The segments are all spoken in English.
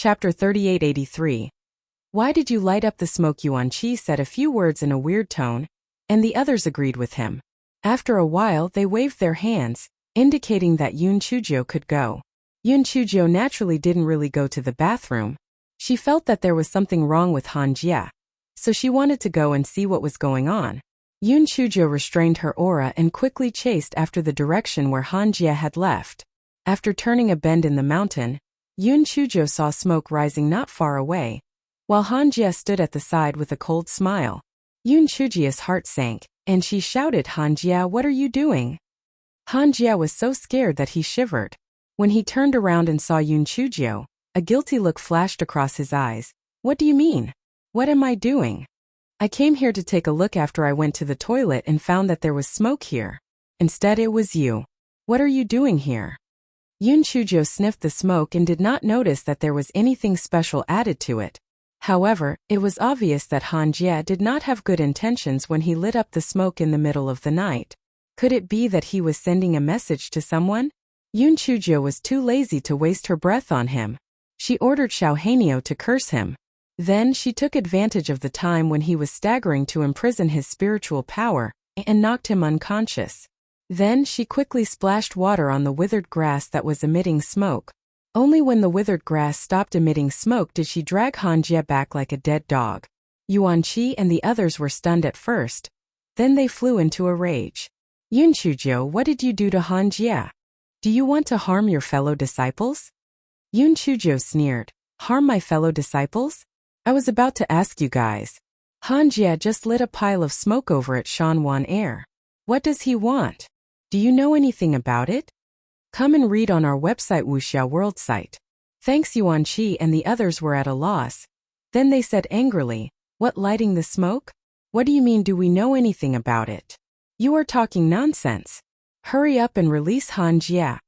Chapter 3883. Why did you light up the smoke? Yuan Qi said a few words in a weird tone, and the others agreed with him. After a while they waved their hands, indicating that Yun Chuzhou could go. Yun Chuzhou naturally didn't really go to the bathroom. She felt that there was something wrong with Han Jie, so she wanted to go and see what was going on. Yun Chuzhou restrained her aura and quickly chased after the direction where Han Jie had left. After turning a bend in the mountain, Yun Chuzhou saw smoke rising not far away, while Han Jie stood at the side with a cold smile. Yun Chuzhou's heart sank, and she shouted, "Han Jie, what are you doing?" Han Jie was so scared that he shivered. When he turned around and saw Yun Chuzhou, a guilty look flashed across his eyes. "What do you mean? What am I doing? I came here to take a look after I went to the toilet and found that there was smoke here. Instead it was you. What are you doing here?" Yun Chuzhou sniffed the smoke and did not notice that there was anything special added to it. However, it was obvious that Han Jie did not have good intentions when he lit up the smoke in the middle of the night. Could it be that he was sending a message to someone? Yun Chuzhou was too lazy to waste her breath on him. She ordered Xiao Hanio to curse him. Then she took advantage of the time when he was staggering to imprison his spiritual power and knocked him unconscious. Then she quickly splashed water on the withered grass that was emitting smoke. Only when the withered grass stopped emitting smoke did she drag Han Jie back like a dead dog. Yuan Qi and the others were stunned at first. Then they flew into a rage. "Yun Chuzhou, what did you do to Han Jie? Do you want to harm your fellow disciples?" Yun Chuzhou sneered. "Harm my fellow disciples? I was about to ask you guys. Han Jie just lit a pile of smoke over at Shanwan Air. What does he want? Do you know anything about it? Come and read on our website Wuxia World site." Thanks Yuan Qi and the others were at a loss. Then they said angrily, "What, lighting the smoke? What do you mean, do we know anything about it? You are talking nonsense. Hurry up and release Han Jie."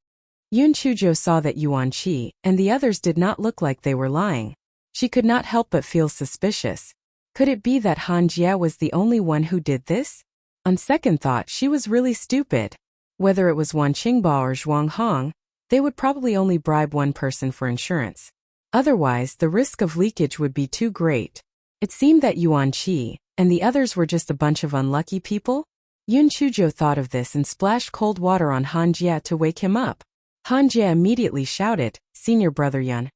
Yun Chuzhou saw that Yuan Qi and the others did not look like they were lying. She could not help but feel suspicious. Could it be that Han Jie was the only one who did this? On second thought, she was really stupid. Whether it was Wan Qingba or Zhuang Hong, they would probably only bribe one person for insurance. Otherwise, the risk of leakage would be too great. It seemed that Yuan Qi and the others were just a bunch of unlucky people. Yun Chuzhou thought of this and splashed cold water on Han Jie to wake him up. Han Jie immediately shouted, "Senior brother Yun,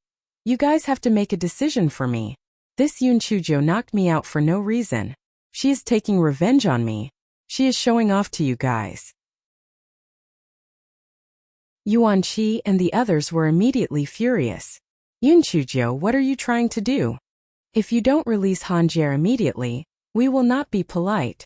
you guys have to make a decision for me. This Yun Chuzhou knocked me out for no reason. She is taking revenge on me. She is showing off to you guys." Yuan Qi and the others were immediately furious. "Yun Chuzhou, what are you trying to do? If you don't release Han Jie immediately, we will not be polite."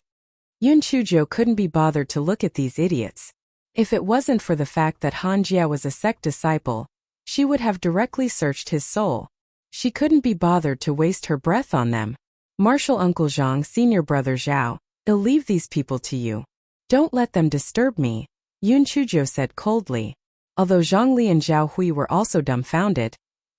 Yun Chuzhou couldn't be bothered to look at these idiots. If it wasn't for the fact that Han Jie was a sect disciple, she would have directly searched his soul. She couldn't be bothered to waste her breath on them. "Martial Uncle Zhang, Senior Brother Zhao, I'll leave these people to you. Don't let them disturb me," Yun Chuzhou said coldly. Although Zhongli and Zhao Hui were also dumbfounded,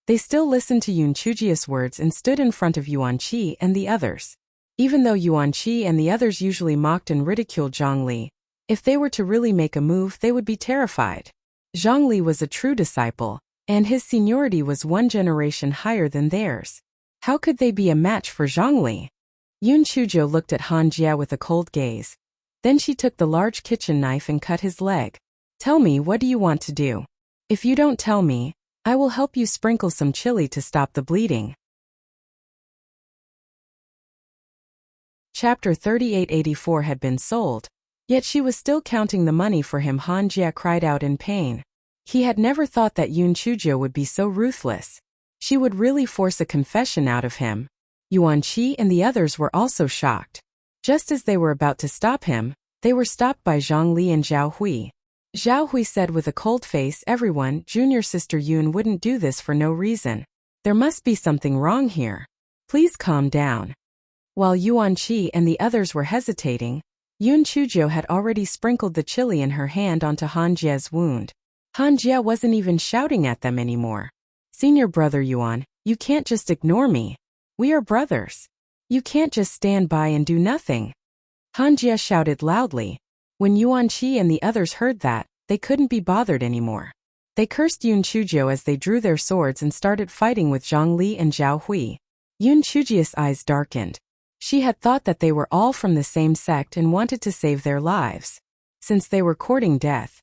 they still listened to Yun Chuzhou's words and stood in front of Yuan Qi and the others. Even though Yuan Qi and the others usually mocked and ridiculed Zhongli, if they were to really make a move they would be terrified. Zhongli was a true disciple, and his seniority was one generation higher than theirs. How could they be a match for Zhongli? Yun Chuzhou looked at Han Jie with a cold gaze. Then she took the large kitchen knife and cut his leg. "Tell me, what do you want to do? If you don't tell me, I will help you sprinkle some chili to stop the bleeding." Chapter 3884 had been sold, yet she was still counting the money for him. Han Jie cried out in pain. He had never thought that Yun Chuzhou would be so ruthless. She would really force a confession out of him. Yuan Qi and the others were also shocked. Just as they were about to stop him, they were stopped by Zhongli and Zhao Hui. Zhao Hui said with a cold face, "Everyone, junior sister Yun wouldn't do this for no reason. There must be something wrong here. Please calm down." While Yuan Qi and the others were hesitating, Yun Chuzhou had already sprinkled the chili in her hand onto Han Jie's wound. Han Jie wasn't even shouting at them anymore. "Senior brother Yuan, you can't just ignore me. We are brothers. You can't just stand by and do nothing." Han Jie shouted loudly. When Yuan Qi and the others heard that, they couldn't be bothered anymore. They cursed Yun Chuzhou as they drew their swords and started fighting with Zhang Li and Zhao Hui. Yun Chuzhia's eyes darkened. She had thought that they were all from the same sect and wanted to save their lives. Since they were courting death,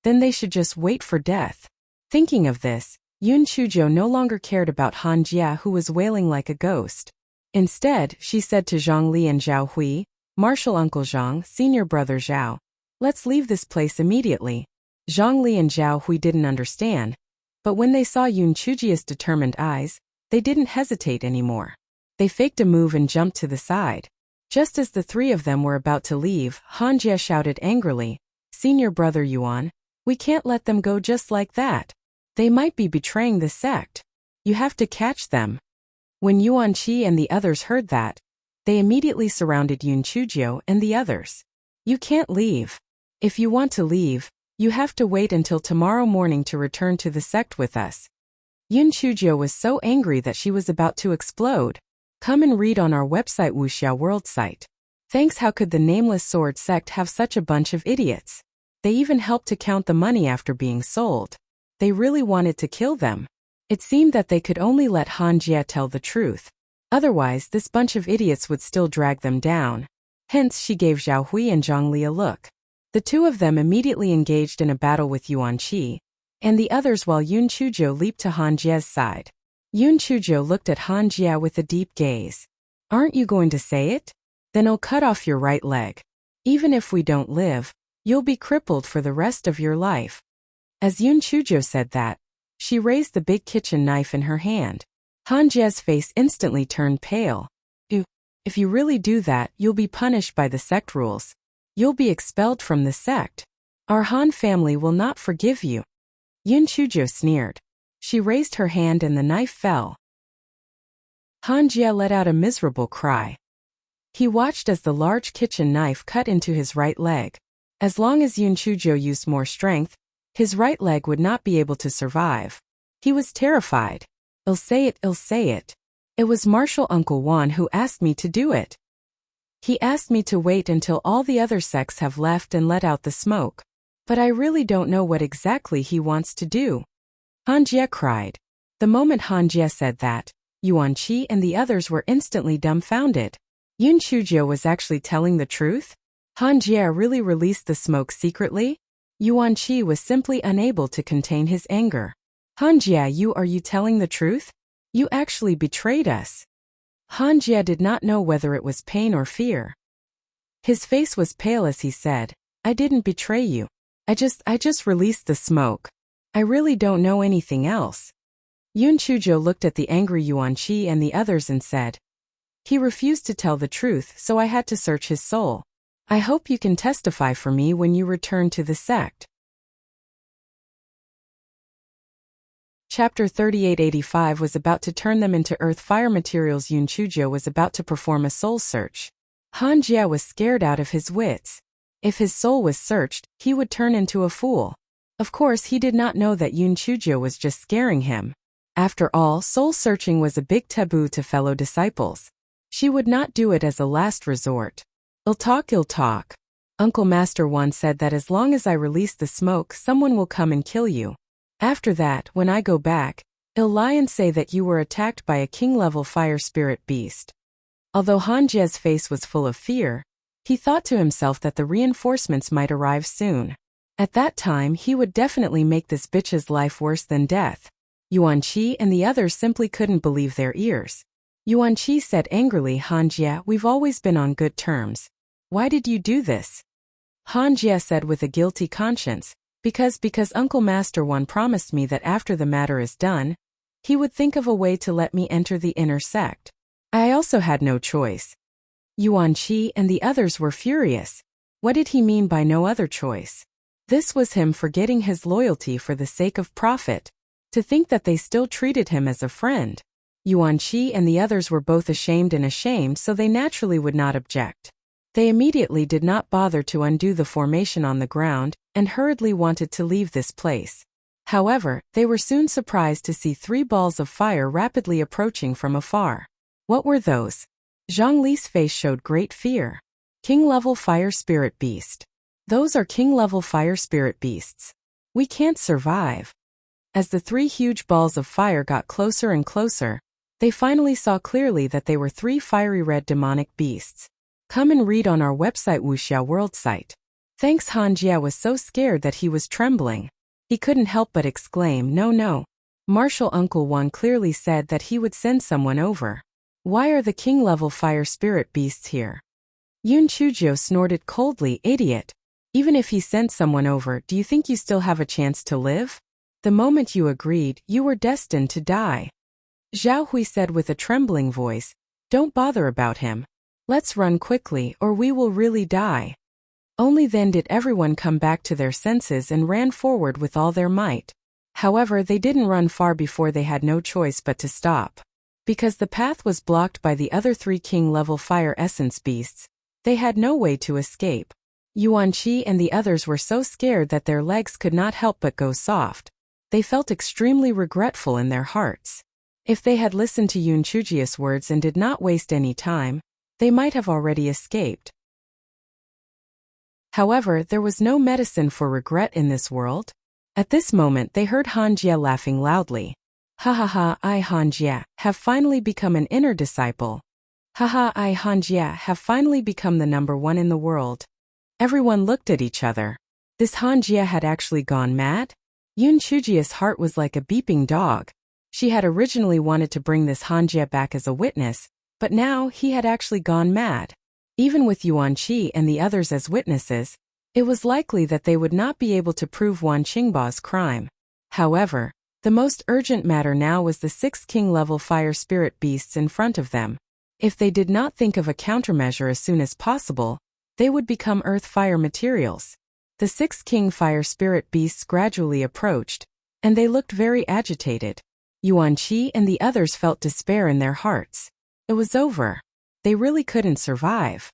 then they should just wait for death. Thinking of this, Yun Chuzhou no longer cared about Han Jia, who was wailing like a ghost. Instead, she said to Zhang Li and Zhao Hui, "Martial Uncle Zhang, Senior Brother Zhao, let's leave this place immediately." Zhang Li and Zhao Hui didn't understand, but when they saw Yun Chuzhia's determined eyes, they didn't hesitate anymore. They faked a move and jumped to the side. Just as the three of them were about to leave, Han Jia shouted angrily, "Senior Brother Yuan, we can't let them go just like that. They might be betraying the sect. You have to catch them." When Yuan Qi and the others heard that, they immediately surrounded Yun Chuzhou and the others. "You can't leave. If you want to leave, you have to wait until tomorrow morning to return to the sect with us." Yun Chuzhou was so angry that she was about to explode. Come and read on our website Wuxia World site. Thanks. How could the Nameless Sword sect have such a bunch of idiots? They even helped to count the money after being sold. They really wanted to kill them. It seemed that they could only let Han Jia tell the truth. Otherwise, this bunch of idiots would still drag them down. Hence, she gave Zhao Hui and Zhang Li a look. The two of them immediately engaged in a battle with Yuan Qi and the others while Yun Chuzhou leaped to Han Jia's side. Yun Chuzhou looked at Han Jia with a deep gaze. "Aren't you going to say it? Then I'll cut off your right leg. Even if we don't live, you'll be crippled for the rest of your life." As Yun Chuzhou said that, she raised the big kitchen knife in her hand. Han Jia's face instantly turned pale. If you really do that, you'll be punished by the sect rules. You'll be expelled from the sect. Our Han family will not forgive you." Yun Chuzhou sneered. She raised her hand and the knife fell. Han Jia let out a miserable cry. He watched as the large kitchen knife cut into his right leg. As long as Yun Chuzhou used more strength, his right leg would not be able to survive. He was terrified. "I'll say it, I'll say it. It was Martial Uncle Wan who asked me to do it. He asked me to wait until all the other sects have left and let out the smoke. But I really don't know what exactly he wants to do." Han Jia cried. The moment Han Jia said that, Yuan Qi and the others were instantly dumbfounded. Yun Chuzhou was actually telling the truth? Han Jia really released the smoke secretly? Yuan Qi was simply unable to contain his anger. "Han Jia, are you telling the truth? You actually betrayed us." Han Jia did not know whether it was pain or fear. His face was pale as he said, "I didn't betray you. I just released the smoke. I really don't know anything else." Yun Chuzhou looked at the angry Yuan Qi and the others and said, "He refused to tell the truth, so I had to search his soul. I hope you can testify for me when you return to the sect." Chapter 3885 was about to turn them into earth fire materials. Yun Chuzhou was about to perform a soul search. Han Jia was scared out of his wits. If his soul was searched, he would turn into a fool. Of course, he did not know that Yun Chuzhou was just scaring him. After all, soul searching was a big taboo to fellow disciples. She would not do it as a last resort. Ill talk. Uncle Master One said that as long as I release the smoke, someone will come and kill you. After that, when I go back, I'll lie and say that you were attacked by a king-level fire spirit beast." Although Han Jia's face was full of fear, he thought to himself that the reinforcements might arrive soon. At that time, he would definitely make this bitch's life worse than death. Yuan Qi and the others simply couldn't believe their ears. Yuan Qi said angrily, "Han Jia, we've always been on good terms. Why did you do this?" Han Jia said with a guilty conscience, Because Uncle Master One promised me that after the matter is done, he would think of a way to let me enter the inner sect. I also had no choice." Yuan Qi and the others were furious. What did he mean by no other choice? This was him forgetting his loyalty for the sake of profit. To think that they still treated him as a friend. Yuan Qi and the others were both ashamed, so they naturally would not object. They immediately did not bother to undo the formation on the ground, and hurriedly wanted to leave this place. However, they were soon surprised to see 3 balls of fire rapidly approaching from afar. What were those? Zhang Li's face showed great fear. King-level fire spirit beast. Those are king-level fire spirit beasts. We can't survive. As the three huge balls of fire got closer and closer, they finally saw clearly that they were three fiery red demonic beasts. Come and read on our website Wuxia World site. Thanks. Han Jia was so scared that he was trembling. He couldn't help but exclaim, "No, no." Martial Uncle Wan clearly said that he would send someone over. Why are the king-level fire spirit beasts here? Yun Chuzhou snorted coldly, "Idiot. Even if he sent someone over, do you think you still have a chance to live? The moment you agreed, you were destined to die." Zhao Hui said with a trembling voice, "Don't bother about him. Let's run quickly or we will really die." Only then did everyone come back to their senses and ran forward with all their might. However, they didn't run far before they had no choice but to stop. Because the path was blocked by the other three king-level fire essence beasts, they had no way to escape. Yuan Qi and the others were so scared that their legs could not help but go soft. They felt extremely regretful in their hearts. If they had listened to Yun Chujia's words and did not waste any time, they might have already escaped. However, there was no medicine for regret in this world. At this moment they heard Han Jia laughing loudly. "Ha ha ha, I Han Jia have finally become an inner disciple. Ha ha, I Han Jia have finally become the #1 in the world." Everyone looked at each other. This Han Jia had actually gone mad? Yun Chujia's heart was like a beeping dog. She had originally wanted to bring this Han Jia back as a witness, but now he had actually gone mad. Even with Yuan Qi and the others as witnesses, it was likely that they would not be able to prove Wan Qingbao's crime. However, the most urgent matter now was the 6 king-level fire spirit beasts in front of them. If they did not think of a countermeasure as soon as possible, they would become earth fire materials. The 6 king fire spirit beasts gradually approached, and they looked very agitated. Yuan Qi and the others felt despair in their hearts. It was over. They really couldn't survive.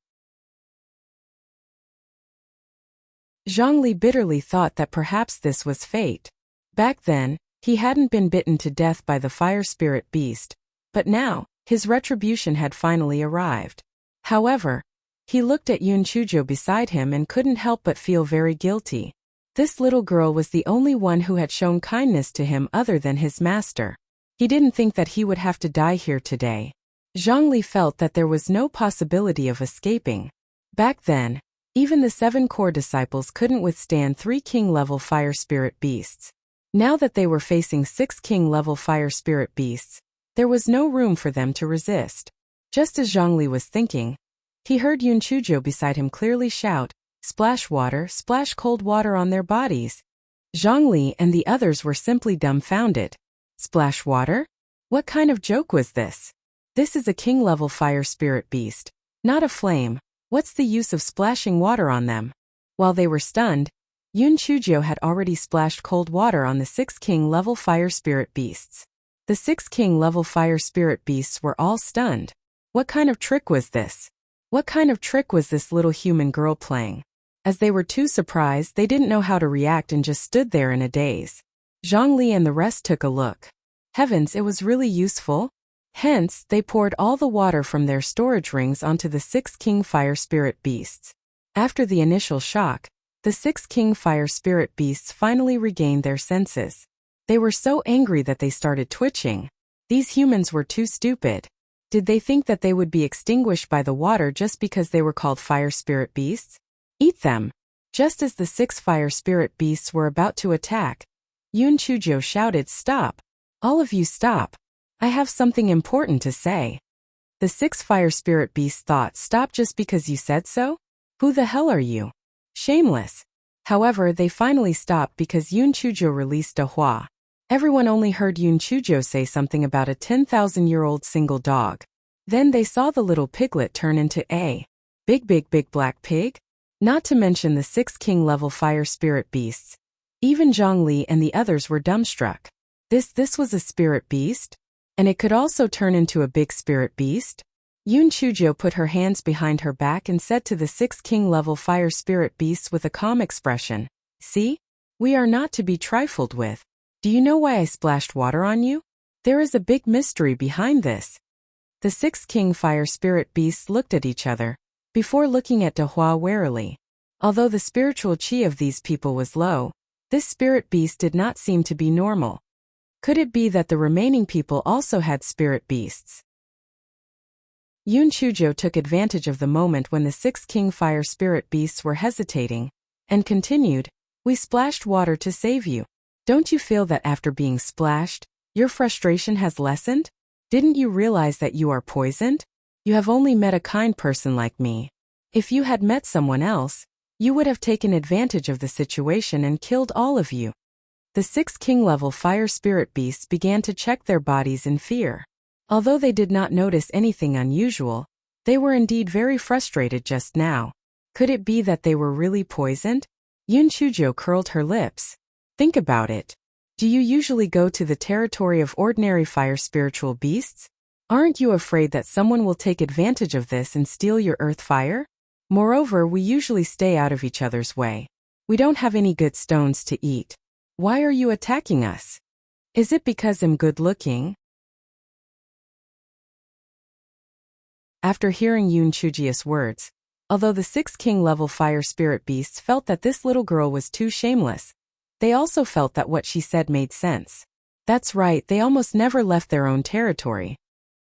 Zhang Li bitterly thought that perhaps this was fate. Back then, he hadn't been bitten to death by the fire spirit beast, but now, his retribution had finally arrived. However, he looked at Yun Chuzhou beside him and couldn't help but feel very guilty. This little girl was the only one who had shown kindness to him other than his master. He didn't think that he would have to die here today. Zhang Li felt that there was no possibility of escaping. Back then, even the 7 core disciples couldn't withstand 3 king-level fire spirit beasts. Now that they were facing 6 king-level fire spirit beasts, there was no room for them to resist. Just as Zhang Li was thinking, he heard Yun Chuzhou beside him clearly shout, splash cold water on their bodies." Zhang Li and the others were simply dumbfounded. Splash water? What kind of joke was this? This is a king-level fire spirit beast, not a flame. What's the use of splashing water on them? While they were stunned, Yun Chuzhou had already splashed cold water on the 6 king-level fire spirit beasts. The 6 king-level fire spirit beasts were all stunned. What kind of trick was this? What kind of trick was this little human girl playing? As they were too surprised, they didn't know how to react and just stood there in a daze. Zhang Li and the rest took a look. Heavens, it was really useful. Hence, they poured all the water from their storage rings onto the 6 king fire spirit beasts. After the initial shock, the 6 king fire spirit beasts finally regained their senses. They were so angry that they started twitching. These humans were too stupid. Did they think that they would be extinguished by the water just because they were called fire spirit beasts? Eat them! Just as the 6 fire spirit beasts were about to attack, Yun Chuzhou shouted, "Stop! All of you stop! I have something important to say." The 6 fire spirit beasts thought, "Stop just because you said so? Who the hell are you? Shameless." However, they finally stopped because Yun Chuzhou released a hua. Everyone only heard Yun Chuzhou say something about a 10,000-year-old single dog. Then they saw the little piglet turn into a big black pig. Not to mention the 6 king-level fire spirit beasts. Even Zhang Li and the others were dumbstruck. This was a spirit beast? And it could also turn into a big spirit beast? Yun Chuzhou put her hands behind her back and said to the 6 king-level fire spirit beasts with a calm expression, "See? We are not to be trifled with. Do you know why I splashed water on you? There is a big mystery behind this." The 6 king fire spirit beasts looked at each other, before looking at Dehua warily. Although the spiritual chi of these people was low, this spirit beast did not seem to be normal. Could it be that the remaining people also had spirit beasts? Yun Chujo took advantage of the moment when the 6 king fire spirit beasts were hesitating, and continued, "We splashed water to save you. Don't you feel that after being splashed, your frustration has lessened? Didn't you realize that you are poisoned? You have only met a kind person like me. If you had met someone else, you would have taken advantage of the situation and killed all of you." The 6 king-level fire spirit beasts began to check their bodies in fear. Although they did not notice anything unusual, they were indeed very frustrated just now. Could it be that they were really poisoned? Yun Chujo curled her lips. Think about it. Do you usually go to the territory of ordinary fire spiritual beasts? Aren't you afraid that someone will take advantage of this and steal your earth fire? Moreover, we usually stay out of each other's way. We don't have any good stones to eat. Why are you attacking us? Is it because I'm good looking? After hearing Yun Chujia's words, although the 6 king-level fire spirit beasts felt that this little girl was too shameless, they also felt that what she said made sense. That's right, they almost never left their own territory.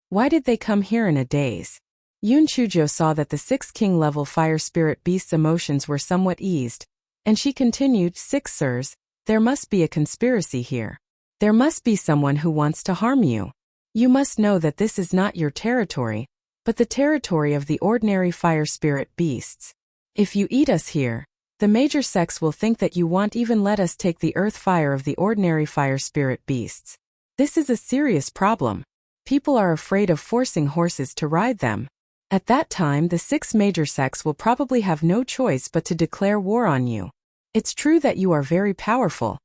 Why did they come here in a daze? Yun Chujo saw that the 6 king-level fire spirit beasts' emotions were somewhat eased, and she continued, "6 sirs, there must be a conspiracy here. There must be someone who wants to harm you. You must know that this is not your territory, but the territory of the ordinary fire spirit beasts. If you eat us here, the major sects will think that you won't even let us take the earth fire of the ordinary fire spirit beasts. This is a serious problem. People are afraid of forcing horses to ride them. At that time, the 6 major sects will probably have no choice but to declare war on you. It's true that you are very powerful,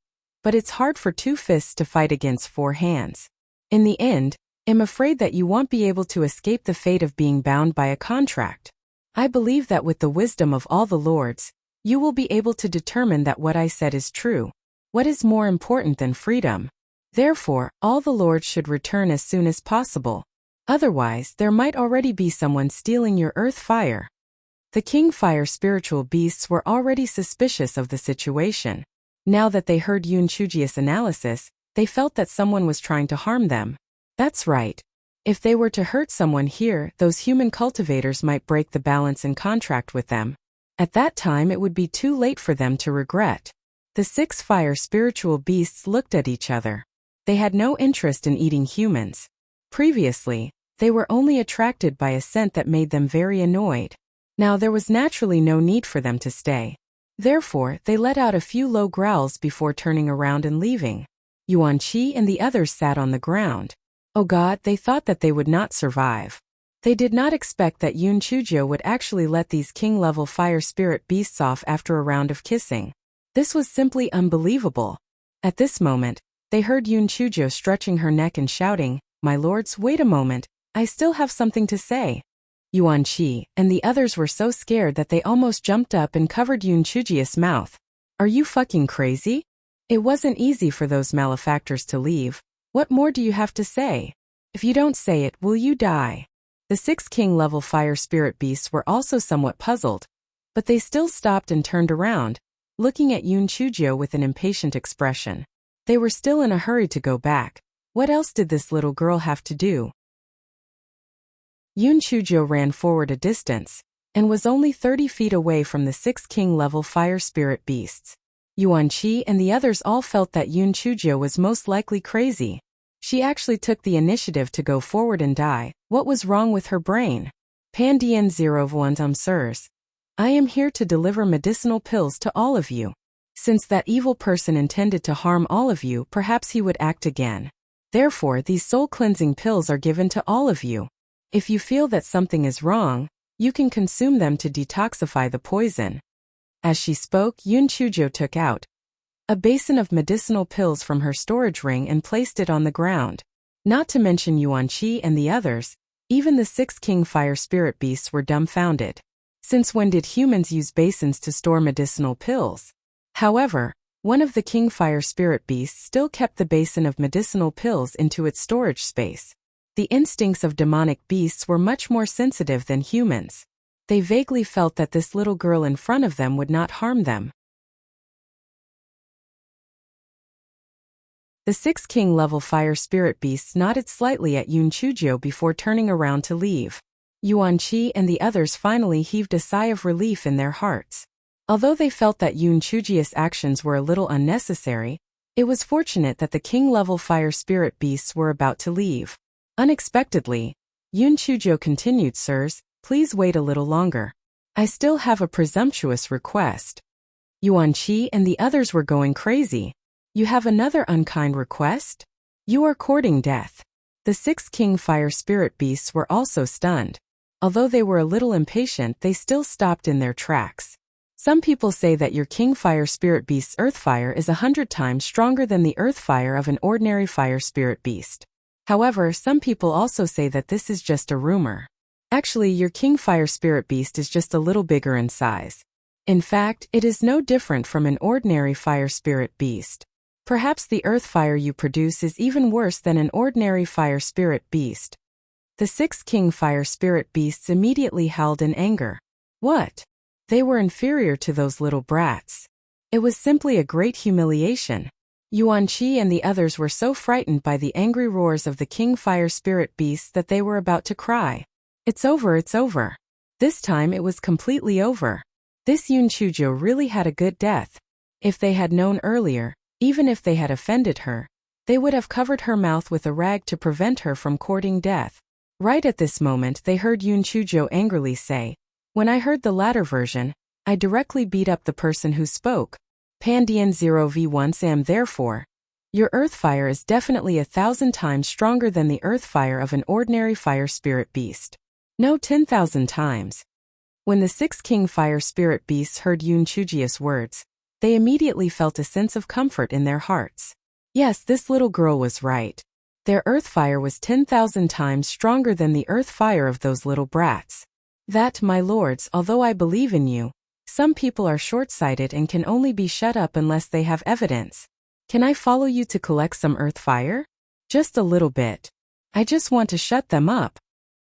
but it's hard for 2 fists to fight against 4 hands. In the end, I'm afraid that you won't be able to escape the fate of being bound by a contract. I believe that with the wisdom of all the lords, you will be able to determine that what I said is true. What is more important than freedom? Therefore, all the lords should return as soon as possible. Otherwise, there might already be someone stealing your earth fire." The king fire spiritual beasts were already suspicious of the situation. Now that they heard Yun Chujia's analysis, they felt that someone was trying to harm them. That's right. If they were to hurt someone here, those human cultivators might break the balance in contract with them. At that time it would be too late for them to regret. The 6 fire spiritual beasts looked at each other. They had no interest in eating humans. Previously, they were only attracted by a scent that made them very annoyed. Now there was naturally no need for them to stay. Therefore, they let out a few low growls before turning around and leaving. Yuan Qi and the others sat on the ground. Oh God, they thought that they would not survive. They did not expect that Yun Chujo would actually let these king-level fire spirit beasts off after a round of kissing. This was simply unbelievable. At this moment, they heard Yun Chujo stretching her neck and shouting, "My lords, wait a moment, I still have something to say." Yuan Qi and the others were so scared that they almost jumped up and covered Yun Chujia's mouth. Are you fucking crazy? It wasn't easy for those malefactors to leave. What more do you have to say? If you don't say it, will you die? The 6 king-level fire spirit beasts were also somewhat puzzled, but they still stopped and turned around, looking at Yun Chujo with an impatient expression. They were still in a hurry to go back. What else did this little girl have to do? Yun Chujo ran forward a distance, and was only 30 feet away from the 6 king-level fire spirit beasts. Yuan Qi and the others all felt that Yun Chujo was most likely crazy. She actually took the initiative to go forward and die. What was wrong with her brain? Pandian 0 sirs. I am here to deliver medicinal pills to all of you. Since that evil person intended to harm all of you, perhaps he would act again. Therefore, these soul-cleansing pills are given to all of you. If you feel that something is wrong, you can consume them to detoxify the poison. As she spoke, Yun Chujo took out a basin of medicinal pills from her storage ring and placed it on the ground. Not to mention Yuan Qi and the others, even the 6 king fire spirit beasts were dumbfounded. Since when did humans use basins to store medicinal pills? However, one of the king fire spirit beasts still kept the basin of medicinal pills into its storage space. The instincts of demonic beasts were much more sensitive than humans. They vaguely felt that this little girl in front of them would not harm them. The 6 king-level fire spirit beasts nodded slightly at Yun Chujio before turning around to leave. Yuan Qi and the others finally heaved a sigh of relief in their hearts. Although they felt that Yun Chujio's actions were a little unnecessary, it was fortunate that the king-level fire spirit beasts were about to leave. Unexpectedly, Yun Chujio continued, "Sirs, please wait a little longer. I still have a presumptuous request." Yuan Qi and the others were going crazy. "You have another unkind request? You are courting death." The 6 king fire spirit beasts were also stunned. Although they were a little impatient, they still stopped in their tracks. Some people say that your king fire spirit beast's earth fire is 100 times stronger than the earth fire of an ordinary fire spirit beast. However, some people also say that this is just a rumor. Actually, your king fire spirit beast is just a little bigger in size. In fact, it is no different from an ordinary fire spirit beast. Perhaps the earth fire you produce is even worse than an ordinary fire spirit beast. The 6 king fire spirit beasts immediately howled in anger. What? They were inferior to those little brats. It was simply a great humiliation. Yuan Qi and the others were so frightened by the angry roars of the king fire spirit beasts that they were about to cry. It's over, it's over. This time it was completely over. This Yun Chujio really had a good death. If they had known earlier, even if they had offended her, they would have covered her mouth with a rag to prevent her from courting death. Right at this moment they heard Yun Chujio angrily say, "When I heard the latter version, I directly beat up the person who spoke. Pandian 0v1 Sam, therefore, your earth fire is definitely 1,000 times stronger than the earth fire of an ordinary fire spirit beast. No, 10,000 times. When the 6 king fire spirit beasts heard Yun Chujio's words, they immediately felt a sense of comfort in their hearts. Yes, this little girl was right. Their earth fire was 10,000 times stronger than the earth fire of those little brats. That, my lords, although I believe in you, some people are short-sighted and can only be shut up unless they have evidence. Can I follow you to collect some earth fire? Just a little bit. I just want to shut them up."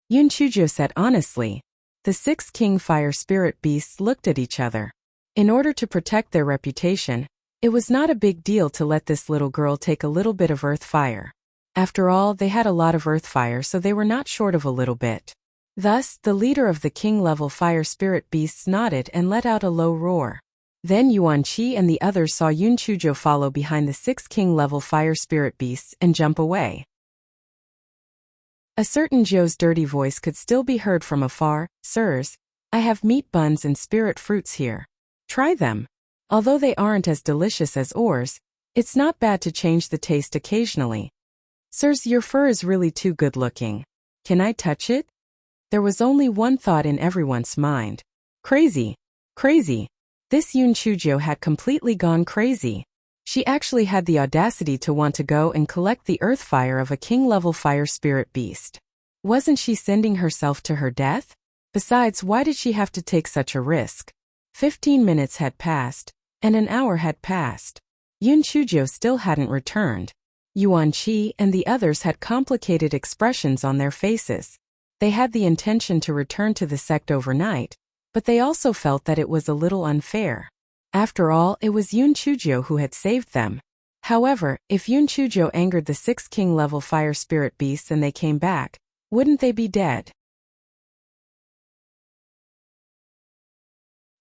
Yun Chujio said honestly. The 6 king fire spirit beasts looked at each other. In order to protect their reputation, it was not a big deal to let this little girl take a little bit of earth fire. After all, they had a lot of earth fire, so they were not short of a little bit. Thus, the leader of the king-level fire spirit beasts nodded and let out a low roar. Then Yuan Qi and the others saw Yun Chujio follow behind the 6 king-level fire spirit beasts and jump away. A certain Zhou's dirty voice could still be heard from afar. "Sirs, I have meat buns and spirit fruits here. Try them. Although they aren't as delicious as ours, it's not bad to change the taste occasionally. Sirs, your fur is really too good looking. Can I touch it?" There was only one thought in everyone's mind. Crazy. Crazy. This Yun Chujio had completely gone crazy. She actually had the audacity to want to go and collect the earth fire of a king-level fire spirit beast. Wasn't she sending herself to her death? Besides, why did she have to take such a risk? 15 minutes had passed, and an hour had passed. Yun Chujio still hadn't returned. Yuan Qi and the others had complicated expressions on their faces. They had the intention to return to the sect overnight, but they also felt that it was a little unfair. After all, it was Yun Chujio who had saved them. However, if Yun Chujio angered the 6 king-level fire spirit beasts and they came back, wouldn't they be dead?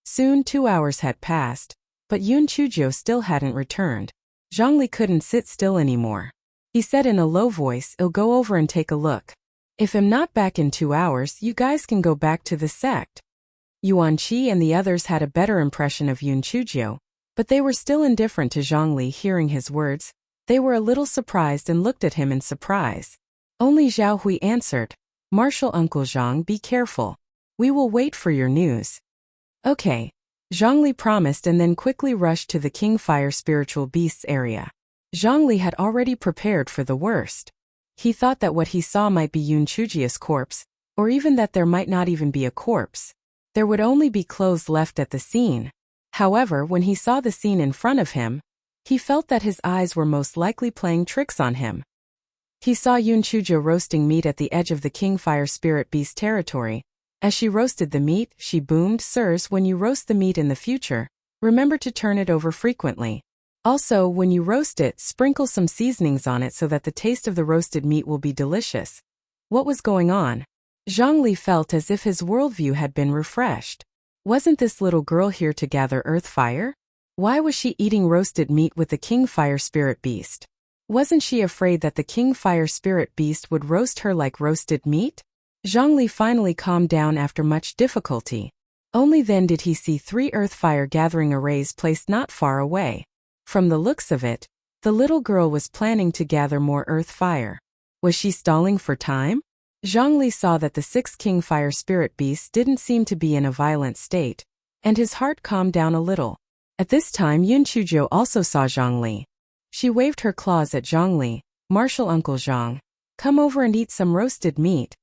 Soon 2 hours had passed, but Yun Chujio still hadn't returned. Zhongli couldn't sit still anymore. He said in a low voice, "I'll go over and take a look. If I'm not back in 2 hours, you guys can go back to the sect." Yuan Qi and the others had a better impression of Yun Chujio, but they were still indifferent to Zhongli hearing his words. They were a little surprised and looked at him in surprise. Only Zhao Hui answered, "Marshal Uncle Zhang, be careful. We will wait for your news." Okay. Zhongli promised and then quickly rushed to the King Fire Spiritual Beasts area. Zhongli had already prepared for the worst. He thought that what he saw might be Yun Chujio's corpse, or even that there might not even be a corpse. There would only be clothes left at the scene. However, when he saw the scene in front of him, he felt that his eyes were most likely playing tricks on him. He saw Yun Chujio roasting meat at the edge of the King Fire Spirit Beast territory. As she roasted the meat, she boomed, "Sirs, when you roast the meat in the future, remember to turn it over frequently. Also, when you roast it, sprinkle some seasonings on it so that the taste of the roasted meat will be delicious. What was going on? Zhongli felt as if his worldview had been refreshed. Wasn't this little girl here to gather earth fire? Why was she eating roasted meat with the king fire spirit beast? Wasn't she afraid that the king fire spirit beast would roast her like roasted meat? Zhongli finally calmed down after much difficulty. Only then did he see 3 earth fire gathering arrays placed not far away. From the looks of it, the little girl was planning to gather more earth fire. Was she stalling for time? Zhongli saw that the 6 king fire spirit beasts didn't seem to be in a violent state, and his heart calmed down a little. At this time Yun Chuzhou also saw Zhongli. She waved her claws at Zhongli. "Martial Uncle Zhang, come over and eat some roasted meat."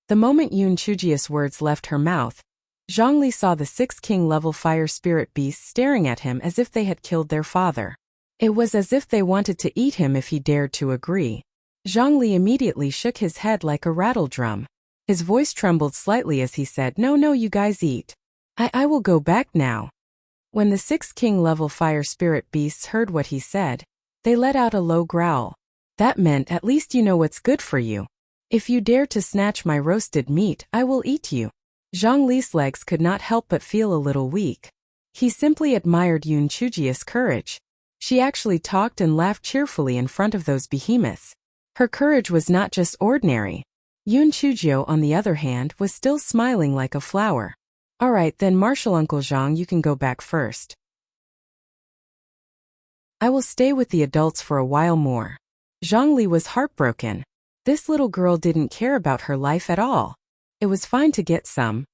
The moment Yun Chuzhiu's words left her mouth, Zhongli saw the 6 king-level fire spirit beasts staring at him as if they had killed their father. It was as if they wanted to eat him if he dared to agree. Zhongli immediately shook his head like a rattle drum. His voice trembled slightly as he said, "No, you guys eat. I will go back now." When the 6 king-level fire spirit beasts heard what he said, they let out a low growl. That meant, "At least you know what's good for you. If you dare to snatch my roasted meat, I will eat you." Zhongli's legs could not help but feel a little weak. He simply admired Yun Chuzhiu's courage. She actually talked and laughed cheerfully in front of those behemoths. Her courage was not just ordinary. Yun Chuzhiu, on the other hand, was still smiling like a flower. "Alright then, Martial Uncle Zhang, you can go back first. I will stay with the adults for a while more." Zhongli was heartbroken. This little girl didn't care about her life at all. It was fine to get some,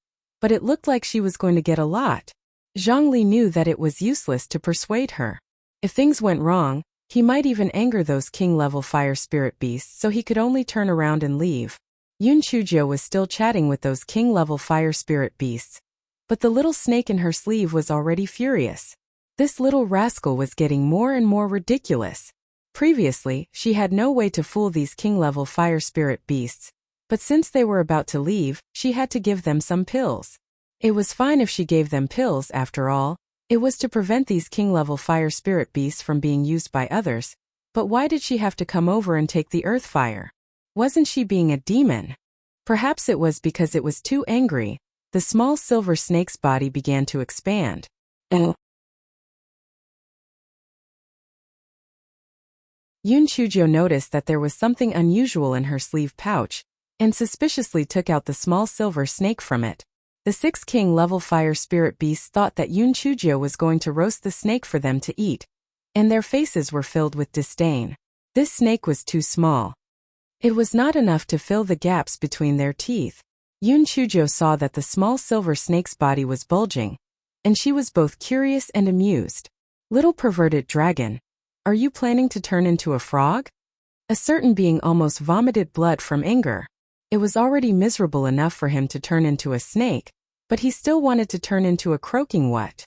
but it looked like she was going to get a lot. Zhongli knew that it was useless to persuade her. If things went wrong, he might even anger those king-level fire spirit beasts, so he could only turn around and leave. Yun Chuzhou was still chatting with those king-level fire spirit beasts, but the little snake in her sleeve was already furious. This little rascal was getting more and more ridiculous. Previously, she had no way to fool these king-level fire spirit beasts, but since they were about to leave, she had to give them some pills. It was fine if she gave them pills, after all. It was to prevent these king-level fire spirit beasts from being used by others. But why did she have to come over and take the earth fire? Wasn't she being a demon? Perhaps it was because it was too angry. The small silver snake's body began to expand. Yun Chuzhou noticed that there was something unusual in her sleeve pouch, and suspiciously took out the small silver snake from it. The 6 king-level fire spirit beasts thought that Yun Chuzhou was going to roast the snake for them to eat, and their faces were filled with disdain. This snake was too small. It was not enough to fill the gaps between their teeth. Yun Chuzhou saw that the small silver snake's body was bulging, and she was both curious and amused. "Little perverted dragon, are you planning to turn into a frog?" A certain being almost vomited blood from anger. It was already miserable enough for him to turn into a snake, but he still wanted to turn into a croaking what?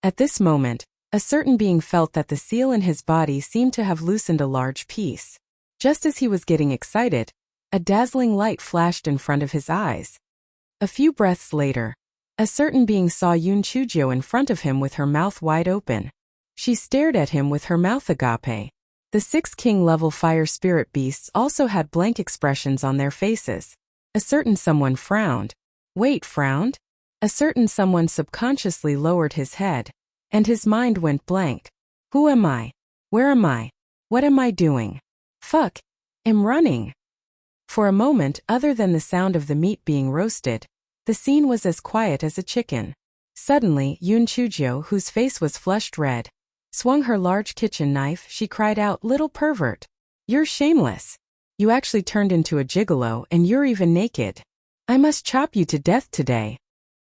At this moment, a certain being felt that the seal in his body seemed to have loosened a large piece. Just as he was getting excited, a dazzling light flashed in front of his eyes. A few breaths later, a certain being saw Yun Chuzhou in front of him with her mouth wide open. She stared at him with her mouth agape. The 6 king-level fire spirit beasts also had blank expressions on their faces. A certain someone frowned. Wait, frowned? A certain someone subconsciously lowered his head, and his mind went blank. Who am I? Where am I? What am I doing? Fuck. I'm running. For a moment, other than the sound of the meat being roasted, the scene was as quiet as a chicken. Suddenly, Yun Chuzhou, whose face was flushed red, swung her large kitchen knife. She cried out, "Little pervert! You're shameless! You actually turned into a gigolo and you're even naked. I must chop you to death today."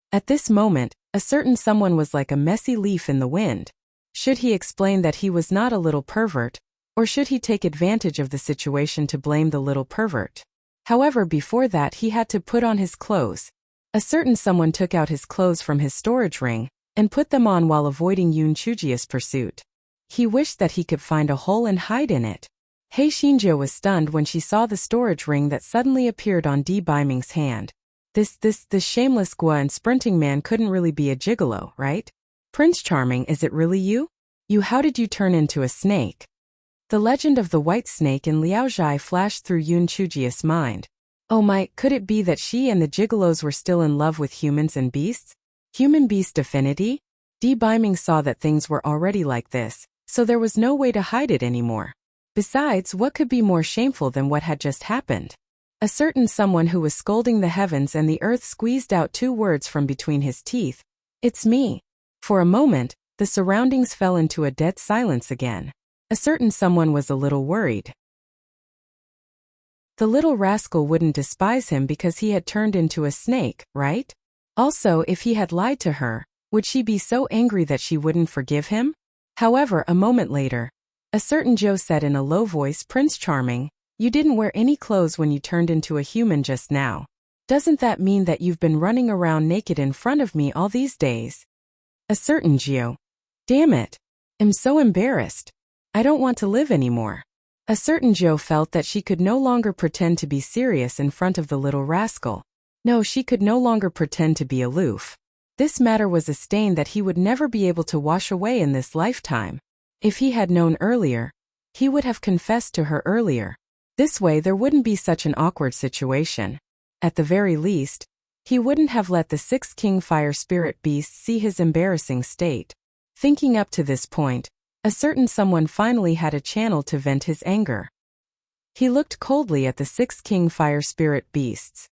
At this moment, a certain someone was like a messy leaf in the wind. Should he explain that he was not a little pervert, or should he take advantage of the situation to blame the little pervert? However, before that he had to put on his clothes. A certain someone took out his clothes from his storage ring and put them on while avoiding Yun Chuzhiu's pursuit. He wished that he could find a hole and hide in it. Hei Xinjiu was stunned when she saw the storage ring that suddenly appeared on Di Baiming's hand. This shameless Gua and sprinting man couldn't really be a gigolo, right? Prince Charming, is it really you? How did you turn into a snake? The legend of the white snake in Liaozhai flashed through Yun Chujia's mind. Oh my, could it be that she and the gigolos were still in love with humans and beasts? Human-beast affinity? Di Biming saw that things were already like this, so there was no way to hide it anymore. Besides, what could be more shameful than what had just happened? A certain someone who was scolding the heavens and the earth squeezed out 2 words from between his teeth. It's me. For a moment, the surroundings fell into a dead silence again. A certain someone was a little worried. The little rascal wouldn't despise him because he had turned into a snake, right? Also, if he had lied to her, would she be so angry that she wouldn't forgive him? However, a moment later, a certain Joe said in a low voice, Prince Charming, you didn't wear any clothes when you turned into a human just now. Doesn't that mean that you've been running around naked in front of me all these days? A certain Geo. Damn it. I'm so embarrassed. I don't want to live anymore. A certain Joe felt that she could no longer pretend to be serious in front of the little rascal. No, she could no longer pretend to be aloof. This matter was a stain that he would never be able to wash away in this lifetime. If he had known earlier, he would have confessed to her earlier. This way there wouldn't be such an awkward situation. At the very least, he wouldn't have let the 6 king fire spirit beasts see his embarrassing state. Thinking up to this point, a certain someone finally had a channel to vent his anger. He looked coldly at the 6 king fire spirit beasts.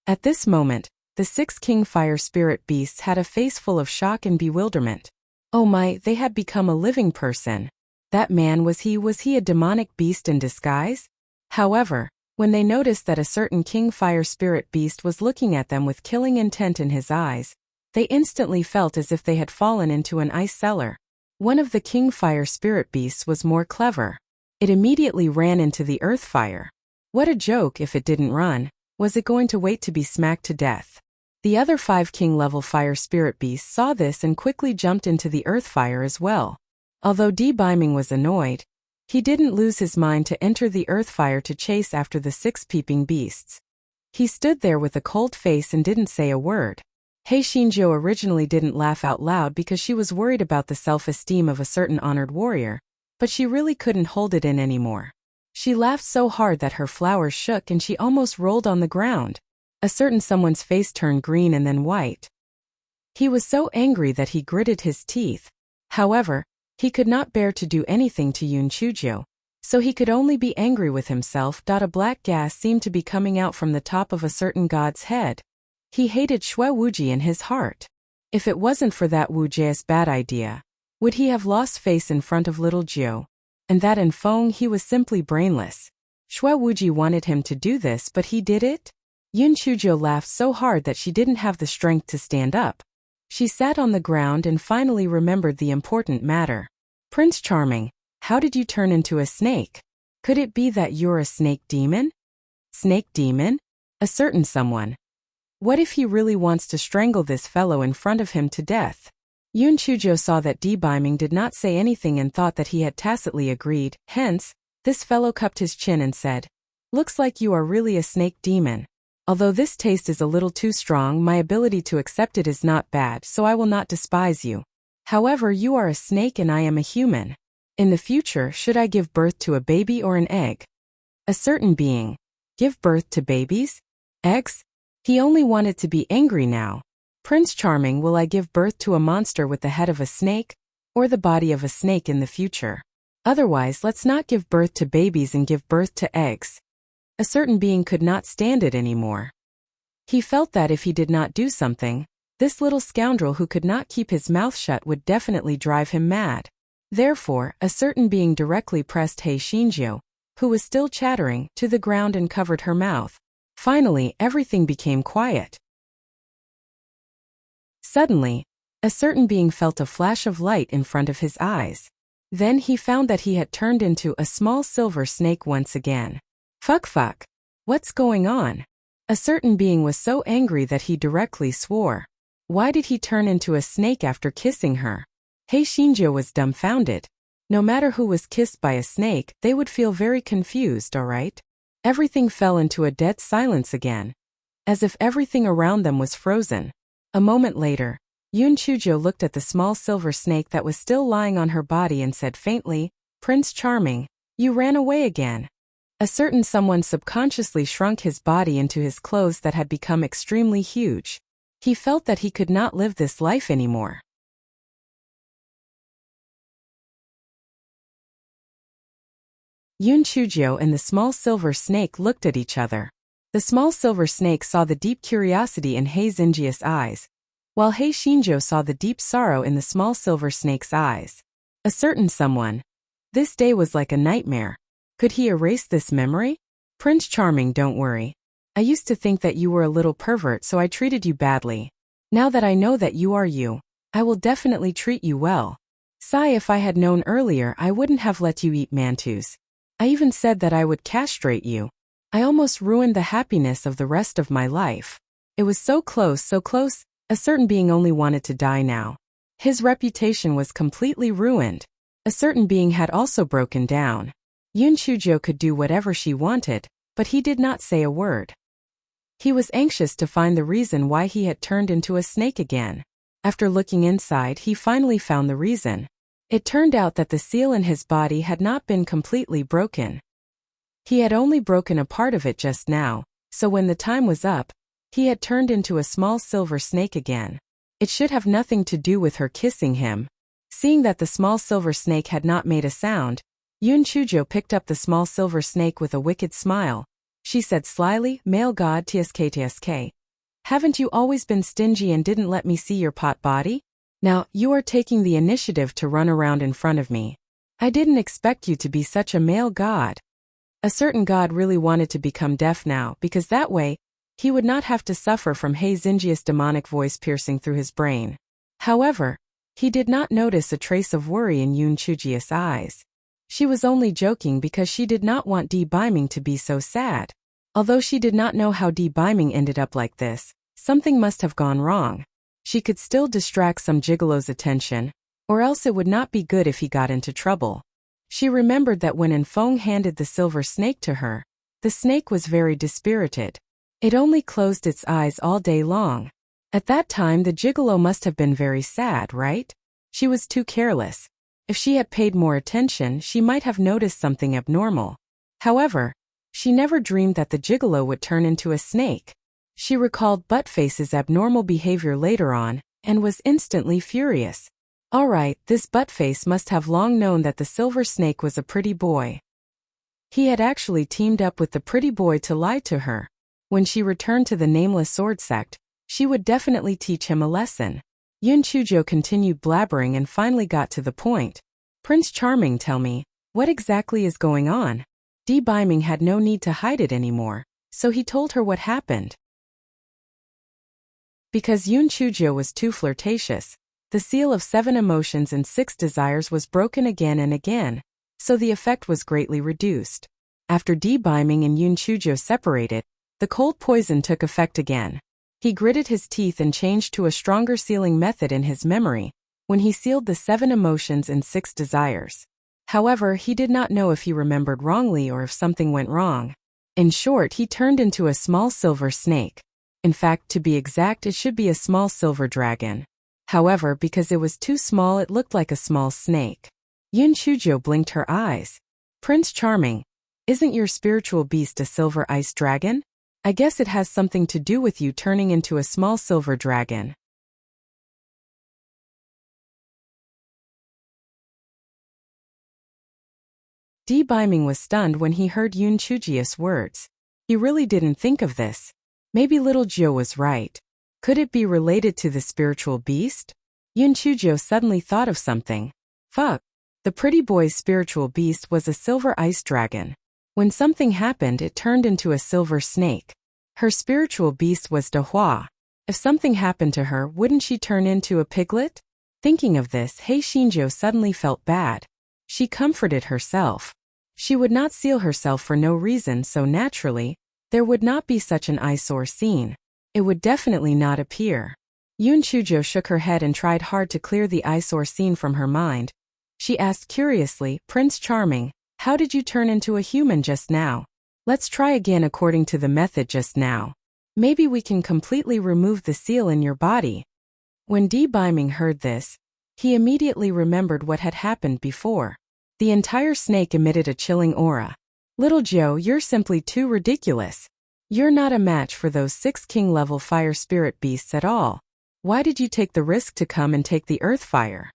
At this moment, the 6 king fire spirit beasts had a face full of shock and bewilderment. Oh my, they had become a living person. That man, was he a demonic beast in disguise? However, when they noticed that a certain king fire spirit beast was looking at them with killing intent in his eyes, they instantly felt as if they had fallen into an ice cellar. One of the king fire spirit beasts was more clever. It immediately ran into the earth fire. What a joke if it didn't run. Was it going to wait to be smacked to death? The other 5 king level fire spirit beasts saw this and quickly jumped into the earth fire as well. Although Di Biming was annoyed, he didn't lose his mind to enter the earth fire to chase after the 6 peeping beasts. He stood there with a cold face and didn't say a word. He Xinzhou originally didn't laugh out loud because she was worried about the self-esteem of a certain honored warrior, but she really couldn't hold it in anymore. She laughed so hard that her flowers shook and she almost rolled on the ground. A certain someone's face turned green and then white. He was so angry that he gritted his teeth. However, he could not bear to do anything to Yun Chujiu, so he could only be angry with himself. A black gas seemed to be coming out from the top of a certain god's head. He hated Xue Wuji in his heart. If it wasn't for that Wu Jie's bad idea, would he have lost face in front of little Jiu? And that in Feng he was simply brainless. Xue Wuji wanted him to do this, but he did it? Yun Chujiu laughed so hard that she didn't have the strength to stand up. She sat on the ground and finally remembered the important matter. Prince Charming, how did you turn into a snake? Could it be that you're a snake demon? Snake demon? A certain someone. What if he really wants to strangle this fellow in front of him to death? Yun Chujiu saw that Di Biming did not say anything and thought that he had tacitly agreed. Hence, this fellow cupped his chin and said, looks like you are really a snake demon. Although this taste is a little too strong, my ability to accept it is not bad, so I will not despise you. However, you are a snake and I am a human. In the future, should I give birth to a baby or an egg? A certain being. Give birth to babies? Eggs? He only wanted to be angry now. Prince Charming, will I give birth to a monster with the head of a snake, or the body of a snake in the future? Otherwise, let's not give birth to babies and give birth to eggs. A certain being could not stand it anymore. He felt that if he did not do something, this little scoundrel who could not keep his mouth shut would definitely drive him mad. Therefore, a certain being directly pressed He Xinjiu, who was still chattering, to the ground and covered her mouth. Finally, everything became quiet. Suddenly, a certain being felt a flash of light in front of his eyes. Then he found that he had turned into a small silver snake once again. Fuck. What's going on? A certain being was so angry that he directly swore. Why did he turn into a snake after kissing her? He Xinjiu was dumbfounded. No matter who was kissed by a snake, they would feel very confused, alright? Everything fell into a dead silence again. As if everything around them was frozen. A moment later, Yun Chujo looked at the small silver snake that was still lying on her body and said faintly, "Prince Charming, you ran away again." A certain someone subconsciously shrunk his body into his clothes that had become extremely huge. He felt that he could not live this life anymore. Yun Chujo and the small silver snake looked at each other. The small silver snake saw the deep curiosity in Hei Xinjia's eyes, while Hei Xinjiu saw the deep sorrow in the small silver snake's eyes. A certain someone. This day was like a nightmare. Could he erase this memory? Prince Charming, don't worry. I used to think that you were a little pervert, so I treated you badly. Now that I know that you are you, I will definitely treat you well. Sigh, if I had known earlier, I wouldn't have let you eat mantus. I even said that I would castrate you. I almost ruined the happiness of the rest of my life. It was so close, so close. A certain being only wanted to die now. His reputation was completely ruined. A certain being had also broken down. Yun Chujo could do whatever she wanted, but he did not say a word. He was anxious to find the reason why he had turned into a snake again. After looking inside, he finally found the reason. It turned out that the seal in his body had not been completely broken. He had only broken a part of it just now, so when the time was up, he had turned into a small silver snake again. It should have nothing to do with her kissing him. Seeing that the small silver snake had not made a sound, Yun Chujo picked up the small silver snake with a wicked smile. She said slyly, "Male god tsk. Haven't you always been stingy and didn't let me see your pot body? Now, you are taking the initiative to run around in front of me. I didn't expect you to be such a male god." A certain god really wanted to become deaf now, because that way, he would not have to suffer from Hei Xinjia's demonic voice piercing through his brain. However, he did not notice a trace of worry in Yun Chujia's eyes. She was only joking because she did not want Di Biming to be so sad. Although she did not know how Di Biming ended up like this, something must have gone wrong. She could still distract some gigolo's attention, or else it would not be good if he got into trouble. She remembered that when Enfeng handed the silver snake to her, the snake was very dispirited. It only closed its eyes all day long. At that time the gigolo must have been very sad, right? She was too careless. If she had paid more attention, she might have noticed something abnormal. However, she never dreamed that the gigolo would turn into a snake. She recalled Buttface's abnormal behavior later on, and was instantly furious. Alright, this Buttface must have long known that the silver snake was a pretty boy. He had actually teamed up with the pretty boy to lie to her. When she returned to the nameless sword sect, she would definitely teach him a lesson. Yun Chujo continued blabbering and finally got to the point. "Prince Charming, tell me, what exactly is going on?" Di Biming had no need to hide it anymore, so he told her what happened. Because Yun Chujo was too flirtatious, the seal of 7 emotions and 6 desires was broken again and again, so the effect was greatly reduced. After Di Biming and Yun Chujo separated, the cold poison took effect again. He gritted his teeth and changed to a stronger sealing method in his memory, when he sealed the 7 emotions and 6 desires. However, he did not know if he remembered wrongly or if something went wrong. In short, he turned into a small silver snake. In fact, to be exact, it should be a small silver dragon. However, because it was too small, it looked like a small snake. Yun Chujo blinked her eyes. "Prince Charming, isn't your spiritual beast a silver ice dragon? I guess it has something to do with you turning into a small silver dragon." Di Biming was stunned when he heard Yun Chujia's words. He really didn't think of this. Maybe little Jiu was right. Could it be related to the spiritual beast? Yun Chujo suddenly thought of something. Fuck. The pretty boy's spiritual beast was a silver ice dragon. When something happened, it turned into a silver snake. Her spiritual beast was Dehua. If something happened to her, wouldn't she turn into a piglet? Thinking of this, Hei Xinjiu suddenly felt bad. She comforted herself. She would not seal herself for no reason, so naturally, there would not be such an eyesore scene. It would definitely not appear. Yun Chujo shook her head and tried hard to clear the eyesore scene from her mind. She asked curiously, "Prince Charming, how did you turn into a human just now? Let's try again according to the method just now." Maybe we can completely remove the seal in your body. When Di Biming heard this, he immediately remembered what had happened before. The entire snake emitted a chilling aura. Little Joe, you're simply too ridiculous. You're not a match for those 6 king-level fire spirit beasts at all. Why did you take the risk to come and take the earth fire?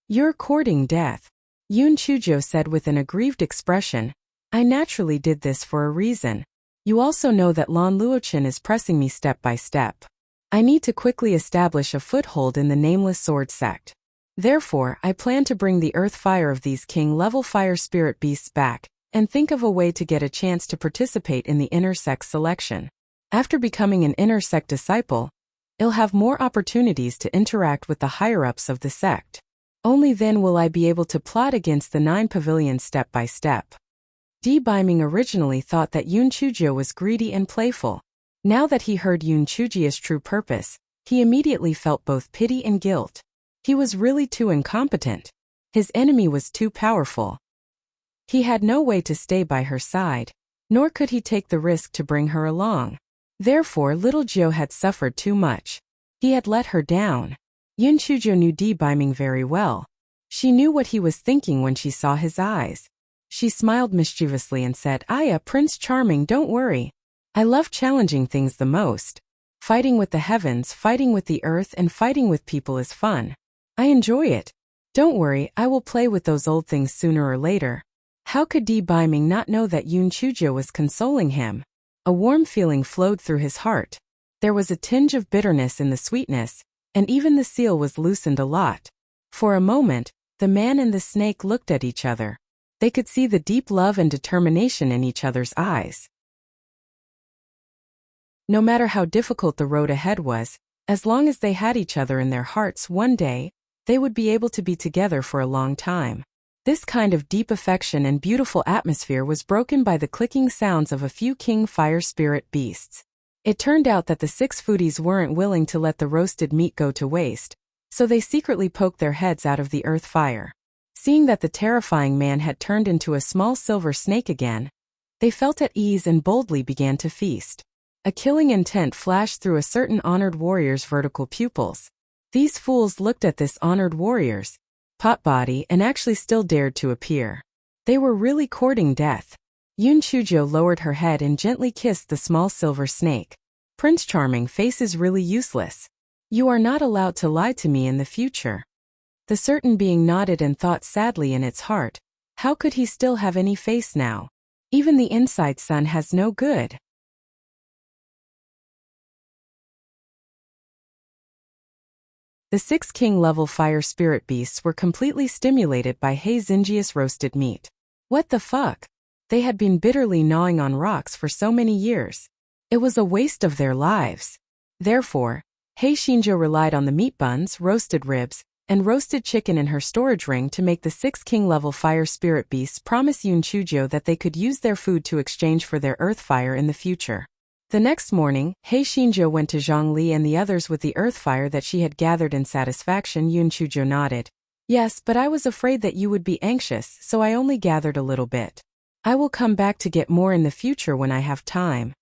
You're courting death. Yun Chujo said with an aggrieved expression. I naturally did this for a reason. You also know that Lan Luochen is pressing me step by step. I need to quickly establish a foothold in the Nameless Sword sect. Therefore, I plan to bring the earth fire of these king-level fire spirit beasts back, and think of a way to get a chance to participate in the inner sect selection. After becoming an inner sect disciple, I'll have more opportunities to interact with the higher-ups of the sect. Only then will I be able to plot against the 9 pavilions step by step. Di Biming originally thought that Yun Chujo was greedy and playful. Now that he heard Yun Chujia's true purpose, he immediately felt both pity and guilt. He was really too incompetent. His enemy was too powerful. He had no way to stay by her side, nor could he take the risk to bring her along. Therefore, little Jiu had suffered too much. He had let her down. Yun Chujo knew Di Biming very well. She knew what he was thinking when she saw his eyes. She smiled mischievously and said, Aya, Prince Charming, don't worry. I love challenging things the most. Fighting with the heavens, fighting with the earth, and fighting with people is fun. I enjoy it. Don't worry, I will play with those old things sooner or later. How could Di Biming not know that Yun Chujo was consoling him? A warm feeling flowed through his heart. There was a tinge of bitterness in the sweetness, and even the seal was loosened a lot. For a moment, the man and the snake looked at each other. They could see the deep love and determination in each other's eyes. No matter how difficult the road ahead was, as long as they had each other in their hearts, one day, they would be able to be together for a long time. This kind of deep affection and beautiful atmosphere was broken by the clicking sounds of a few king fire spirit beasts. It turned out that the 6 foodies weren't willing to let the roasted meat go to waste, so they secretly poked their heads out of the earth fire. Seeing that the terrifying man had turned into a small silver snake again, they felt at ease and boldly began to feast. A killing intent flashed through a certain honored warrior's vertical pupils. These fools looked at this honored warrior's pot body and actually still dared to appear. They were really courting death. Yun Chujo lowered her head and gently kissed the small silver snake. Prince Charming, face is really useless. You are not allowed to lie to me in the future. The certain being nodded and thought sadly in its heart, how could he still have any face now? Even the inside sun has no good. The 6 king-level fire spirit beasts were completely stimulated by Hei Xinjia's roasted meat. What the fuck? They had been bitterly gnawing on rocks for so many years. It was a waste of their lives. Therefore, Hei Xinjia relied on the meat buns, roasted ribs, and roasted chicken in her storage ring to make the 6 king-level fire spirit beasts promise Yun Chujo that they could use their food to exchange for their earth fire in the future. The next morning, Hei Xinjia went to Zhang Li and the others with the earth fire that she had gathered in satisfaction. Yun Chujo nodded. Yes, but I was afraid that you would be anxious, so I only gathered a little bit. I will come back to get more in the future when I have time.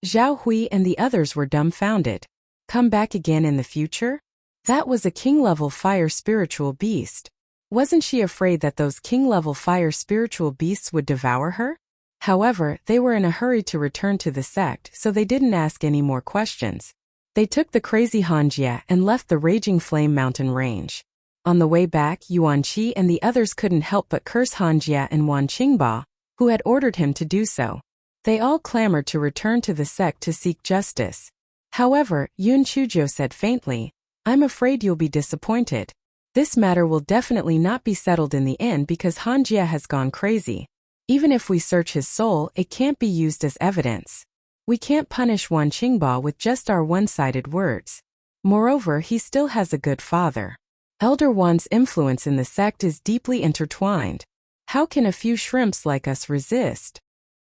Zhao Hui and the others were dumbfounded. Come back again in the future? That was a king-level fire spiritual beast. Wasn't she afraid that those king-level fire spiritual beasts would devour her? However, they were in a hurry to return to the sect, so they didn't ask any more questions. They took the crazy Hanjia and left the raging flame mountain range. On the way back, Yuan Qi and the others couldn't help but curse Hanjia and Wan Qingba, who had ordered him to do so. They all clamored to return to the sect to seek justice. However, Yun Chujo said faintly, I'm afraid you'll be disappointed. This matter will definitely not be settled in the end because Hanjia has gone crazy. Even if we search his soul, it can't be used as evidence. We can't punish Wan Qingba with just our one-sided words. Moreover, he still has a good father. Elder Wan's influence in the sect is deeply intertwined. How can a few shrimps like us resist?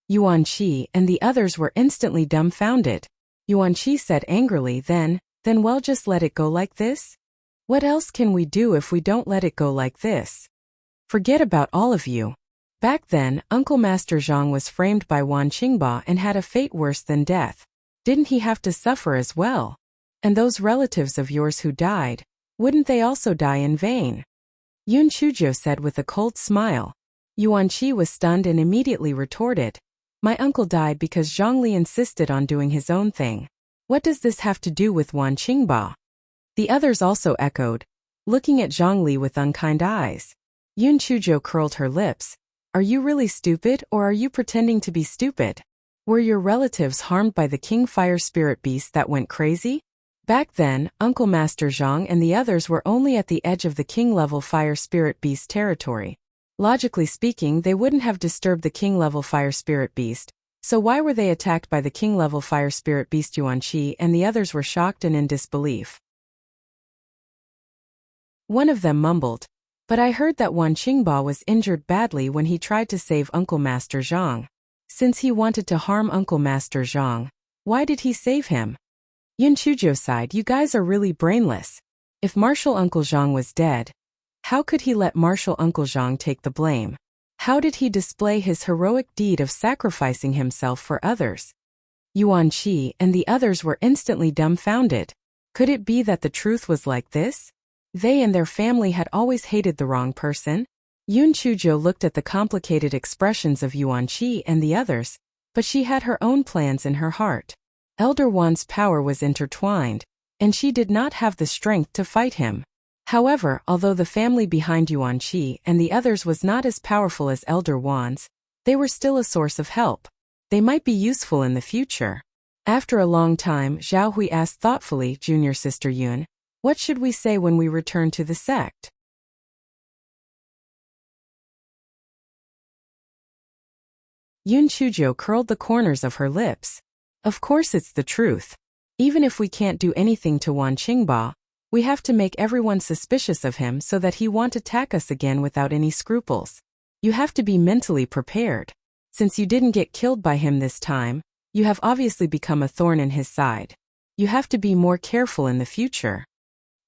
Yuan Qi and the others were instantly dumbfounded. Yuan Qi said angrily, then well, just let it go like this? What else can we do if we don't let it go like this? Forget about all of you. Back then, Uncle Master Zhang was framed by Wan Qingba and had a fate worse than death. Didn't he have to suffer as well? And those relatives of yours who died, wouldn't they also die in vain? Yun Chujo said with a cold smile. Yuan Qi was stunned and immediately retorted. My uncle died because Zhongli insisted on doing his own thing. What does this have to do with Wan Qingba? The others also echoed, looking at Zhongli with unkind eyes. Yun Chujo curled her lips. Are you really stupid, or are you pretending to be stupid? Were your relatives harmed by the king fire spirit beast that went crazy? Back then, Uncle Master Zhang and the others were only at the edge of the king-level fire spirit beast territory. Logically speaking, they wouldn't have disturbed the king-level fire spirit beast, so why were they attacked by the king-level fire spirit beast Yuan Qi and the others were shocked and in disbelief? One of them mumbled, but I heard that Wan Qingba was injured badly when he tried to save Uncle Master Zhang. Since he wanted to harm Uncle Master Zhang, why did he save him? Yun Chujo sighed. You guys are really brainless. If Martial Uncle Zhang was dead, how could he let Martial Uncle Zhang take the blame? How did he display his heroic deed of sacrificing himself for others? Yuan Qi and the others were instantly dumbfounded. Could it be that the truth was like this? They and their family had always hated the wrong person? Yun Chujo looked at the complicated expressions of Yuan Qi and the others, but she had her own plans in her heart. Elder Wan's power was intertwined, and she did not have the strength to fight him. However, although the family behind Yuan Qi and the others was not as powerful as Elder Wan's, they were still a source of help. They might be useful in the future. After a long time, Zhao Hui asked thoughtfully, Junior Sister Yun, what should we say when we return to the sect? Yun Chujo curled the corners of her lips. Of course it's the truth. Even if we can't do anything to Wan Qingba, we have to make everyone suspicious of him so that he won't attack us again without any scruples. You have to be mentally prepared. Since you didn't get killed by him this time, you have obviously become a thorn in his side. You have to be more careful in the future.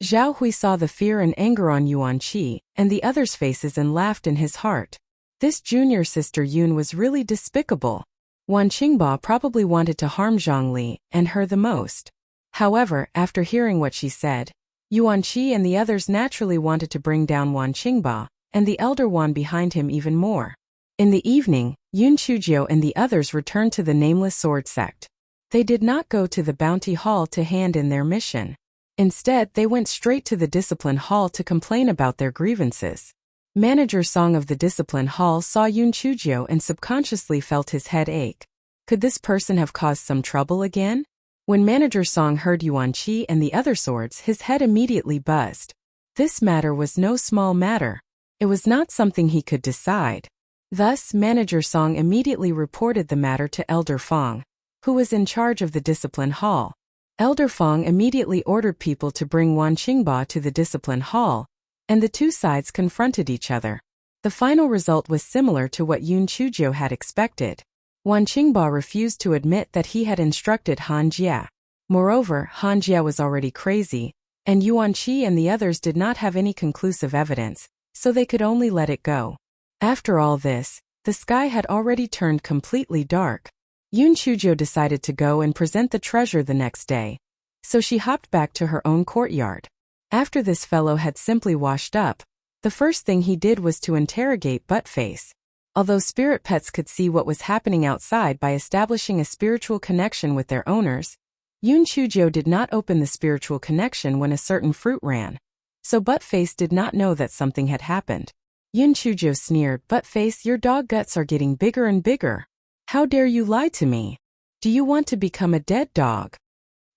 Zhao Hui saw the fear and anger on Yuan Qi and the others' faces and laughed in his heart. This junior sister Yun was really despicable. Wan Qingba probably wanted to harm Zhongli and her the most. However, after hearing what she said, Yuan Qi and the others naturally wanted to bring down Wan Qingba and the elder Wan behind him even more. In the evening, Yun Chujo and the others returned to the Nameless Sword Sect. They did not go to the Bounty Hall to hand in their mission. Instead, they went straight to the Discipline Hall to complain about their grievances. Manager Song of the Discipline Hall saw Yun Chujo and subconsciously felt his head ache. Could this person have caused some trouble again? When Manager Song heard Yuan Qi and the other swords, his head immediately buzzed. This matter was no small matter. It was not something he could decide. Thus, Manager Song immediately reported the matter to Elder Fong, who was in charge of the Discipline Hall. Elder Fong immediately ordered people to bring Wan Qingba to the Discipline Hall, and the two sides confronted each other. The final result was similar to what Yun Chujo had expected. Wan Qingba refused to admit that he had instructed Han Jia. Moreover, Han Jia was already crazy, and Yuan Qi and the others did not have any conclusive evidence, so they could only let it go. After all this, the sky had already turned completely dark. Yun Chujo decided to go and present the treasure the next day, so she hopped back to her own courtyard. After this fellow had simply washed up, the first thing he did was to interrogate Buttface. Although spirit pets could see what was happening outside by establishing a spiritual connection with their owners, Yun Chujo did not open the spiritual connection when a certain fruit ran. So Buttface did not know that something had happened. Yun Chujo sneered, Buttface, your dog guts are getting bigger and bigger. How dare you lie to me? Do you want to become a dead dog?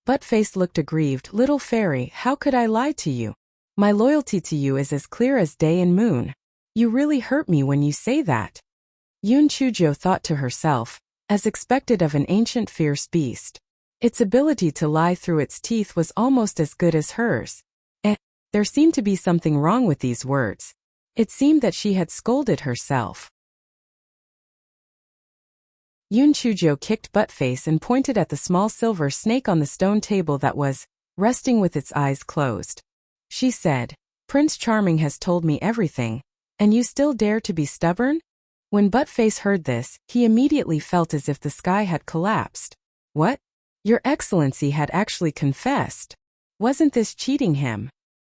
Buttface looked aggrieved. Little fairy, how could I lie to you? My loyalty to you is as clear as day and moon. You really hurt me when you say that. Yun Chujo thought to herself, as expected of an ancient fierce beast. Its ability to lie through its teeth was almost as good as hers. There seemed to be something wrong with these words. It seemed that she had scolded herself. Yun Chujo kicked Buttface and pointed at the small silver snake on the stone table that was resting with its eyes closed. She said, Prince Charming has told me everything, and you still dare to be stubborn? When Buttface heard this, he immediately felt as if the sky had collapsed. What? Your Excellency had actually confessed. Wasn't this cheating him?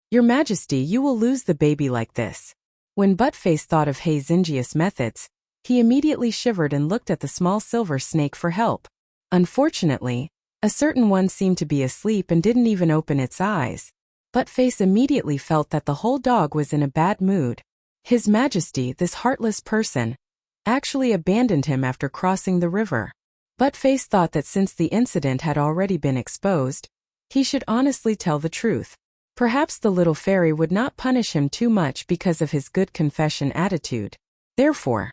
Your Majesty, you will lose the baby like this. When Buttface thought of Zingius' methods, he immediately shivered and looked at the small silver snake for help. Unfortunately, a certain one seemed to be asleep and didn't even open its eyes. Buttface immediately felt that the whole dog was in a bad mood. His Majesty, this heartless person, actually abandoned him after crossing the river. Buttface thought that since the incident had already been exposed, he should honestly tell the truth. Perhaps the little fairy would not punish him too much because of his good confession attitude. Therefore,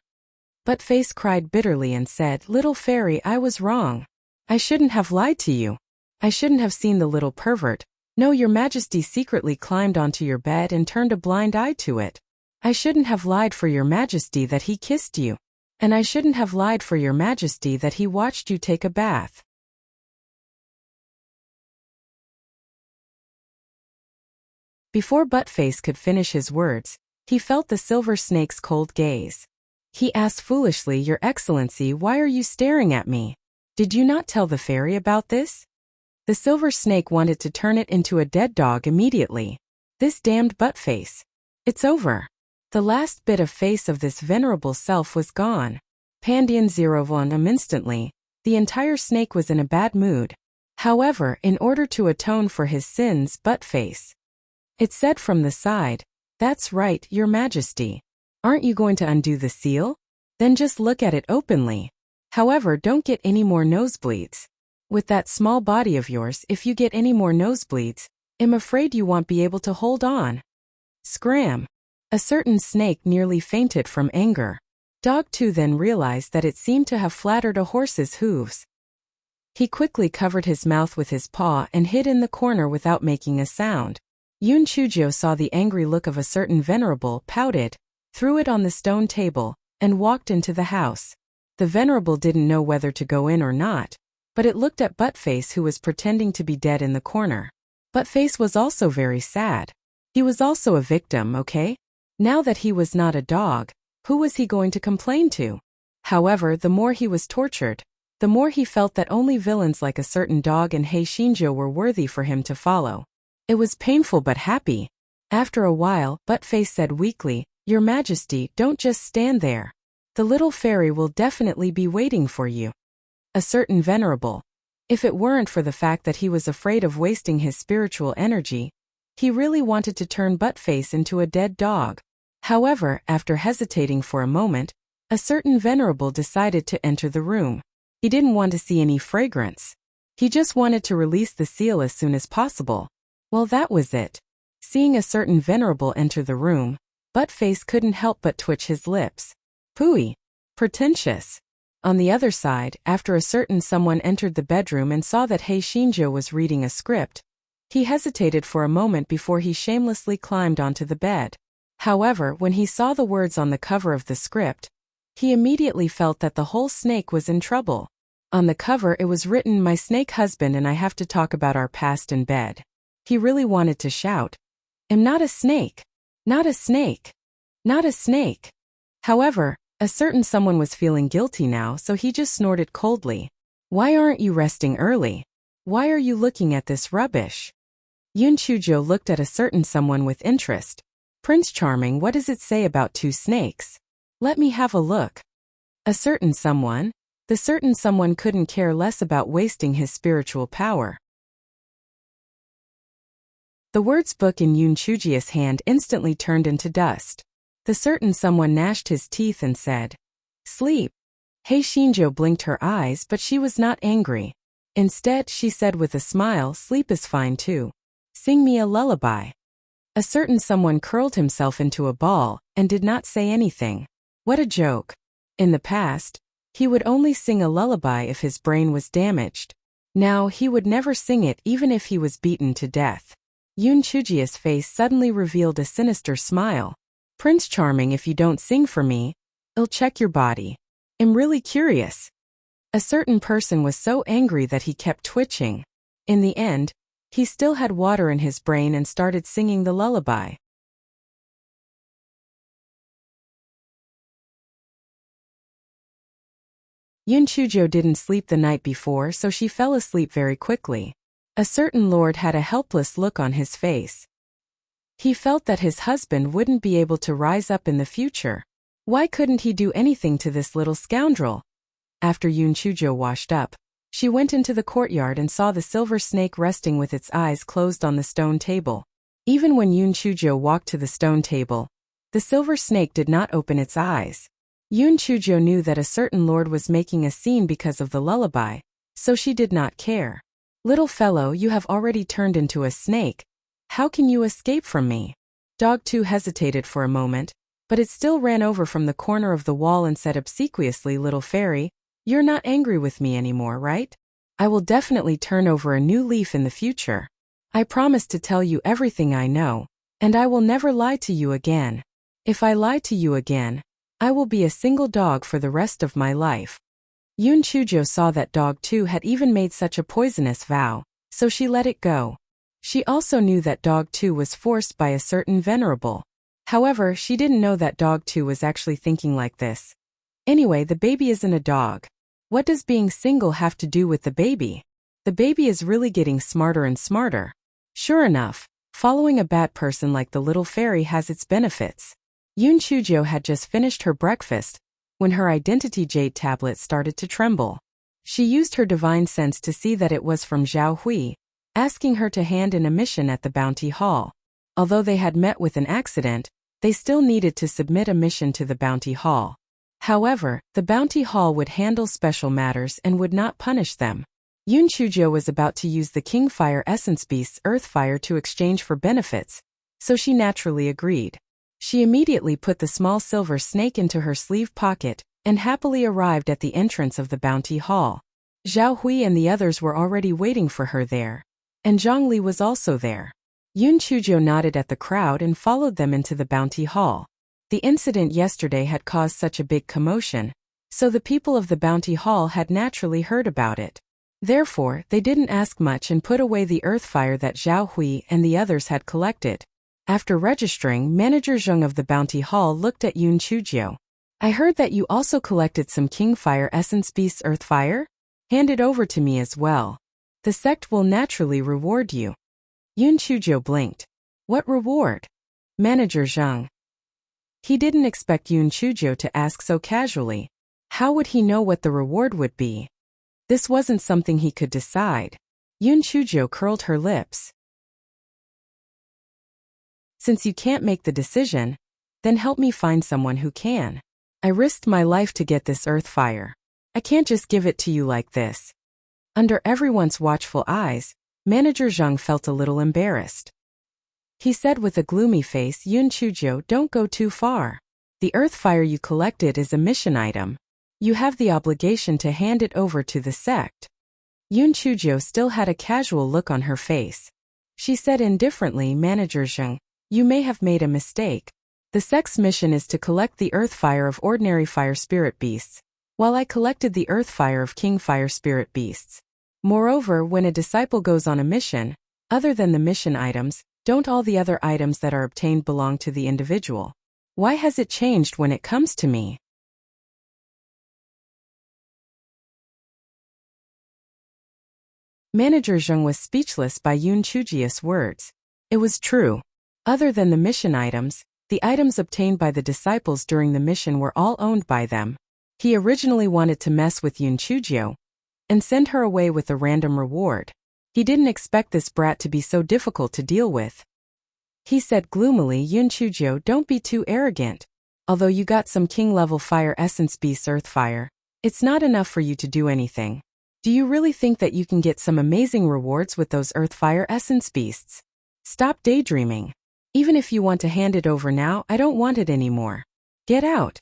Buttface cried bitterly and said, "Little fairy, I was wrong. I shouldn't have lied to you. I shouldn't have seen the little pervert. No, your Majesty secretly climbed onto your bed and turned a blind eye to it. I shouldn't have lied for your Majesty that he kissed you. And I shouldn't have lied for your Majesty that he watched you take a bath." Before Buttface could finish his words, he felt the silver snake's cold gaze. He asked foolishly, "Your Excellency, why are you staring at me? Did you not tell the fairy about this?" The silver snake wanted to turn it into a dead dog immediately. This damned Buttface. It's over. The last bit of face of this venerable self was gone. Pandian 01 instantly, the entire snake was in a bad mood. However, in order to atone for his sins, Buttface, it said from the side, "That's right, your Majesty. Aren't you going to undo the seal? Then just look at it openly. However, don't get any more nosebleeds. With that small body of yours, if you get any more nosebleeds, I'm afraid you won't be able to hold on." Scram! A certain snake nearly fainted from anger. Dog 2 then realized that it seemed to have flattered a horse's hooves. He quickly covered his mouth with his paw and hid in the corner without making a sound. Yun Chujio saw the angry look of a certain venerable, pouted, threw it on the stone table, and walked into the house. The venerable didn't know whether to go in or not, but it looked at Buttface, who was pretending to be dead in the corner. Buttface was also very sad. He was also a victim, okay? Now that he was not a dog, who was he going to complain to? However, the more he was tortured, the more he felt that only villains like a certain dog and Shinjo were worthy for him to follow. It was painful but happy. After a while, Buttface said weakly, "Your Majesty, don't just stand there. The little fairy will definitely be waiting for you." A certain venerable. If it weren't for the fact that he was afraid of wasting his spiritual energy, he really wanted to turn Buttface into a dead dog. However, after hesitating for a moment, a certain venerable decided to enter the room. He didn't want to see any fragrance. He just wanted to release the seal as soon as possible. Well, that was it. Seeing a certain venerable enter the room, Buttface couldn't help but twitch his lips. Pooey. Pretentious. On the other side, after a certain someone entered the bedroom and saw that Shinjo was reading a script, he hesitated for a moment before he shamelessly climbed onto the bed. However, when he saw the words on the cover of the script, he immediately felt that the whole snake was in trouble. On the cover it was written, "My snake husband and I have to talk about our past in bed." He really wanted to shout, "I'm not a snake. Not a snake. Not a snake." However, a certain someone was feeling guilty now, so he just snorted coldly. "Why aren't you resting early? Why are you looking at this rubbish?" Yun Chujo looked at a certain someone with interest. "Prince Charming, what does it say about 2 snakes? Let me have a look." A certain someone? The certain someone couldn't care less about wasting his spiritual power. The words book in Yun Chujia's hand instantly turned into dust. The certain someone gnashed his teeth and said, "Sleep." Shinjo blinked her eyes, but she was not angry. Instead, she said with a smile, "Sleep is fine too. Sing me a lullaby." A certain someone curled himself into a ball and did not say anything. What a joke. In the past, he would only sing a lullaby if his brain was damaged. Now he would never sing it even if he was beaten to death. Yun Chujia's face suddenly revealed a sinister smile. "Prince Charming, if you don't sing for me, I'll check your body. I'm really curious." A certain person was so angry that he kept twitching. In the end, he still had water in his brain and started singing the lullaby. Yun Chujo didn't sleep the night before, so she fell asleep very quickly. A certain lord had a helpless look on his face. He felt that his husband wouldn't be able to rise up in the future. Why couldn't he do anything to this little scoundrel? After Yun Chujo washed up, she went into the courtyard and saw the silver snake resting with its eyes closed on the stone table. Even when Yun Chujo walked to the stone table, the silver snake did not open its eyes. Yun Chujo knew that a certain lord was making a scene because of the lullaby, so she did not care. Little fellow, you have already turned into a snake. How can you escape from me? Dog 2 hesitated for a moment, but it still ran over from the corner of the wall and said obsequiously, Little fairy, you're not angry with me anymore, right? I will definitely turn over a new leaf in the future. I promise to tell you everything I know, and I will never lie to you again. If I lie to you again, I will be a single dog for the rest of my life. Yun Chujo saw that Dog 2 had even made such a poisonous vow, so she let it go. She also knew that Dog 2 was forced by a certain venerable. However, she didn't know that Dog 2 was actually thinking like this. Anyway, the baby isn't a dog. What does being single have to do with the baby? The baby is really getting smarter and smarter. Sure enough, following a bad person like the little fairy has its benefits. Yun Chujo had just finished her breakfast when her identity jade tablet started to tremble. She used her divine sense to see that it was from Zhao Hui, asking her to hand in a mission at the bounty hall. Although they had met with an accident, they still needed to submit a mission to the bounty hall. However, the bounty hall would handle special matters and would not punish them. Yun Chujo was about to use the King Fire Essence Beast's Earth Fire to exchange for benefits, so she naturally agreed. She immediately put the small silver snake into her sleeve pocket and happily arrived at the entrance of the bounty hall. Zhao Hui and the others were already waiting for her there, and Zhang Li was also there. Yun Chujo nodded at the crowd and followed them into the bounty hall. The incident yesterday had caused such a big commotion, so the people of the bounty hall had naturally heard about it. Therefore, they didn't ask much and put away the earth fire that Zhao Hui and the others had collected. After registering, Manager Zheng of the bounty hall looked at Yun Chujo. I heard that you also collected some King Fire Essence Beast's Earth Fire? Hand it over to me as well. The sect will naturally reward you. Yun Chujo blinked. What reward? Manager Zheng. He didn't expect Yun Chujo to ask so casually. How would he know what the reward would be? This wasn't something he could decide. Yun Chujo curled her lips. Since you can't make the decision, then help me find someone who can. I risked my life to get this earth fire. I can't just give it to you like this. Under everyone's watchful eyes, Manager Zheng felt a little embarrassed. He said with a gloomy face, Yun Chujo, don't go too far. The earth fire you collected is a mission item. You have the obligation to hand it over to the sect. Yun Chujo still had a casual look on her face. She said indifferently, Manager Zheng, you may have made a mistake. The sect's mission is to collect the earth fire of ordinary fire spirit beasts, while I collected the earth fire of King Fire Spirit Beasts. Moreover, when a disciple goes on a mission, other than the mission items, don't all the other items that are obtained belong to the individual? Why has it changed when it comes to me? Manager Zheng was speechless by Yun Chujo's words. It was true. Other than the mission items, the items obtained by the disciples during the mission were all owned by them. He originally wanted to mess with Yun Chujo and send her away with a random reward. He didn't expect this brat to be so difficult to deal with. He said gloomily, Yun Chujo, don't be too arrogant. Although you got some king-level fire essence beast earth fire, it's not enough for you to do anything. Do you really think that you can get some amazing rewards with those earth fire essence beasts? Stop daydreaming. Even if you want to hand it over now, I don't want it anymore. Get out.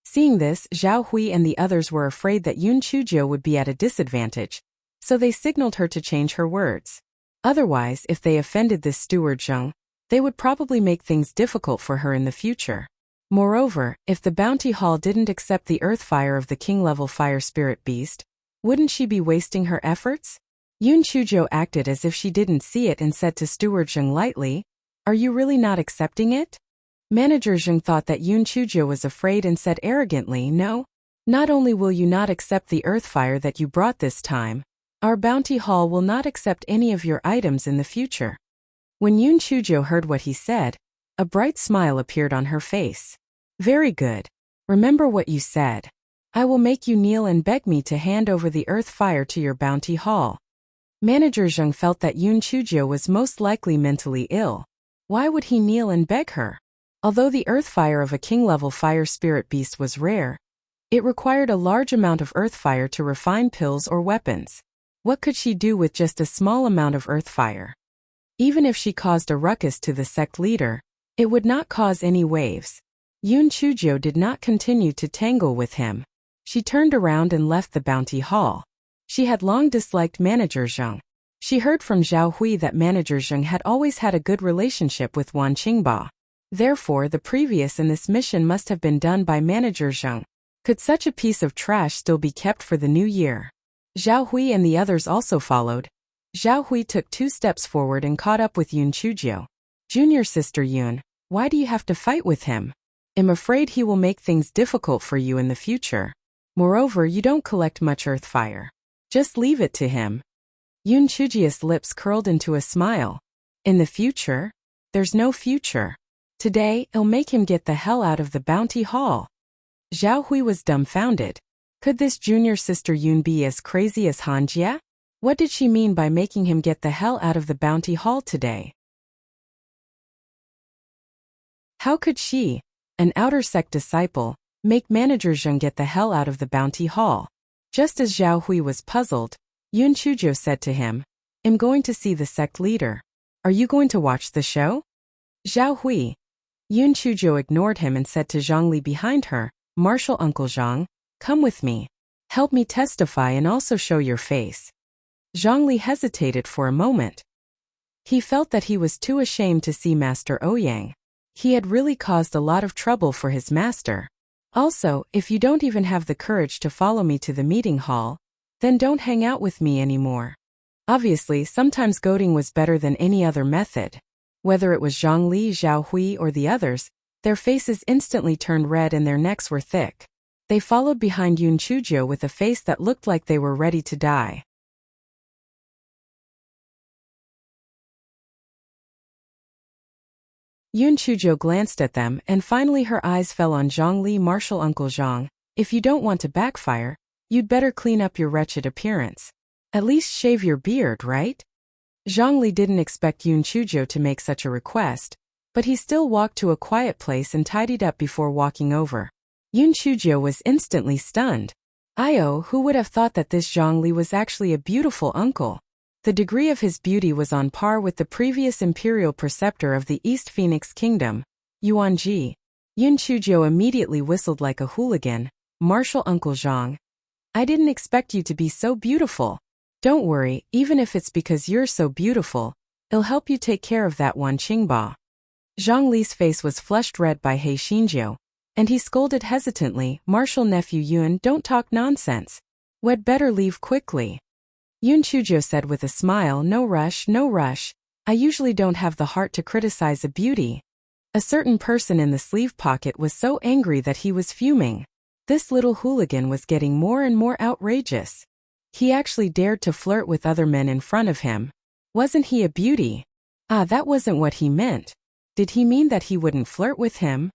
Seeing this, Zhao Hui and the others were afraid that Yun Chujo would be at a disadvantage, so they signaled her to change her words. Otherwise, if they offended this steward Zheng, they would probably make things difficult for her in the future. Moreover, if the bounty hall didn't accept the earth fire of the king-level fire spirit beast, wouldn't she be wasting her efforts? Yun Chujo acted as if she didn't see it and said to steward Zheng lightly, are you really not accepting it? Manager Zheng thought that Yun Chujo was afraid and said arrogantly, no, Not only will you not accept the earth fire that you brought this time, our bounty hall will not accept any of your items in the future. When Yoon Chujo heard what he said, a bright smile appeared on her face. Very good. Remember what you said. I will make you kneel and beg me to hand over the earth fire to your bounty hall. Manager Zheng felt that Yoon Chujo was most likely mentally ill. Why would he kneel and beg her? Although the earth fire of a king-level fire spirit beast was rare, it required a large amount of earth fire to refine pills or weapons. What could she do with just a small amount of earth fire? Even if she caused a ruckus to the sect leader, it would not cause any waves. Yoon Chujo did not continue to tangle with him. She turned around and left the bounty hall. She had long disliked Manager Zheng. She heard from Zhao Hui that Manager Zheng had always had a good relationship with Wan Qingba. Therefore, the previous in this mission must have been done by Manager Zheng. Could such a piece of trash still be kept for the new year? Zhao Hui and the others also followed. Zhao Hui took 2 steps forward and caught up with Yoon Chujo. Junior sister Yoon, why do you have to fight with him? I'm afraid he will make things difficult for you in the future. Moreover, you don't collect much earth fire. Just leave it to him. Yoon Chujio's lips curled into a smile. In the future? There's no future. Today, I'll make him get the hell out of the bounty hall. Zhao Hui was dumbfounded. Could this junior sister Yoon be as crazy as Han Jie? What did she mean by making him get the hell out of the bounty hall today? How could she, an outer sect disciple, make Manager Zheng get the hell out of the bounty hall? Just as Zhao Hui was puzzled, Yoon Chujo said to him, I'm going to see the sect leader. Are you going to watch the show? Zhao Hui. Yoon Chujo ignored him and said to Zhang Li behind her, Martial Uncle Zhang, come with me. Help me testify and also show your face. Zhang Li hesitated for a moment. He felt that he was too ashamed to see Master Ouyang. He had really caused a lot of trouble for his master. Also, if you don't even have the courage to follow me to the meeting hall, then don't hang out with me anymore. Obviously, sometimes goading was better than any other method. Whether it was Zhang Li, Zhao Hui, or the others, their faces instantly turned red and their necks were thick. They followed behind Yoon Chujo with a face that looked like they were ready to die. Yoon Chujo glanced at them and finally her eyes fell on Zhang Li. Martial Uncle Zhang, if you don't want to backfire, you'd better clean up your wretched appearance. At least shave your beard, right? Zhang Li didn't expect Yoon Chujo to make such a request, but he still walked to a quiet place and tidied up before walking over. Yoon Chujo was instantly stunned. Who would have thought that this Zhang Li was actually a beautiful uncle? The degree of his beauty was on par with the previous imperial preceptor of the East Phoenix Kingdom, Yuan Ji. Yoon Chujo immediately whistled like a hooligan. Martial Uncle Zhang. I didn't expect you to be so beautiful. Don't worry, even if it's because you're so beautiful, it'll help you take care of that Wan Qingba. Zhang Li's face was flushed red by He Xinjiu, and he scolded hesitantly, Martial Nephew Yuan, don't talk nonsense. We'd better leave quickly. Yoon Chujo said with a smile, no rush, no rush. I usually don't have the heart to criticize a beauty. A certain person in the sleeve pocket was so angry that he was fuming. This little hooligan was getting more and more outrageous. He actually dared to flirt with other men in front of him. Wasn't he a beauty? That wasn't what he meant. Did he mean that he wouldn't flirt with him?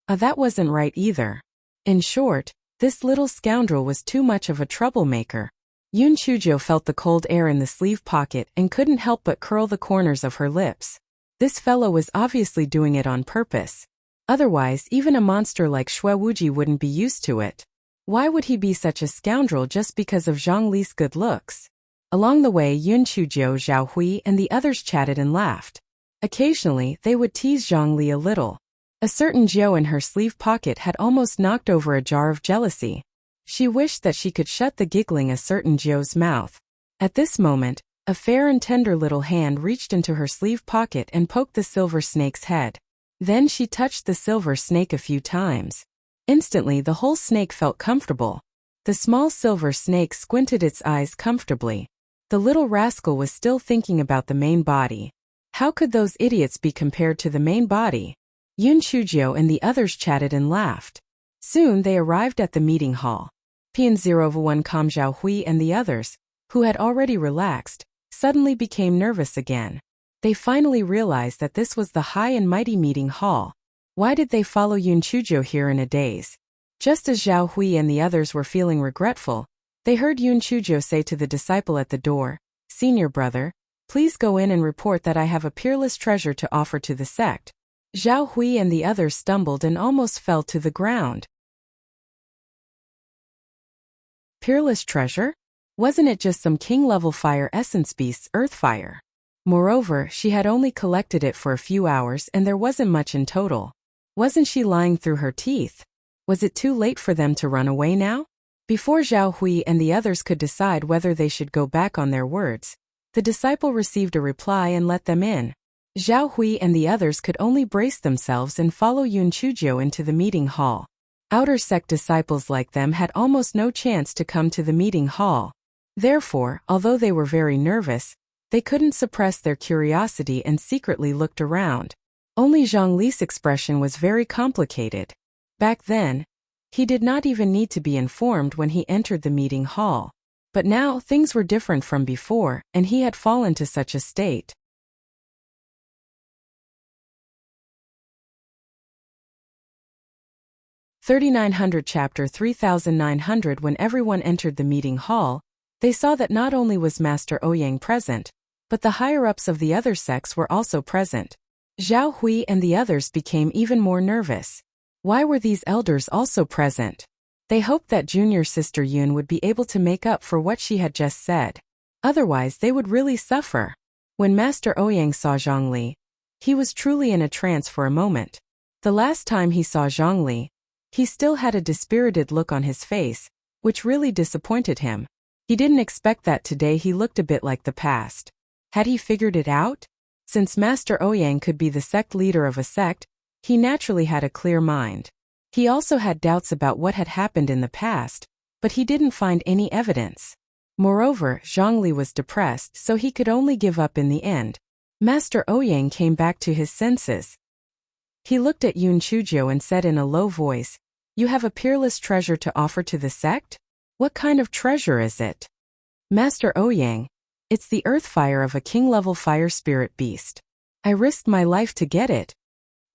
That wasn't right either. In short, this little scoundrel was too much of a troublemaker. Yoon Chujo felt the cold air in the sleeve pocket and couldn't help but curl the corners of her lips. This fellow was obviously doing it on purpose. Otherwise, even a monster like Xue Wuji wouldn't be used to it. Why would he be such a scoundrel just because of Zhang Li's good looks? Along the way, Yoon Chujo, Zhao Hui, and the others chatted and laughed. Occasionally, they would tease Zhang Li a little. A certain Jiao in her sleeve pocket had almost knocked over a jar of jealousy. She wished that she could shut the giggling a certain Jiao's mouth. At this moment, a fair and tender little hand reached into her sleeve pocket and poked the silver snake's head. Then she touched the silver snake a few times. Instantly the whole snake felt comfortable. The small silver snake squinted its eyes comfortably. The little rascal was still thinking about the main body. How could those idiots be compared to the main body? Yoon Chujo and the others chatted and laughed. Soon they arrived at the meeting hall. Pian01 Kam Zhao Hui and the others, who had already relaxed, suddenly became nervous again. They finally realized that this was the high and mighty meeting hall. Why did they follow Yun Chuzhou here in a daze? Just as Zhao Hui and the others were feeling regretful, they heard Yun Chuzhou say to the disciple at the door, "Senior brother, please go in and report that I have a peerless treasure to offer to the sect." Zhao Hui and the others stumbled and almost fell to the ground. Peerless treasure? Wasn't it just some king-level fire essence beast's earth fire? Moreover, she had only collected it for a few hours and there wasn't much in total. Wasn't she lying through her teeth? Was it too late for them to run away now? Before Zhao Hui and the others could decide whether they should go back on their words, the disciple received a reply and let them in. Zhao Hui and the others could only brace themselves and follow Yun Chuzhou into the meeting hall. Outer sect disciples like them had almost no chance to come to the meeting hall. Therefore, although they were very nervous, they couldn't suppress their curiosity and secretly looked around. Only Zhang Li's expression was very complicated. Back then, he did not even need to be informed when he entered the meeting hall. But now things were different from before, and he had fallen to such a state. 3900 Chapter 3900 When everyone entered the meeting hall, they saw that not only was Master Ouyang present, but the higher-ups of the other sects were also present. Zhao Hui and the others became even more nervous. Why were these elders also present? They hoped that junior sister Yun would be able to make up for what she had just said. Otherwise they would really suffer. When Master Ouyang saw Zhang Li, he was truly in a trance for a moment. The last time he saw Zhang Li, he still had a dispirited look on his face, which really disappointed him. He didn't expect that today he looked a bit like the past. Had he figured it out? Since Master Ouyang could be the sect leader of a sect, he naturally had a clear mind. He also had doubts about what had happened in the past, but he didn't find any evidence. Moreover, Zhang Li was depressed, so he could only give up in the end. Master Ouyang came back to his senses. He looked at Yun Chuzhou and said in a low voice, "You have a peerless treasure to offer to the sect? What kind of treasure is it?" "Master Ouyang, it's the earth fire of a king-level fire spirit beast. I risked my life to get it,"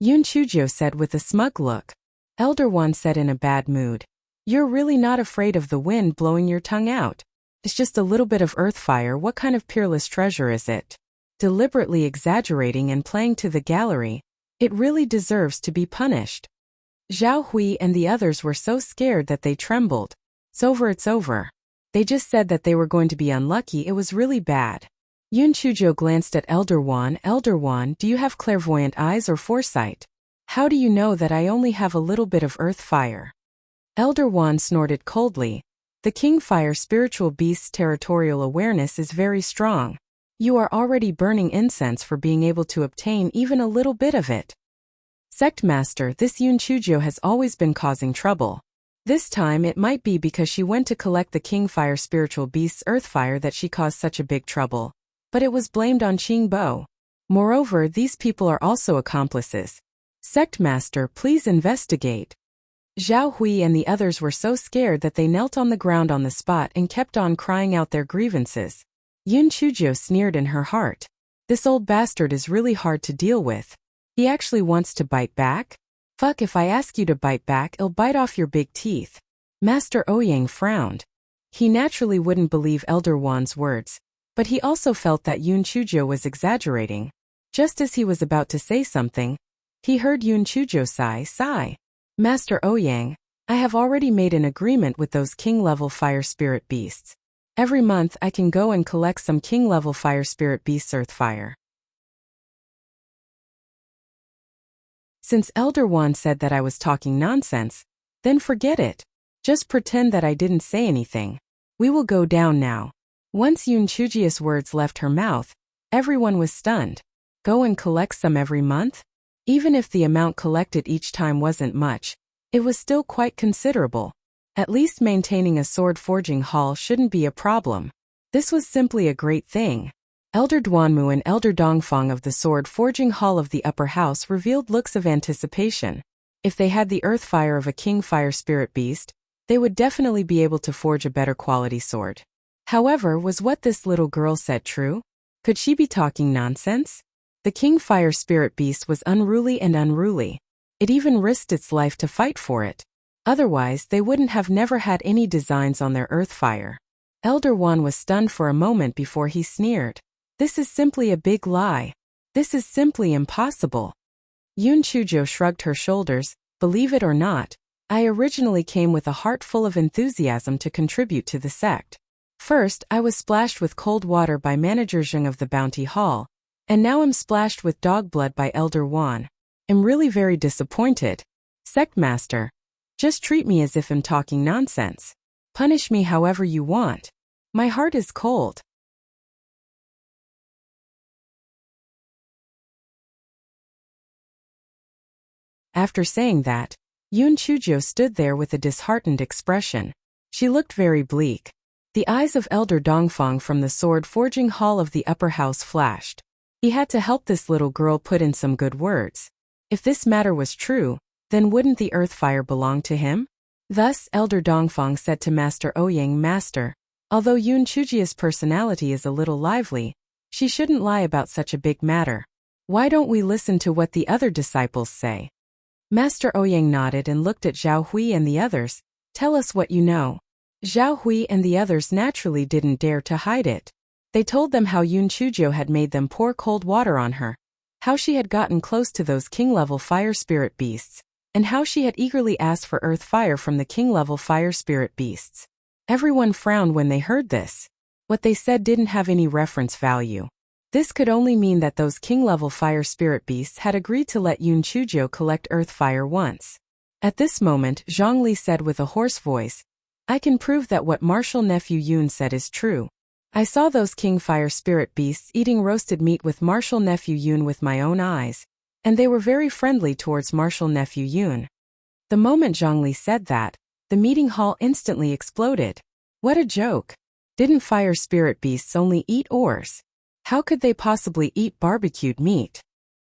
Yun Chuzhou said with a smug look. Elder Wan said in a bad mood, "You're really not afraid of the wind blowing your tongue out. It's just a little bit of earth fire. What kind of peerless treasure is it?" Deliberately exaggerating and playing to the gallery, it really deserves to be punished. Zhao Hui and the others were so scared that they trembled. It's over. They just said that they were going to be unlucky. It was really bad. Yun Chuzhou glanced at Elder Wan. "Elder Wan, do you have clairvoyant eyes or foresight? How do you know that I only have a little bit of earth fire?" Elder Wan snorted coldly. "The King Fire spiritual beast's territorial awareness is very strong. You are already burning incense for being able to obtain even a little bit of it." "Sect Master, this Yun Chuzhou has always been causing trouble. This time it might be because she went to collect the King Fire spiritual beast's earth fire that she caused such a big trouble. But it was blamed on Qing Bo. Moreover, these people are also accomplices. Sect Master, please investigate." Zhao Hui and the others were so scared that they knelt on the ground on the spot and kept on crying out their grievances. Yun Chuzhou sneered in her heart. "This old bastard is really hard to deal with. He actually wants to bite back? Fuck, if I ask you to bite back, I'll bite off your big teeth." Master Ouyang frowned. He naturally wouldn't believe Elder Wan's words, but he also felt that Yun Chuzhou was exaggerating. Just as he was about to say something, he heard Yun Chuzhou sigh. "Master Ouyang, I have already made an agreement with those king-level fire spirit beasts. Every month I can go and collect some king-level fire spirit beasts' earth fire." Since Elder Wan said that I was talking nonsense, then forget it. Just pretend that I didn't say anything. We will go down now. Once Yun Chuzhou's words left her mouth, everyone was stunned. Go and collect some every month? Even if the amount collected each time wasn't much, it was still quite considerable. At least maintaining a sword forging hall shouldn't be a problem. This was simply a great thing. Elder Duanmu and Elder Dongfang of the sword forging hall of the upper house revealed looks of anticipation. If they had the earth fire of a king fire spirit beast, they would definitely be able to forge a better quality sword. However, was what this little girl said true? Could she be talking nonsense? The king fire spirit beast was unruly and unruly. It even risked its life to fight for it. Otherwise, they wouldn't have never had any designs on their earth fire. Elder Wan was stunned for a moment before he sneered. This is simply a big lie. This is simply impossible. Yun Chujo shrugged her shoulders. Believe it or not, I originally came with a heart full of enthusiasm to contribute to the sect. First, I was splashed with cold water by Manager Zheng of the Bounty Hall, and now I'm splashed with dog blood by Elder Wan. I'm really very disappointed. Sect Master, just treat me as if I'm talking nonsense. Punish me however you want. My heart is cold. After saying that, Yun Chujo stood there with a disheartened expression. She looked very bleak. The eyes of Elder Dongfang from the sword forging hall of the upper house flashed. He had to help this little girl put in some good words. If this matter was true, then wouldn't the earth fire belong to him? Thus, Elder Dongfang said to Master Ouyang, Master, although Yun Chujia's personality is a little lively, she shouldn't lie about such a big matter. Why don't we listen to what the other disciples say? Master Ouyang nodded and looked at Zhao Hui and the others. Tell us what you know. Zhao Hui and the others naturally didn't dare to hide it. They told them how Yun Chujo had made them pour cold water on her, how she had gotten close to those king-level fire spirit beasts, and how she had eagerly asked for earth fire from the king-level fire spirit beasts. Everyone frowned when they heard this. What they said didn't have any reference value. This could only mean that those king-level fire spirit beasts had agreed to let Yun Chujo collect earth fire once. At this moment, Zhang Li said with a hoarse voice, I can prove that what Martial Nephew Yun said is true. I saw those king fire spirit beasts eating roasted meat with Martial Nephew Yun with my own eyes, and they were very friendly towards Martial Nephew Yun. The moment Zhang Li said that, the meeting hall instantly exploded. What a joke! Didn't fire spirit beasts only eat ores? How could they possibly eat barbecued meat?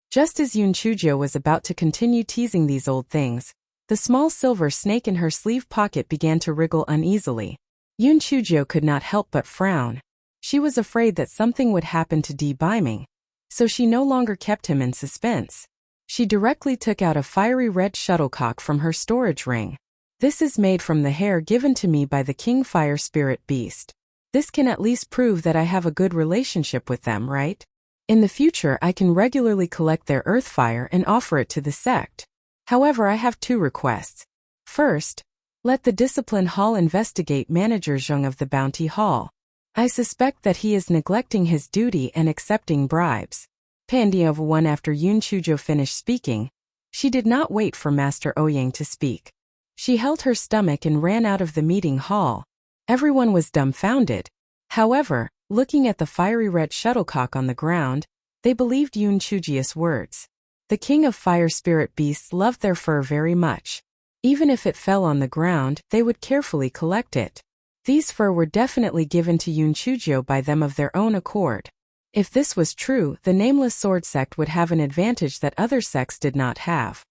Just as Yun Chujo was about to continue teasing these old things, the small silver snake in her sleeve pocket began to wriggle uneasily. Yun Chujo could not help but frown. She was afraid that something would happen to Di Biming, so she no longer kept him in suspense. She directly took out a fiery red shuttlecock from her storage ring. This is made from the hair given to me by the King Fire Spirit Beast. This can at least prove that I have a good relationship with them, right? In the future I can regularly collect their earth fire and offer it to the sect. However, I have two requests. First, let the Discipline Hall investigate Manager Zheng of the Bounty Hall. I suspect that he is neglecting his duty and accepting bribes. Pandiov won after Yun Chujo finished speaking. She did not wait for Master Ouyang to speak. She held her stomach and ran out of the meeting hall. Everyone was dumbfounded. However, looking at the fiery red shuttlecock on the ground, they believed Yun Chujia's words. The king of fire spirit beasts loved their fur very much. Even if it fell on the ground, they would carefully collect it. These fur were definitely given to Yun Chujo by them of their own accord. If this was true, the Nameless Sword sect would have an advantage that other sects did not have.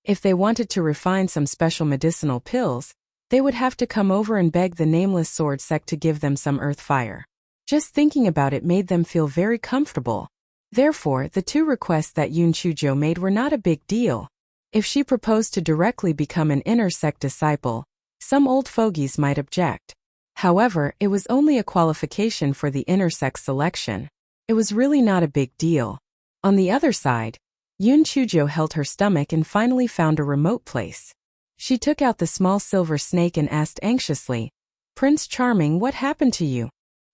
If they wanted to refine some special medicinal pills, they would have to come over and beg the Nameless Sword sect to give them some earth fire. Just thinking about it made them feel very comfortable. Therefore, the two requests that Yun Chujo made were not a big deal. If she proposed to directly become an inner sect disciple, some old fogies might object. However, it was only a qualification for the inner sect selection. It was really not a big deal. On the other side, Yun Chujo held her stomach and finally found a remote place. She took out the small silver snake and asked anxiously, Prince Charming, what happened to you?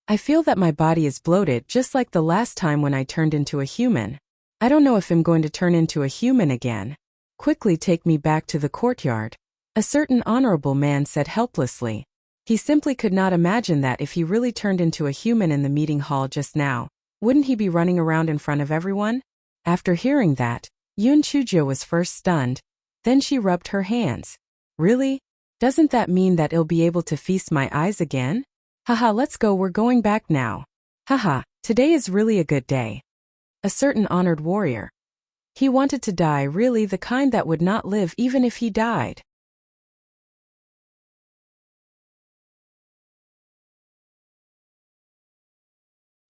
I feel that my body is bloated just like the last time when I turned into a human. I don't know if I'm going to turn into a human again. Quickly take me back to the courtyard. A certain honorable man said helplessly. He simply could not imagine that if he really turned into a human in the meeting hall just now, wouldn't he be running around in front of everyone? After hearing that, Yun Chujo was first stunned, then she rubbed her hands. Really? Doesn't that mean that I'll be able to feast my eyes again? Haha, let's go, we're going back now. Haha, today is really a good day. A certain honored warrior. He wanted to die, really, the kind that would not live even if he died.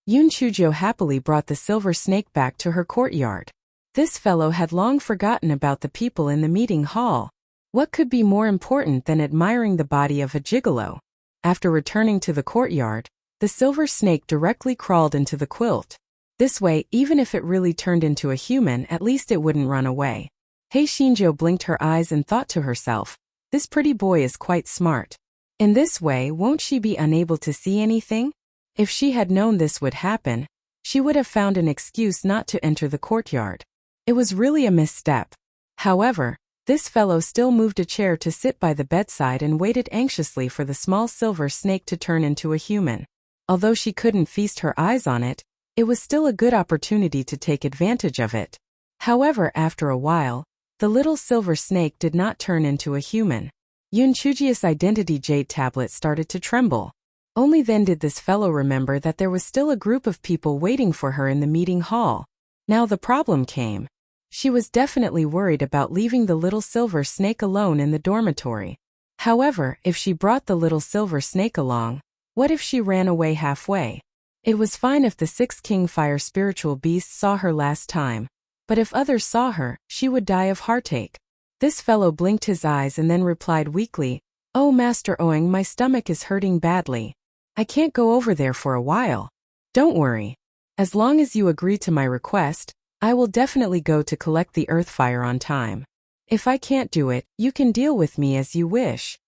Yoon Chujio happily brought the silver snake back to her courtyard. This fellow had long forgotten about the people in the meeting hall. What could be more important than admiring the body of a gigolo? After returning to the courtyard, the silver snake directly crawled into the quilt. This way, even if it really turned into a human, at least it wouldn't run away. Hei Shinjo blinked her eyes and thought to herself, this pretty boy is quite smart. In this way, won't she be unable to see anything? If she had known this would happen, she would have found an excuse not to enter the courtyard. It was really a misstep. However, this fellow still moved a chair to sit by the bedside and waited anxiously for the small silver snake to turn into a human. Although she couldn't feast her eyes on it, it was still a good opportunity to take advantage of it. However, after a while, the little silver snake did not turn into a human. Yoon Chujio's identity jade tablet started to tremble. Only then did this fellow remember that there was still a group of people waiting for her in the meeting hall. Now the problem came. She was definitely worried about leaving the little silver snake alone in the dormitory. However, if she brought the little silver snake along, what if she ran away halfway? It was fine if the 6 King Fire spiritual beasts saw her last time, but if others saw her, she would die of heartache. This fellow blinked his eyes and then replied weakly, "Oh, Master Oing, my stomach is hurting badly. I can't go over there for a while." "Don't worry. As long as you agree to my request, I will definitely go to collect the earth fire on time. If I can't do it, you can deal with me as you wish."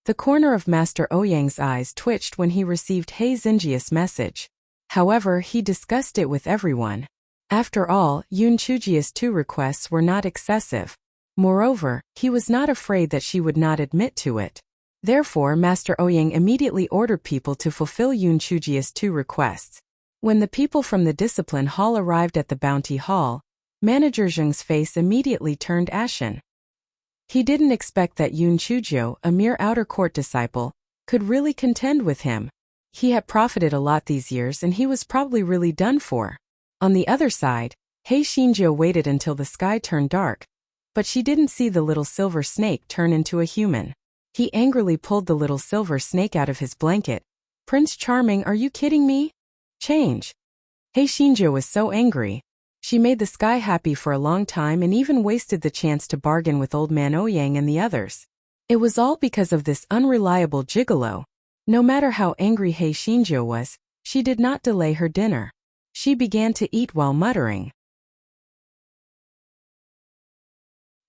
The corner of Master Ouyang's eyes twitched when he received Hei Xinjia's message. However, he discussed it with everyone. After all, Yoon Chujio's 2 requests were not excessive. Moreover, he was not afraid that she would not admit to it. Therefore, Master Ouyang immediately ordered people to fulfill Yoon Chujio's 2 requests. When the people from the discipline hall arrived at the bounty hall, Manager Zheng's face immediately turned ashen. He didn't expect that Yoon Chujio, a mere outer court disciple, could really contend with him. He had profited a lot these years and he was probably really done for. On the other side, Hei Shinjo waited until the sky turned dark, but she didn't see the little silver snake turn into a human. He angrily pulled the little silver snake out of his blanket. "Prince Charming, are you kidding me? Change." Hei Shinjo was so angry. She made the sky happy for a long time and even wasted the chance to bargain with Old Man Ouyang and the others. It was all because of this unreliable gigolo. No matter how angry Hei Shinjo was, she did not delay her dinner. She began to eat while muttering.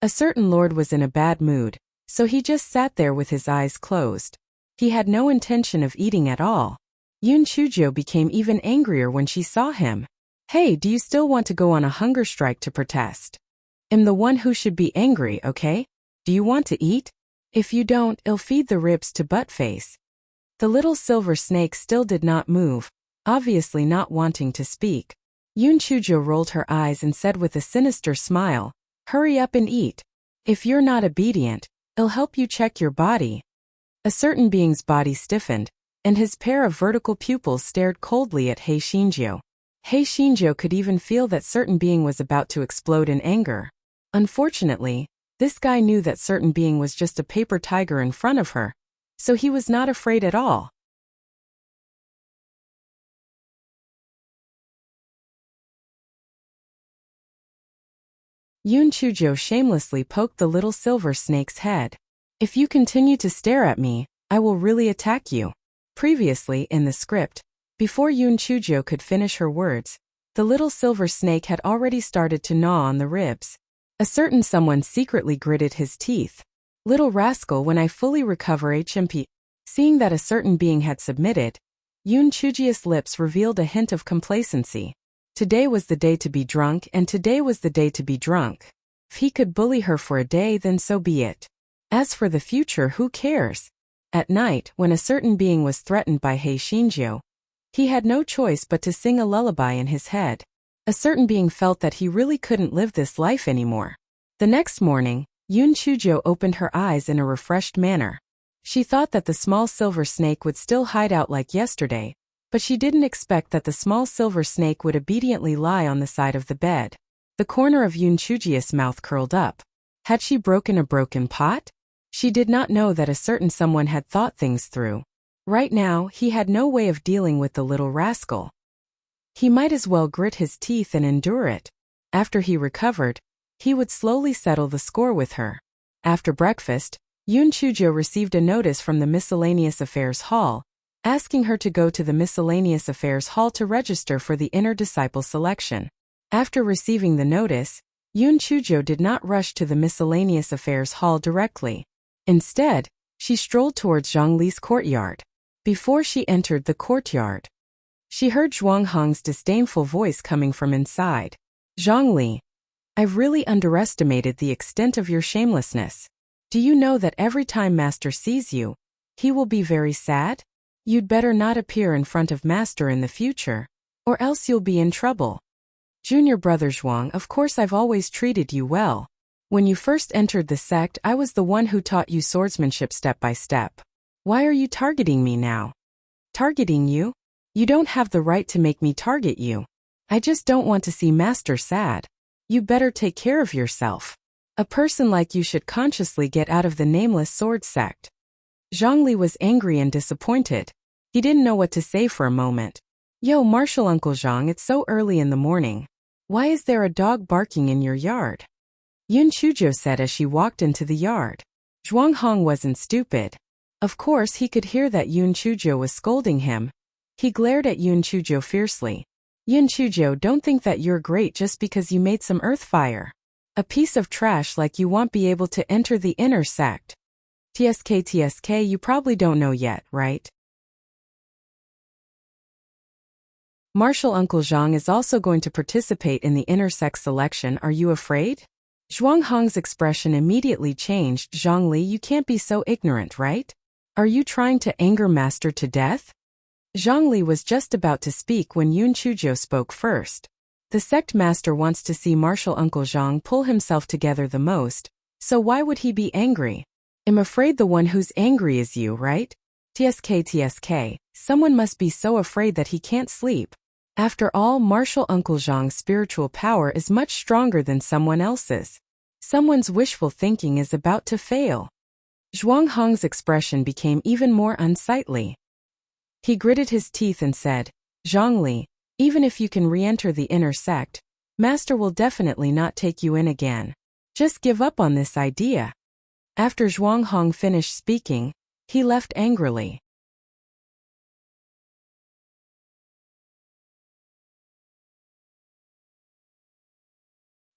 A certain lord was in a bad mood, so he just sat there with his eyes closed. He had no intention of eating at all. Yoon Chujio became even angrier when she saw him. "Hey, do you still want to go on a hunger strike to protest? I'm the one who should be angry, okay? Do you want to eat? If you don't, I'll feed the ribs to Buttface." The little silver snake still did not move, obviously not wanting to speak. Yoon Chujio rolled her eyes and said with a sinister smile, "Hurry up and eat. If you're not obedient, I'll help you check your body." A certain being's body stiffened, and his pair of vertical pupils stared coldly at Hei Shinjo. Hei Shinjo could even feel that certain being was about to explode in anger. Unfortunately, this guy knew that certain being was just a paper tiger in front of her, so he was not afraid at all. Yoon Chujio shamelessly poked the little silver snake's head. "If you continue to stare at me, I will really attack you." Previously in the script, before Yoon Chujio could finish her words, the little silver snake had already started to gnaw on the ribs. A certain someone secretly gritted his teeth. "Little rascal, when I fully recover HMP." Seeing that a certain being had submitted, Yoon Chujio's lips revealed a hint of complacency. Today was the day to be drunk, and today was the day to be drunk. If he could bully her for a day, then so be it. As for the future, who cares? At night, when a certain being was threatened by Hei Shinjo, he had no choice but to sing a lullaby in his head. A certain being felt that he really couldn't live this life anymore. The next morning, Yoon Chujio opened her eyes in a refreshed manner. She thought that the small silver snake would still hide out like yesterday, but she didn't expect that the small silver snake would obediently lie on the side of the bed. The corner of Yun Chujia's mouth curled up. Had she broken a broken pot? She did not know that a certain someone had thought things through. Right now, he had no way of dealing with the little rascal. He might as well grit his teeth and endure it. After he recovered, he would slowly settle the score with her. After breakfast, Yun Chujio received a notice from the Miscellaneous Affairs Hall, asking her to go to the Miscellaneous Affairs Hall to register for the inner disciple selection. After receiving the notice, Yun Chujio did not rush to the Miscellaneous Affairs Hall directly. Instead, she strolled towards Zhongli's courtyard. Before she entered the courtyard, she heard Zhuang Hong's disdainful voice coming from inside. Zhongli, I've really underestimated the extent of your shamelessness. Do you know that every time Master sees you, he will be very sad? You'd better not appear in front of Master in the future, or else you'll be in trouble. Junior brother Zhuang, of course I've always treated you well. When you first entered the sect, I was the one who taught you swordsmanship step by step. Why are you targeting me now? Targeting you? You don't have the right to make me target you. I just don't want to see Master sad. You better take care of yourself. A person like you should consciously get out of the nameless sword sect. Zhongli was angry and disappointed. He didn't know what to say for a moment. Yo, Martial Uncle Zhang, it's so early in the morning. Why is there a dog barking in your yard? Yun Chujio said as she walked into the yard. Zhuang Hong wasn't stupid. Of course he could hear that Yun Chujio was scolding him. He glared at Yun Chujio fiercely. Yun Chujio, don't think that you're great just because you made some earth fire. A piece of trash like you won't be able to enter the inner sect. TSK, you probably don't know yet, right? Martial Uncle Zhang is also going to participate in the inner sect selection. Are you afraid? Zhuang Hong's expression immediately changed. Zhongli, you can't be so ignorant, right? Are you trying to anger Master to death? Zhongli was just about to speak when Yun Chujio spoke first. The sect master wants to see Martial Uncle Zhang pull himself together the most, so why would he be angry? I'm afraid the one who's angry is you, right? TSK, someone must be so afraid that he can't sleep. After all, Martial Uncle Zhang's spiritual power is much stronger than someone else's. Someone's wishful thinking is about to fail. Zhuang Hong's expression became even more unsightly. He gritted his teeth and said, Zhongli, even if you can re-enter the inner sect, Master will definitely not take you in again. Just give up on this idea. After Zhuang Hong finished speaking, he left angrily.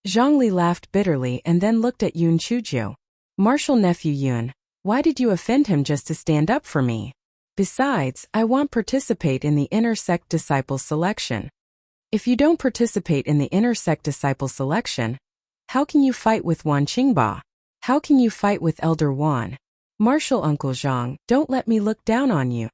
Zhongli laughed bitterly and then looked at Yun Chujio. Martial nephew Yun, why did you offend him just to stand up for me? Besides, I won't participate in the inner sect disciple selection. If you don't participate in the inner sect disciple selection, how can you fight with Wan Qingba? How can you fight with Elder Wan? Martial Uncle Zhang, don't let me look down on you.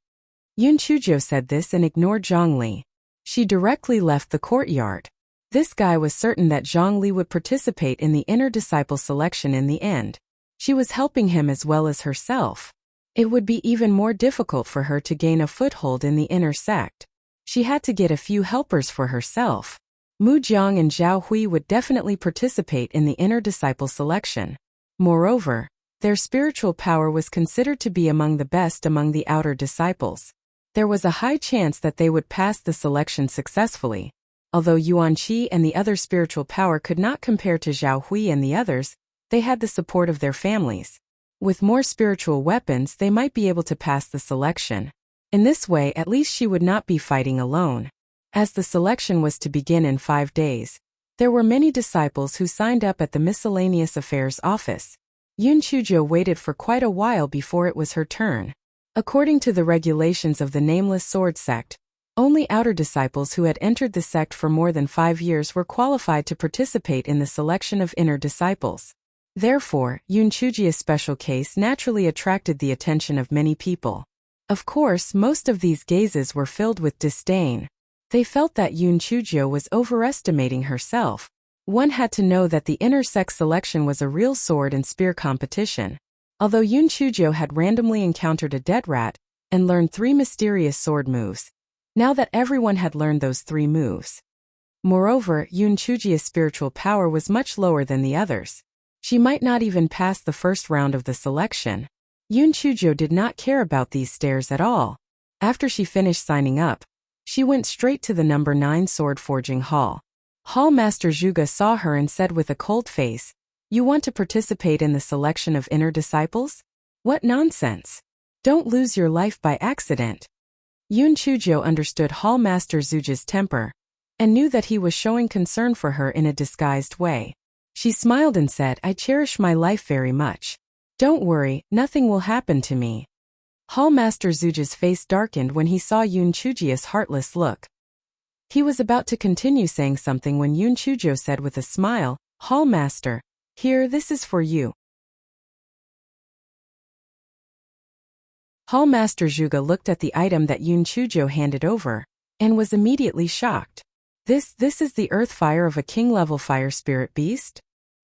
Yun Chujio said this and ignored Zhongli. She directly left the courtyard. This guy was certain that Zhongli would participate in the inner disciple selection in the end. She was helping him as well as herself. It would be even more difficult for her to gain a foothold in the inner sect. She had to get a few helpers for herself. Mu Jiang and Zhao Hui would definitely participate in the inner disciple selection. Moreover, their spiritual power was considered to be among the best among the outer disciples. There was a high chance that they would pass the selection successfully. Although Yuan Qi and the other spiritual power could not compare to Zhao Hui and the others, they had the support of their families. With more spiritual weapons, they might be able to pass the selection. In this way, at least she would not be fighting alone. As the selection was to begin in 5 days, there were many disciples who signed up at the Miscellaneous Affairs office. Yun Chujio waited for quite a while before it was her turn. According to the regulations of the Nameless Sword sect, only outer disciples who had entered the sect for more than 5 years were qualified to participate in the selection of inner disciples. Therefore, Yun Chujio's special case naturally attracted the attention of many people. Of course, most of these gazes were filled with disdain. They felt that Yun Chujio was overestimating herself. One had to know that the inner sect selection was a real sword and spear competition. Although Yun Chujio had randomly encountered a dead rat and learned 3 mysterious sword moves, now that everyone had learned those 3 moves, Moreover, Yoon Chujia's spiritual power was much lower than the others. She might not even pass the first round of the selection. Yoon Chujio did not care about these stairs at all. After she finished signing up, she went straight to the number 9 sword forging hall. Hall Master Zhuge saw her and said with a cold face, "You want to participate in the selection of inner disciples? What nonsense! Don't lose your life by accident." Yoon Chujio understood Hall Master Zhuge's temper and knew that he was showing concern for her in a disguised way. She smiled and said, "I cherish my life very much. Don't worry, nothing will happen to me." Hall Master Zhuge's face darkened when he saw Yoon Chujio's heartless look. He was about to continue saying something when Yoon Chujio said with a smile, "Hall Master, here, this is for you." Hall Master Zhuge looked at the item that Yoon Chujio handed over and was immediately shocked. This is the earth fire of a king-level fire spirit beast?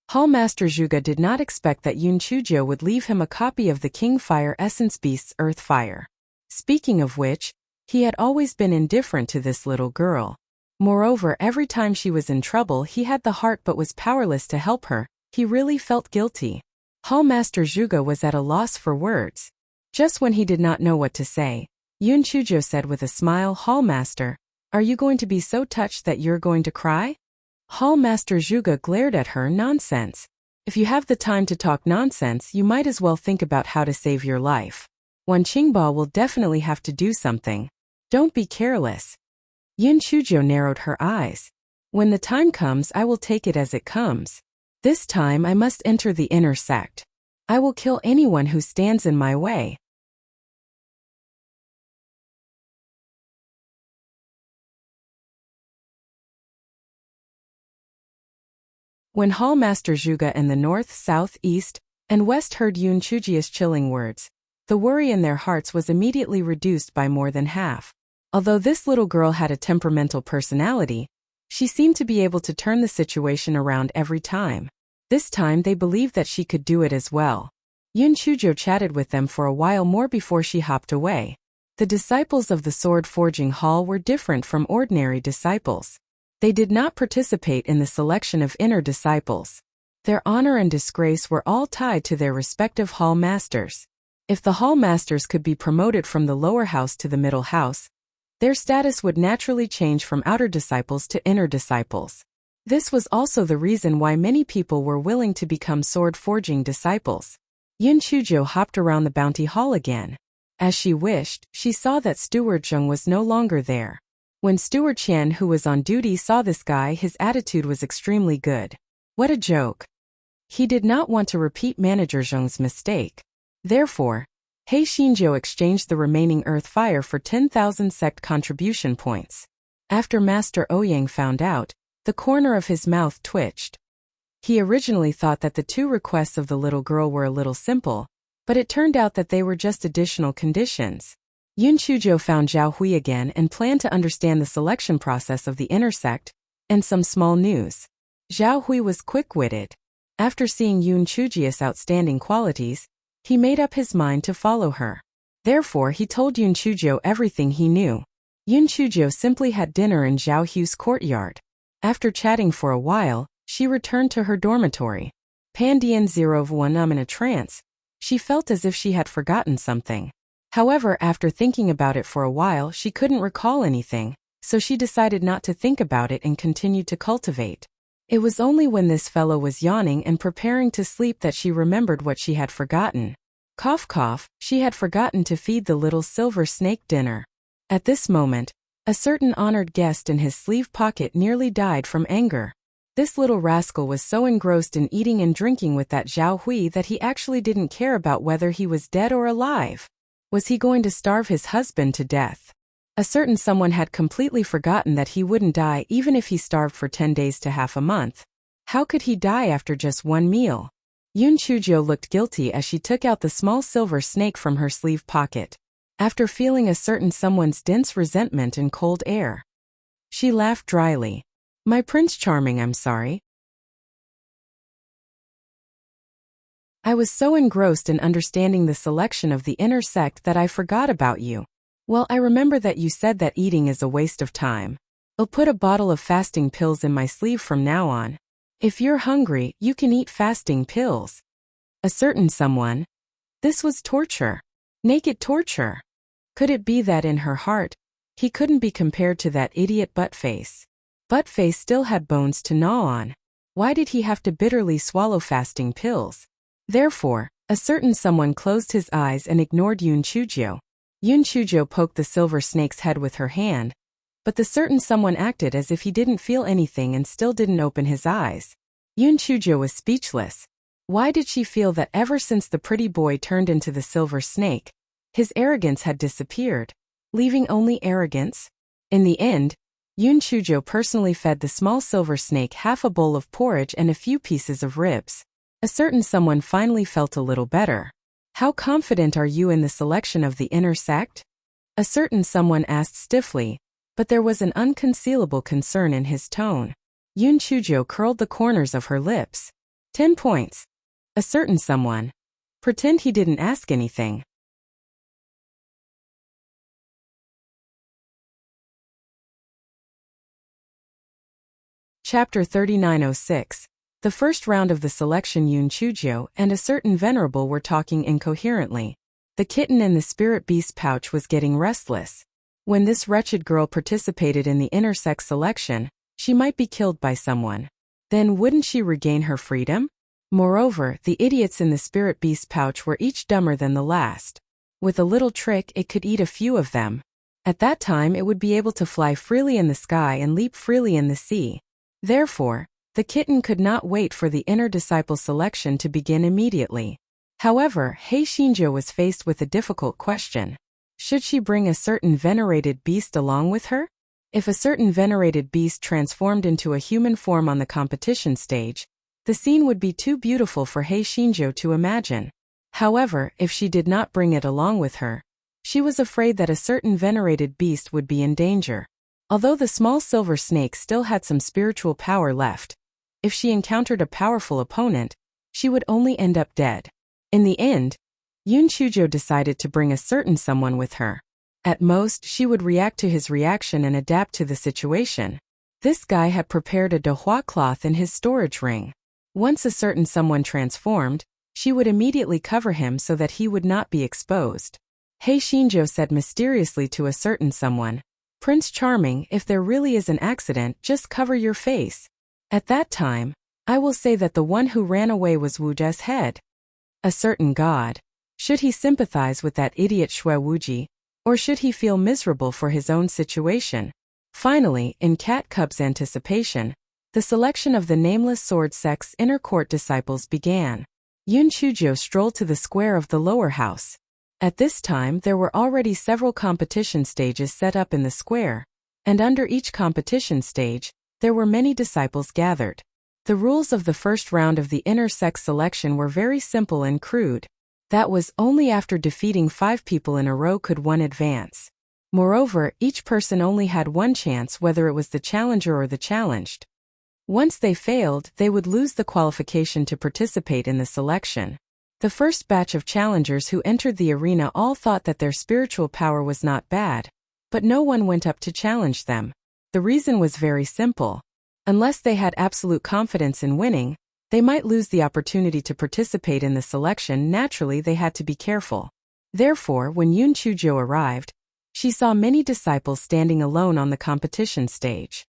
Hall Master Zhuge did not expect that Yoon Chujio would leave him a copy of the King Fire Essence Beast's earth fire. Speaking of which, he had always been indifferent to this little girl. Moreover, every time she was in trouble he had the heart but was powerless to help her. He really felt guilty. Hall Master Zhuge was at a loss for words. Just when he did not know what to say, Yoon Chujio said with a smile, "Hall Master, are you going to be so touched that you're going to cry?" Hall Master Zhuge glared at her. "Nonsense. If you have the time to talk nonsense, you might as well think about how to save your life. Wan Qingba will definitely have to do something. Don't be careless." Yoon Chujio narrowed her eyes. "When the time comes, I will take it as it comes. This time I must enter the inner sect. I will kill anyone who stands in my way." When Hall Master Zhuge and the north, south, east, and west heard Yoon Chujio's chilling words, the worry in their hearts was immediately reduced by more than half. Although this little girl had a temperamental personality, she seemed to be able to turn the situation around every time. This time they believed that she could do it as well. Yoon Chujio chatted with them for a while more before she hopped away. The disciples of the sword forging hall were different from ordinary disciples. They did not participate in the selection of inner disciples. Their honor and disgrace were all tied to their respective hall masters. If the hall masters could be promoted from the lower house to the middle house, their status would naturally change from outer disciples to inner disciples. This was also the reason why many people were willing to become sword forging disciples. Yoon Chujio hopped around the bounty hall again. As she wished, she saw that Steward Zheng was no longer there. When Steward Qian, who was on duty, saw this guy, his attitude was extremely good. What a joke. He did not want to repeat Manager Zheng's mistake. Therefore, He Xinjiu exchanged the remaining earth fire for 10,000 sect contribution points. After Master Ouyang found out, the corner of his mouth twitched. He originally thought that the two requests of the little girl were a little simple, but it turned out that they were just additional conditions. Yoon Chujio found Zhao Hui again and planned to understand the selection process of the inner sect and some small news. Zhao Hui was quick-witted. After seeing Yoon Chujio's outstanding qualities, he made up his mind to follow her. Therefore, he told Yoon Chujio everything he knew. Yoon Chujio simply had dinner in Zhao Hui's courtyard. After chatting for a while, she returned to her dormitory. Pandian 01 in a trance. She felt as if she had forgotten something. However, after thinking about it for a while, she couldn't recall anything, so she decided not to think about it and continued to cultivate. It was only when this fellow was yawning and preparing to sleep that she remembered what she had forgotten. Cough cough, she had forgotten to feed the little silver snake dinner. At this moment, a certain honored guest in his sleeve pocket nearly died from anger. This little rascal was so engrossed in eating and drinking with that Zhao Hui that he actually didn't care about whether he was dead or alive. Was he going to starve his husband to death? A certain someone had completely forgotten that he wouldn't die even if he starved for 10 days to half a month. How could he die after just one meal? Yoon Chujio looked guilty as she took out the small silver snake from her sleeve pocket. After feeling a certain someone's dense resentment and cold air, she laughed dryly. "My Prince Charming, I'm sorry. I was so engrossed in understanding the selection of the inner sect that I forgot about you. Well, I remember that you said that eating is a waste of time. I'll put a bottle of fasting pills in my sleeve from now on. If you're hungry, you can eat fasting pills. A certain someone. This was torture. Naked torture. Could it be that in her heart, he couldn't be compared to that idiot Buttface? Buttface still had bones to gnaw on. Why did he have to bitterly swallow fasting pills? Therefore, a certain someone closed his eyes and ignored Yun Chujio. Yun Chujio poked the silver snake's head with her hand, but the certain someone acted as if he didn't feel anything and still didn't open his eyes. Yun Chujio was speechless. Why did she feel that ever since the pretty boy turned into the silver snake, his arrogance had disappeared, leaving only arrogance? In the end, Yun Chujio personally fed the small silver snake half a bowl of porridge and a few pieces of ribs. A certain someone finally felt a little better. How confident are you in the selection of the inner sect? A certain someone asked stiffly, but there was an unconcealable concern in his tone. Yun Chujio curled the corners of her lips. 10 points. A certain someone. Pretend he didn't ask anything. Chapter 3906. The first round of the selection. Yun Chujio and a certain venerable were talking incoherently. The kitten in the spirit beast pouch was getting restless. When this wretched girl participated in the inner sex selection, she might be killed by someone. Then wouldn't she regain her freedom? Moreover, the idiots in the spirit beast pouch were each dumber than the last. With a little trick, it could eat a few of them. At that time it would be able to fly freely in the sky and leap freely in the sea. Therefore, the kitten could not wait for the inner disciple selection to begin immediately. However, Hei Shinjo was faced with a difficult question. Should she bring a certain venerated beast along with her? If a certain venerated beast transformed into a human form on the competition stage, the scene would be too beautiful for Hei Shinjo to imagine. However, if she did not bring it along with her, she was afraid that a certain venerated beast would be in danger. Although the small silver snake still had some spiritual power left, if she encountered a powerful opponent, she would only end up dead. In the end, Yun Chujio decided to bring a certain someone with her. At most, she would react to his reaction and adapt to the situation. This guy had prepared a dehua cloth in his storage ring. Once a certain someone transformed, she would immediately cover him so that he would not be exposed. Hei Shinjo said mysteriously to a certain someone, "Prince Charming, if there really is an accident, just cover your face. At that time, I will say that the one who ran away was Wu Zhe's head." A certain god. Should he sympathize with that idiot Shui Wuji, or should he feel miserable for his own situation? Finally, in Cat Cub's anticipation, the selection of the nameless sword sect's inner court disciples began. Yun Chujio strolled to the square of the lower house. At this time there were already several competition stages set up in the square, and under each competition stage, there were many disciples gathered. The rules of the first round of the inner sex selection were very simple and crude. That was, only after defeating 5 people in a row could one advance. Moreover, each person only had one chance, whether it was the challenger or the challenged. Once they failed, they would lose the qualification to participate in the selection. The first batch of challengers who entered the arena all thought that their spiritual power was not bad, but no one went up to challenge them. The reason was very simple. Unless they had absolute confidence in winning, they might lose the opportunity to participate in the selection. Naturally, they had to be careful. Therefore, when Yun Chujio arrived, she saw many disciples standing alone on the competition stage.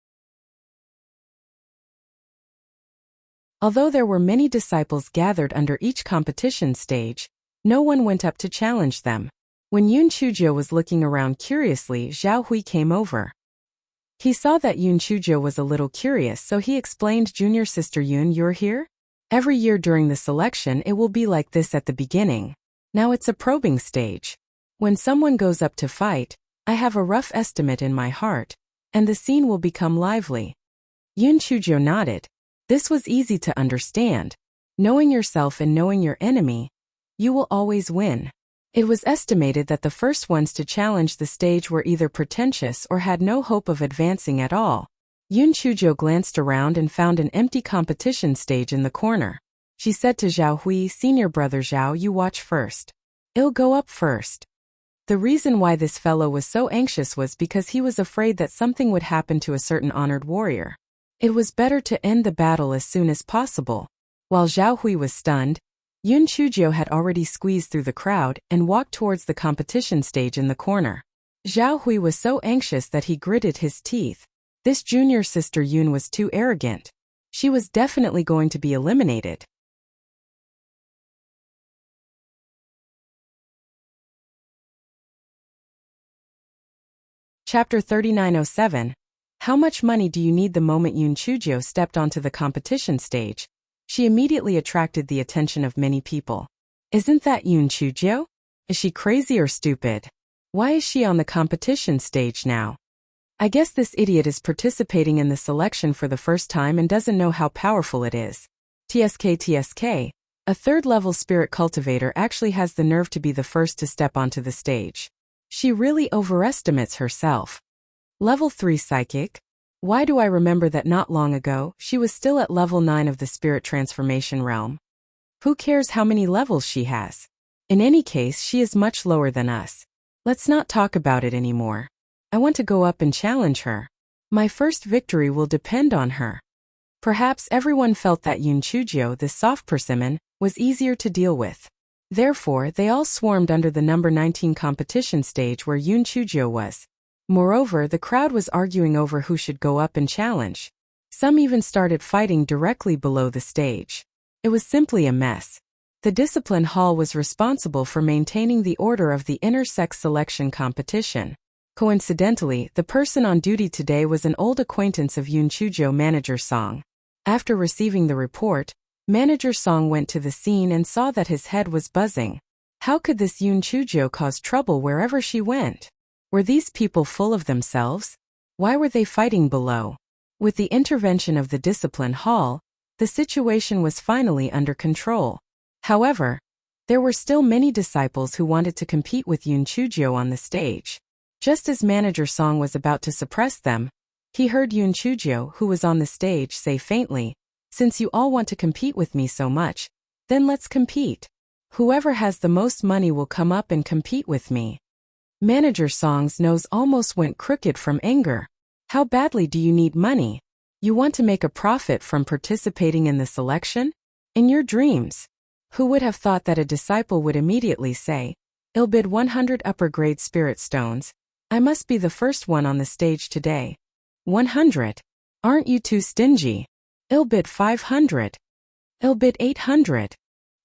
Although there were many disciples gathered under each competition stage, no one went up to challenge them. When Yun Chujio was looking around curiously, Zhao Hui came over. He saw that Yun Chujio was a little curious, so he explained, "Junior sister Yun, you're here? Every year during the selection it will be like this at the beginning. Now it's a probing stage. When someone goes up to fight, I have a rough estimate in my heart, and the scene will become lively." Yun Chujio nodded. This was easy to understand. Knowing yourself and knowing your enemy, you will always win. It was estimated that the first ones to challenge the stage were either pretentious or had no hope of advancing at all. Yun Chujio glanced around and found an empty competition stage in the corner. She said to Zhao Hui, "Senior brother Zhao, you watch first. I'll go up first." The reason why this fellow was so anxious was because he was afraid that something would happen to a certain honored warrior. It was better to end the battle as soon as possible. While Zhao Hui was stunned, Yun Chuzhou had already squeezed through the crowd and walked towards the competition stage in the corner. Zhao Hui was so anxious that he gritted his teeth. This junior sister Yun was too arrogant. She was definitely going to be eliminated. Chapter 3907. How much money do you need? The moment Yun Chuzhou stepped onto the competition stage, she immediately attracted the attention of many people. Isn't that Yun Chuzhou? Is she crazy or stupid? Why is she on the competition stage now? I guess this idiot is participating in the selection for the first time and doesn't know how powerful it is. TSK, a third-level spirit cultivator actually has the nerve to be the first to step onto the stage. She really overestimates herself. Level 3 Psychic? Why do I remember that not long ago, she was still at level 9 of the spirit transformation realm? Who cares how many levels she has? In any case, she is much lower than us. Let's not talk about it anymore. I want to go up and challenge her. My first victory will depend on her. Perhaps everyone felt that Yun Chuzhou, this soft persimmon, was easier to deal with. Therefore, they all swarmed under the number 19 competition stage where Yun Chuzhou was. Moreover, the crowd was arguing over who should go up and challenge. Some even started fighting directly below the stage. It was simply a mess. The discipline hall was responsible for maintaining the order of the intersex selection competition. Coincidentally, the person on duty today was an old acquaintance of Yun Chuzhou, Manager Song. After receiving the report, Manager Song went to the scene and saw that his head was buzzing. How could this Yun Chuzhou cause trouble wherever she went? Were these people full of themselves? Why were they fighting below? With the intervention of the discipline hall, the situation was finally under control. However, there were still many disciples who wanted to compete with Yun Chuzhou on the stage. Just as Manager Song was about to suppress them, he heard Yun Chuzhou, who was on the stage, say faintly, "Since you all want to compete with me so much, then let's compete. Whoever has the most money will come up and compete with me." Manager Song's nose almost went crooked from anger. How badly do you need money? You want to make a profit from participating in the selection? In your dreams. Who would have thought that a disciple would immediately say, "I'll bid 100 upper-grade spirit stones. I must be the first one on the stage today." 100? Aren't you too stingy? I'll bid 500. I'll bid 800.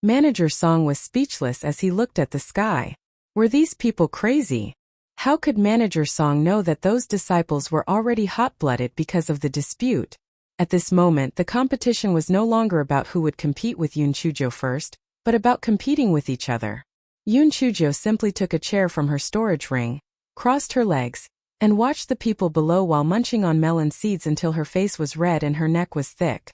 Manager Song was speechless as he looked at the sky. Were these people crazy? How could Manager Song know that those disciples were already hot-blooded because of the dispute? At this moment, the competition was no longer about who would compete with Yun Chuzhou first, but about competing with each other. Yun Chuzhou simply took a chair from her storage ring, crossed her legs, and watched the people below while munching on melon seeds until her face was red and her neck was thick.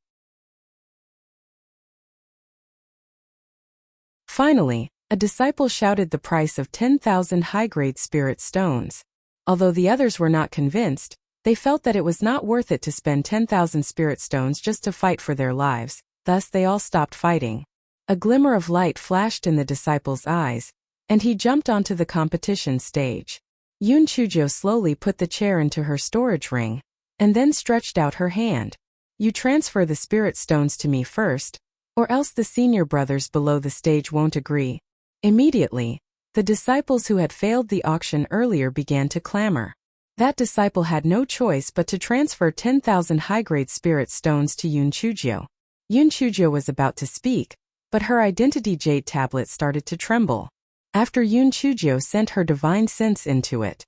Finally, a disciple shouted the price of 10,000 high-grade spirit stones. Although the others were not convinced, they felt that it was not worth it to spend 10,000 spirit stones just to fight for their lives, thus they all stopped fighting. A glimmer of light flashed in the disciple's eyes, and he jumped onto the competition stage. Yun Chuzhou slowly put the chair into her storage ring, and then stretched out her hand. "You transfer the spirit stones to me first, or else the senior brothers below the stage won't agree." Immediately, the disciples who had failed the auction earlier began to clamor. That disciple had no choice but to transfer 10,000 high-grade spirit stones to Yun Chuzhou. Yun Chuzhou was about to speak, but her identity jade tablet started to tremble. After Yun Chuzhou sent her divine sense into it,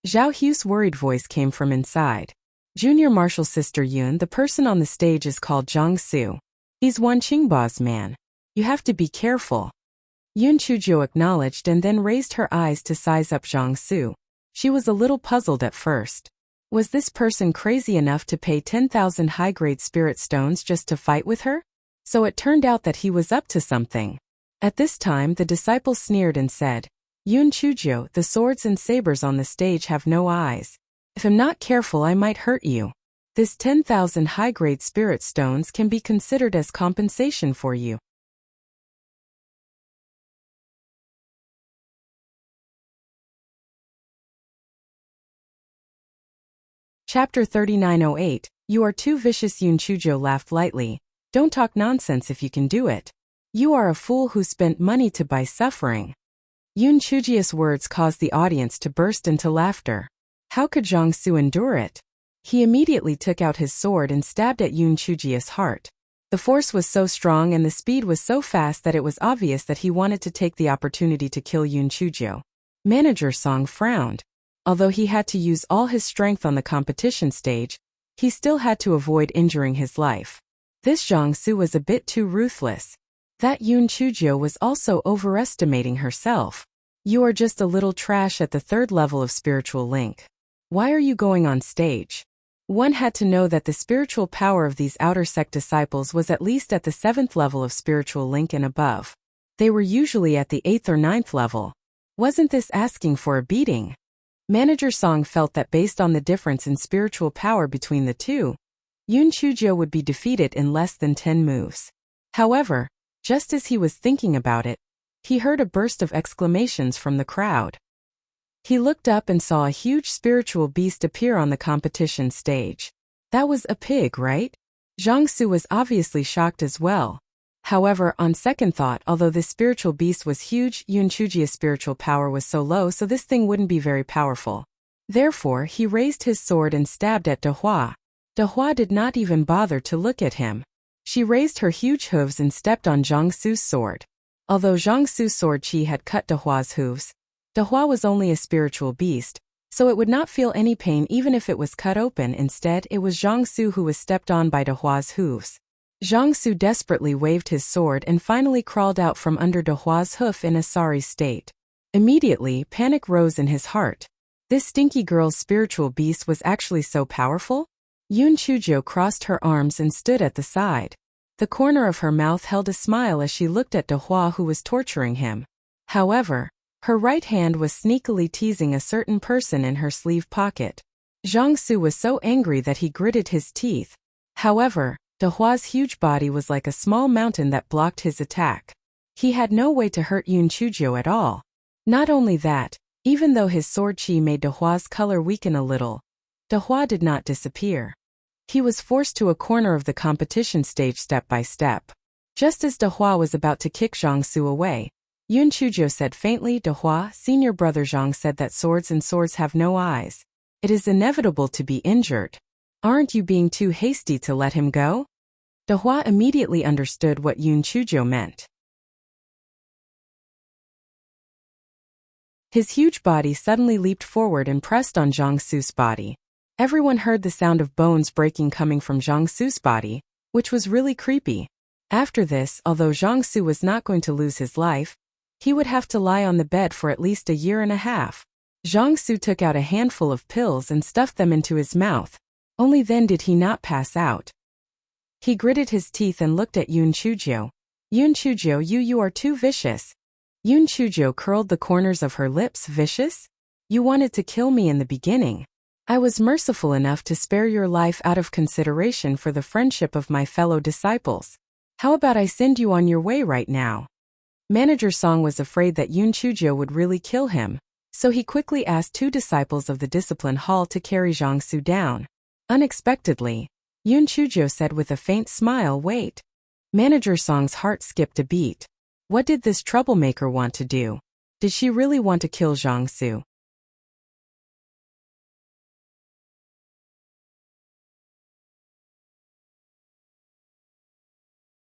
Zhao Hu's worried voice came from inside. "Junior Marshal Sister Yun, the person on the stage is called Zhang Su. He's Wan Qingbao's man. You have to be careful." Yun Chuzhou acknowledged and then raised her eyes to size up Zhang Su. She was a little puzzled at first. Was this person crazy enough to pay 10,000 high-grade spirit stones just to fight with her? So it turned out that he was up to something. At this time, the disciple sneered and said, "Yun Chuzhou, the swords and sabers on the stage have no eyes. If I'm not careful, I might hurt you. This 10,000 high-grade spirit stones can be considered as compensation for you." Chapter 3908, You are too vicious. Yoon Chujo laughed lightly. Don't talk nonsense if you can do it. You are a fool who spent money to buy suffering. Yoon Chujio's words caused the audience to burst into laughter. How could Jong-soo endure it? He immediately took out his sword and stabbed at Yoon Chujio's heart. The force was so strong and the speed was so fast that it was obvious that he wanted to take the opportunity to kill Yoon Chujio. Manager Song frowned. Although he had to use all his strength on the competition stage, he still had to avoid injuring his life. This Jong-soo was a bit too ruthless. That Yoon Chujio was also overestimating herself. You are just a little trash at the 3rd level of spiritual link. Why are you going on stage? One had to know that the spiritual power of these outer sect disciples was at least at the 7th level of spiritual link and above. They were usually at the 8th or 9th level. Wasn't this asking for a beating? Manager Song felt that based on the difference in spiritual power between the two, Yoon Chujio would be defeated in less than 10 moves. However, just as he was thinking about it, he heard a burst of exclamations from the crowd. He looked up and saw a huge spiritual beast appear on the competition stage. That was a pig, right? Jong-soo was obviously shocked as well. However, on second thought, although this spiritual beast was huge, Yoon Chujio's spiritual power was so low, so this thing wouldn't be very powerful. Therefore, he raised his sword and stabbed at Dehua. Dehua did not even bother to look at him. She raised her huge hooves and stepped on Jong-soo's sword. Although Jong-soo's sword chi had cut Dehua's hooves, Dehua was only a spiritual beast, so it would not feel any pain even if it was cut open. Instead, it was Jong-soo who was stepped on by Dehua's hooves. Jong-soo desperately waved his sword and finally crawled out from under Dehua's hoof in a sorry state. Immediately, panic rose in his heart. This stinky girl's spiritual beast was actually so powerful? Yoon Chujio crossed her arms and stood at the side. The corner of her mouth held a smile as she looked at Dehua, who was torturing him. However, her right hand was sneakily teasing a certain person in her sleeve pocket. Jong-soo was so angry that he gritted his teeth. However, Dehua's huge body was like a small mountain that blocked his attack. He had no way to hurt Yoon Chujio at all. Not only that, even though his sword chi made Dehua's color weaken a little, Dehua did not disappear. He was forced to a corner of the competition stage step by step. Just as Dehua was about to kick Jong-soo away, Yoon Chujio said faintly, Dehua, senior brother Zhang said that swords have no eyes. It is inevitable to be injured. Aren't you being too hasty to let him go? Dehua immediately understood what Yoon Chujio meant. His huge body suddenly leaped forward and pressed on Jong-soo's body. Everyone heard the sound of bones breaking coming from Jong-soo's body, which was really creepy. After this, although Jong-soo was not going to lose his life, he would have to lie on the bed for at least a year and a half. Jong-soo took out a handful of pills and stuffed them into his mouth. Only then did he not pass out. He gritted his teeth and looked at Yoon Chujio. Yoon Chujio, you are too vicious. Yoon Chujio curled the corners of her lips. Vicious? You wanted to kill me in the beginning. I was merciful enough to spare your life out of consideration for the friendship of my fellow disciples. How about I send you on your way right now? Manager Song was afraid that Yoon Chujio would really kill him, so he quickly asked 2 disciples of the discipline hall to carry Jong-soo down. Unexpectedly, Yoon Chujio said with a faint smile, wait. Manager Song's heart skipped a beat. What did this troublemaker want to do? Did she really want to kill Jong-soo?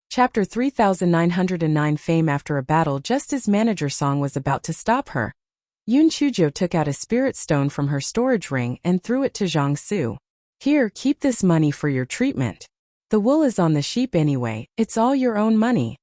Chapter 3909 Fame. After a battle, just as Manager Song was about to stop her, Yoon Chujio took out a spirit stone from her storage ring and threw it to Jong-soo. Here, keep this money for your treatment. The wool is on the sheep anyway, it's all your own money.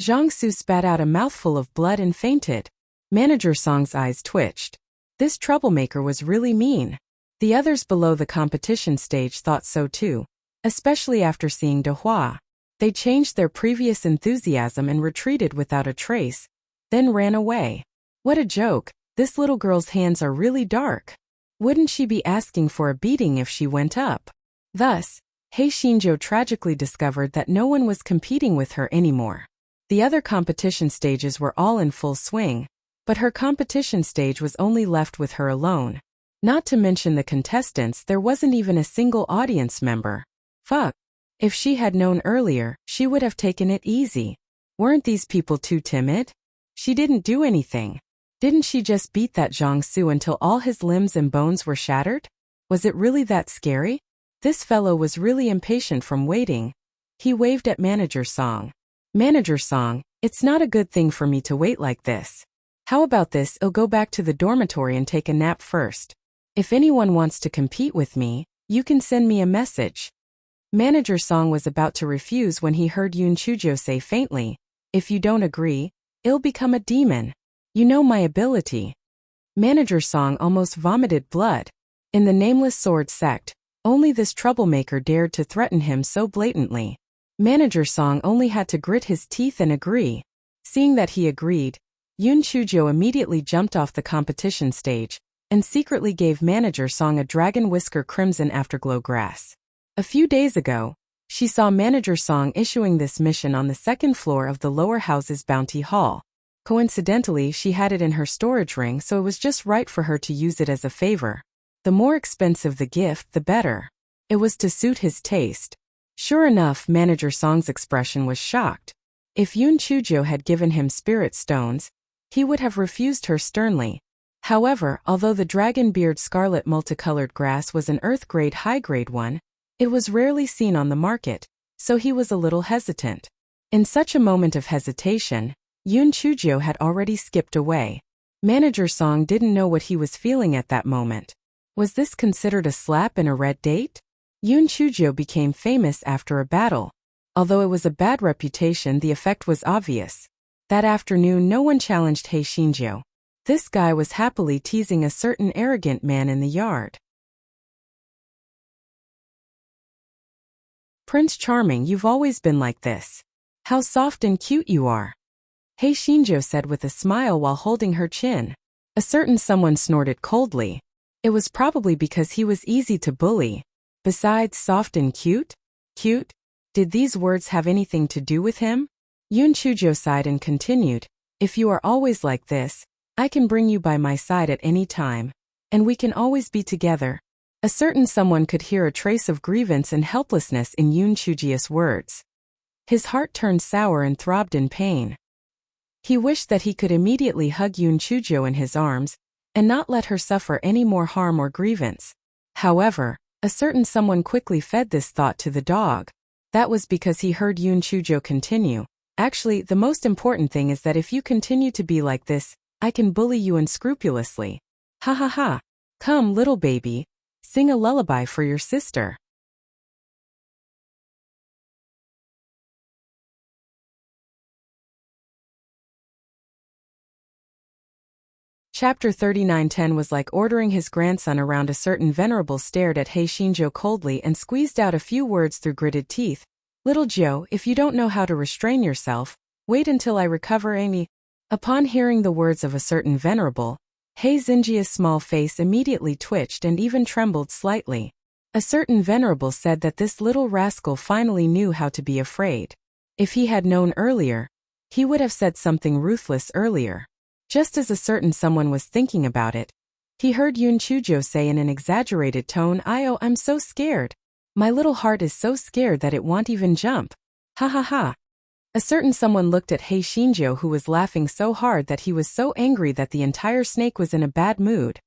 Jong-soo spat out a mouthful of blood and fainted. Manager Song's eyes twitched. This troublemaker was really mean. The others below the competition stage thought so too, especially after seeing Dehua. They changed their previous enthusiasm and retreated without a trace, then ran away. What a joke, this little girl's hands are really dark. Wouldn't she be asking for a beating if she went up? Thus, Hei Shinjo tragically discovered that no one was competing with her anymore. The other competition stages were all in full swing, but her competition stage was only left with her alone. Not to mention the contestants, there wasn't even a single audience member. Fuck. If she had known earlier, she would have taken it easy. Weren't these people too timid? She didn't do anything. Didn't she just beat that Jiangsu until all his limbs and bones were shattered? Was it really that scary? This fellow was really impatient from waiting. He waved at Manager Song. Manager Song, it's not a good thing for me to wait like this. How about this? I'll go back to the dormitory and take a nap first. If anyone wants to compete with me, you can send me a message. Manager Song was about to refuse when he heard Yun Chujo say faintly, if you don't agree, I'll become a demon. You know my ability. Manager Song almost vomited blood. In the Nameless Sword sect, only this troublemaker dared to threaten him so blatantly. Manager Song only had to grit his teeth and agree. Seeing that he agreed, Yun Chujo immediately jumped off the competition stage and secretly gave Manager Song a Dragon Whisker Crimson Afterglow grass. A few days ago, she saw Manager Song issuing this mission on the second floor of the lower house's bounty hall. Coincidentally, she had it in her storage ring, so it was just right for her to use it as a favor. The more expensive the gift, the better. It was to suit his taste. Sure enough, Manager Song's expression was shocked. If Yun Chujo had given him spirit stones, he would have refused her sternly. However, although the Dragonbeard Scarlet multicolored grass was an Earth-grade high-grade one, it was rarely seen on the market, so he was a little hesitant. In such a moment of hesitation, Yun Chujo had already skipped away. Manager Song didn't know what he was feeling at that moment. Was this considered a slap and a red date? Yun Chujo became famous after a battle. Although it was a bad reputation, the effect was obvious. That afternoon no one challenged He Shinjo. This guy was happily teasing a certain arrogant man in the yard. Prince Charming, you've always been like this. How soft and cute you are. He Shinjo said with a smile while holding her chin. A certain someone snorted coldly. It was probably because he was easy to bully. Besides soft and cute? Cute? Did these words have anything to do with him? Yun Chujo sighed and continued, if you are always like this, I can bring you by my side at any time. And we can always be together. A certain someone could hear a trace of grievance and helplessness in Yun Chujo's words. His heart turned sour and throbbed in pain. He wished that he could immediately hug Yun Chujo in his arms, and not let her suffer any more harm or grievance. However, a certain someone quickly fed this thought to the dog. That was because he heard Yun Chujo continue. Actually, the most important thing is that if you continue to be like this, I can bully you unscrupulously. Ha ha ha. Come, little baby. Sing a lullaby for your sister. Chapter 39:10 was like ordering his grandson around. A certain venerable stared at He Shinjo coldly and squeezed out a few words through gritted teeth. Little Joe, if you don't know how to restrain yourself, wait until I recover Amy. Upon hearing the words of a certain venerable, He Xinjia's small face immediately twitched and even trembled slightly. A certain venerable said that this little rascal finally knew how to be afraid. If he had known earlier, he would have said something ruthless earlier. Just as a certain someone was thinking about it, he heard Yun Chujo say in an exaggerated tone, I'm so scared. My little heart is so scared that it won't even jump. Ha ha ha. A certain someone looked at He Shinjo, who was laughing so hard that he was so angry that the entire snake was in a bad mood.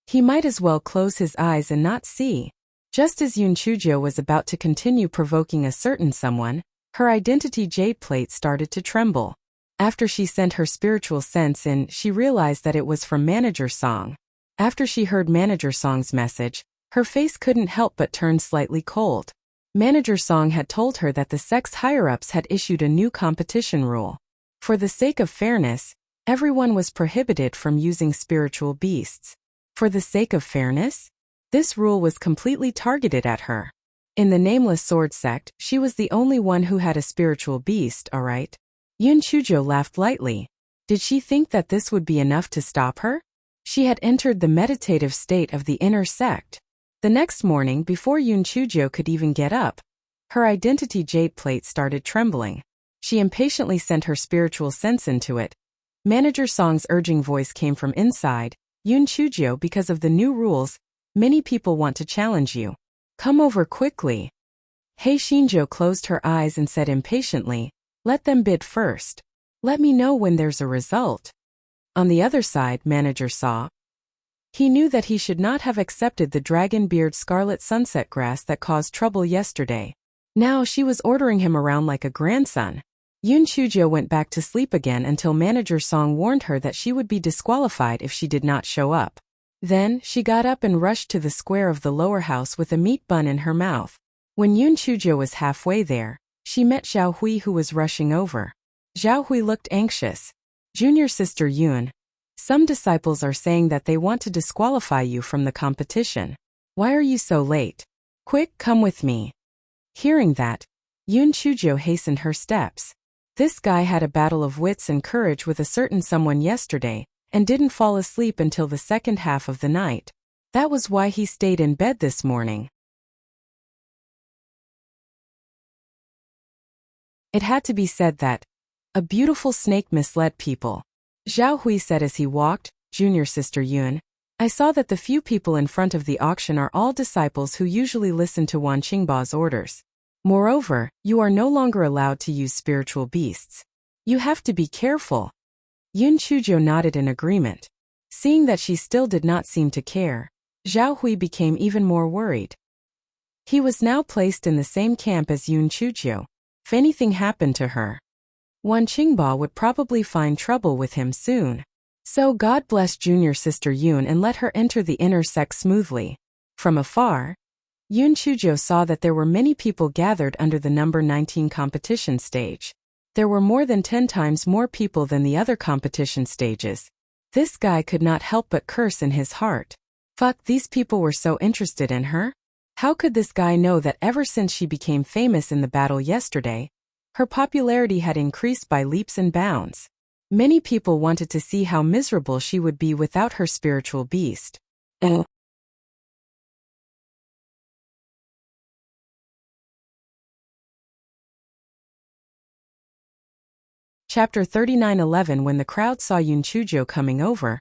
He might as well close his eyes and not see. Just as Yun Chujo was about to continue provoking a certain someone, her identity jade plate started to tremble. After she sent her spiritual sense in, she realized that it was from Manager Song. After she heard Manager Song's message, her face couldn't help but turn slightly cold. Manager Song had told her that the sect's higher-ups had issued a new competition rule. For the sake of fairness, everyone was prohibited from using spiritual beasts. For the sake of fairness? This rule was completely targeted at her. In the Nameless Sword sect, she was the only one who had a spiritual beast, alright? Yun Chujo laughed lightly. Did she think that this would be enough to stop her? She had entered the meditative state of the inner sect. The next morning, before Yun Chujo could even get up, her identity jade plate started trembling. She impatiently sent her spiritual sense into it. Manager Song's urging voice came from inside. Yun Chujio, because of the new rules, many people want to challenge you. Come over quickly. Hei Shinjo closed her eyes and said impatiently, let them bid first. Let me know when there's a result. On the other side, manager saw. He knew that he should not have accepted the dragon beard scarlet sunset grass that caused trouble yesterday. Now she was ordering him around like a grandson. Yun Chujio went back to sleep again until Manager Song warned her that she would be disqualified if she did not show up. Then, she got up and rushed to the square of the lower house with a meat bun in her mouth. When Yun Chujio was halfway there, she met Zhao Hui, who was rushing over. Zhao Hui looked anxious. Junior sister Yun, some disciples are saying that they want to disqualify you from the competition. Why are you so late? Quick, come with me. Hearing that, Yun Chujio hastened her steps. This guy had a battle of wits and courage with a certain someone yesterday, and didn't fall asleep until the second half of the night. That was why he stayed in bed this morning. It had to be said that a beautiful snake misled people. Zhao Hui said as he walked, Junior sister Yun, I saw that the few people in front of the auction are all disciples who usually listen to Wan Qingba's orders. Moreover, you are no longer allowed to use spiritual beasts. You have to be careful. Yun Chujio nodded in agreement. Seeing that she still did not seem to care, Zhao Hui became even more worried. He was now placed in the same camp as Yun Chujio. If anything happened to her, Wan Qingba would probably find trouble with him soon. So God bless junior sister Yun and let her enter the inner sect smoothly. From afar, Yun Chujio saw that there were many people gathered under the number 19 competition stage. There were more than 10 times more people than the other competition stages. This guy could not help but curse in his heart. Fuck, these people were so interested in her? How could this guy know that ever since she became famous in the battle yesterday, her popularity had increased by leaps and bounds? Many people wanted to see how miserable she would be without her spiritual beast. Chapter 39:11. When the crowd saw Yun Chujio coming over,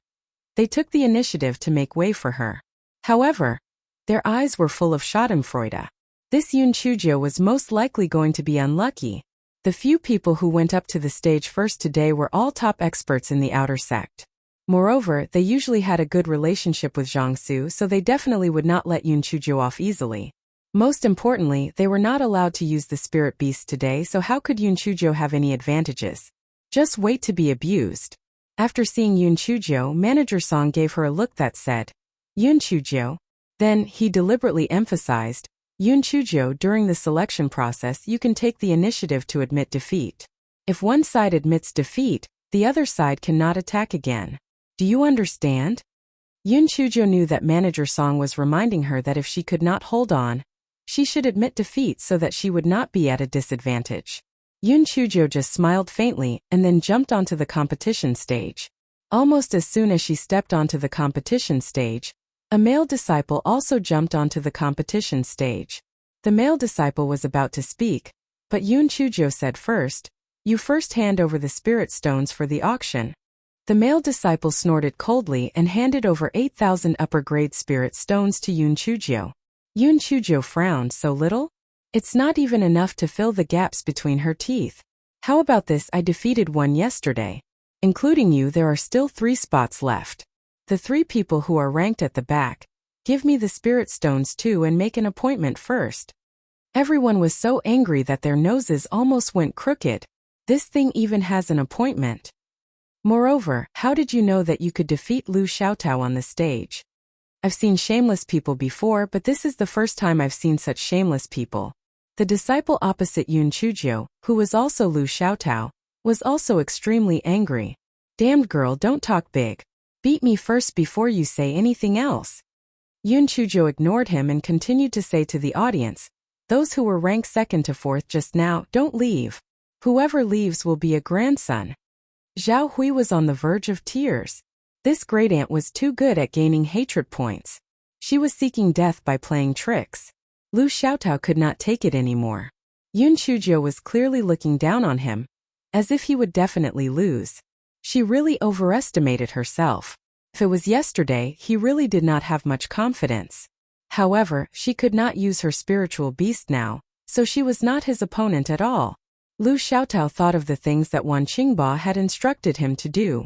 they took the initiative to make way for her. However, their eyes were full of schadenfreude. This Yun Chujio was most likely going to be unlucky. The few people who went up to the stage first today were all top experts in the outer sect. Moreover, they usually had a good relationship with Jiangsu, so they definitely would not let Yun Chujio off easily. Most importantly, they were not allowed to use the spirit beast today, so how could Yun Chujio have any advantages? Just wait to be abused. After seeing Yun Chujio, Manager Song gave her a look that said, Yun Chujio. Then, he deliberately emphasized, Yun Chujio, during the selection process you can take the initiative to admit defeat. If one side admits defeat, the other side cannot attack again. Do you understand? Yun Chujio knew that Manager Song was reminding her that if she could not hold on, she should admit defeat so that she would not be at a disadvantage. Yun Chujio just smiled faintly and then jumped onto the competition stage. Almost as soon as she stepped onto the competition stage, a male disciple also jumped onto the competition stage. The male disciple was about to speak, but Yun Chujio said first, you first hand over the spirit stones for the auction. The male disciple snorted coldly and handed over 8,000 upper-grade spirit stones to Yun Chujio. Yun Chujio frowned. So little? It's not even enough to fill the gaps between her teeth. How about this? I defeated one yesterday. Including you, there are still 3 spots left. The 3 people who are ranked at the back, give me the spirit stones too and make an appointment first. Everyone was so angry that their noses almost went crooked. This thing even has an appointment. Moreover, how did you know that you could defeat Lu Xiaotao on the stage? I've seen shameless people before, but this is the first time I've seen such shameless people. The disciple opposite Yun Chujio, who was also Lu Xiaotao, was also extremely angry. Damned girl, don't talk big. Beat me first before you say anything else. Yun Chujio ignored him and continued to say to the audience, those who were ranked 2nd to 4th just now, don't leave. Whoever leaves will be a grandson. Zhao Hui was on the verge of tears. This great aunt was too good at gaining hatred points. She was seeking death by playing tricks. Lu Xiaotao could not take it anymore. Yun Chujio was clearly looking down on him, as if he would definitely lose. She really overestimated herself. If it was yesterday, he really did not have much confidence. However, she could not use her spiritual beast now, so she was not his opponent at all. Lu Xiaotao thought of the things that Wan Qingba had instructed him to do.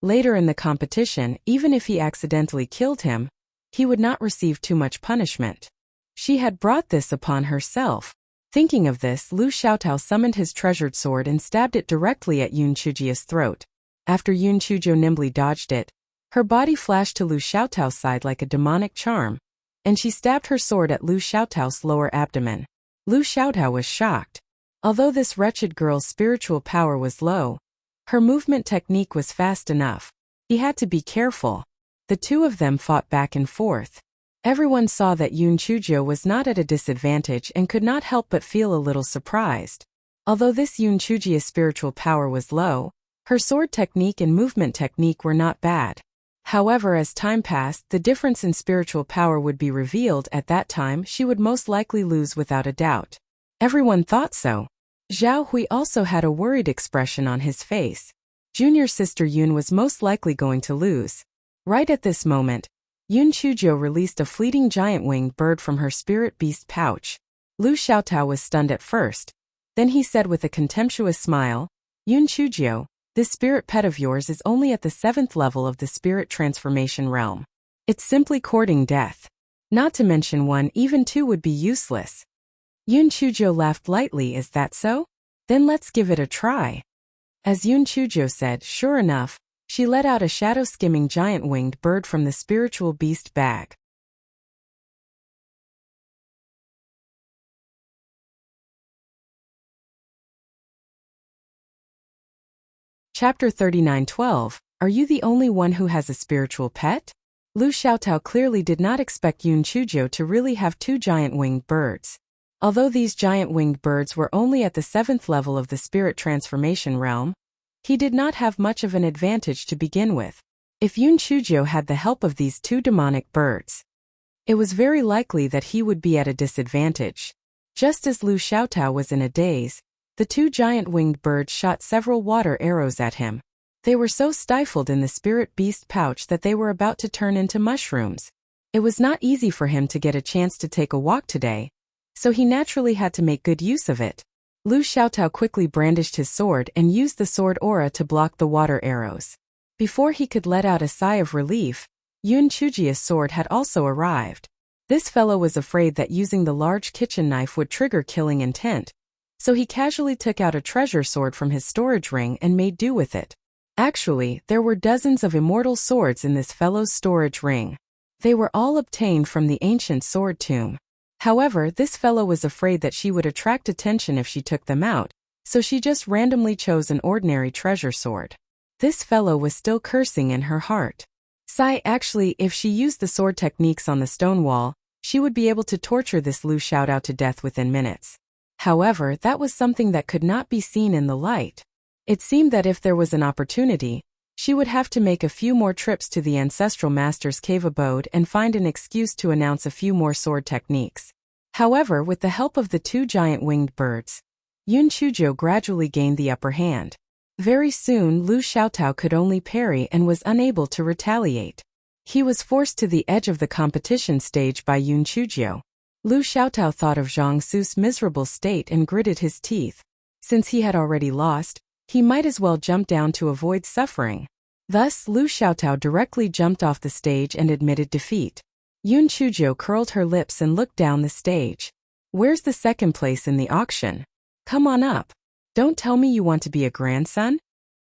Later in the competition, even if he accidentally killed him, he would not receive too much punishment. She had brought this upon herself. Thinking of this, Lu Xiaotao summoned his treasured sword and stabbed it directly at Yun Chujia's throat. After Yun Chujio nimbly dodged it, her body flashed to Lu Xiaotao's side like a demonic charm, and she stabbed her sword at Lu Xiaotao's lower abdomen. Lu Xiaotao was shocked. Although this wretched girl's spiritual power was low, her movement technique was fast enough. He had to be careful. The two of them fought back and forth. Everyone saw that Yun Chujio was not at a disadvantage and could not help but feel a little surprised. Although this Yun Chujia's spiritual power was low, her sword technique and movement technique were not bad. However, as time passed, the difference in spiritual power would be revealed. At that time, she would most likely lose without a doubt. Everyone thought so. Zhao Hui also had a worried expression on his face. Junior sister Yun was most likely going to lose. Right at this moment, Yun Chujio released a fleeting giant-winged bird from her spirit beast pouch. Lu Xiaotao was stunned at first. Then he said with a contemptuous smile, "Yun Chujio, this spirit pet of yours is only at the 7th level of the spirit transformation realm. It's simply courting death. Not to mention 1, even 2 would be useless." Yun Chujio laughed lightly. "Is that so? Then let's give it a try." As Yun Chujio said, sure enough, she let out a shadow-skimming giant-winged bird from the spiritual beast bag. Chapter 39:12. Are you the only one who has a spiritual pet? Lu Xiaotao clearly did not expect Yun Chujio to really have 2 giant-winged birds. Although these giant-winged birds were only at the 7th level of the spirit transformation realm, he did not have much of an advantage to begin with. If Yun Chujio had the help of these 2 demonic birds, it was very likely that he would be at a disadvantage. Just as Lu Xiaotao was in a daze, the 2 giant-winged birds shot several water arrows at him. They were so stifled in the spirit beast pouch that they were about to turn into mushrooms. It was not easy for him to get a chance to take a walk today, so he naturally had to make good use of it. Lu Xiaotao quickly brandished his sword and used the sword aura to block the water arrows. Before he could let out a sigh of relief, Yun Chujia's sword had also arrived. This fellow was afraid that using the large kitchen knife would trigger killing intent, so he casually took out a treasure sword from his storage ring and made do with it. Actually, there were dozens of immortal swords in this fellow's storage ring. They were all obtained from the ancient sword tomb. However, this fellow was afraid that she would attract attention if she took them out, so she just randomly chose an ordinary treasure sword. This fellow was still cursing in her heart. Actually, if she used the sword techniques on the stone wall, she would be able to torture this Lu Xiaotao to death within minutes. However, that was something that could not be seen in the light. It seemed that if there was an opportunity, she would have to make a few more trips to the ancestral master's cave abode and find an excuse to announce a few more sword techniques. However, with the help of the 2 giant-winged birds, Yun Chujio gradually gained the upper hand. Very soon Lu Xiaotao could only parry and was unable to retaliate. He was forced to the edge of the competition stage by Yun Chujio. Lu Xiaotao thought of Zhang Su's miserable state and gritted his teeth. Since he had already lost, he might as well jump down to avoid suffering. Thus, Lu Xiaotao directly jumped off the stage and admitted defeat. Yun Chujio curled her lips and looked down the stage. "Where's the second place in the auction? Come on up. Don't tell me you want to be a grandson?"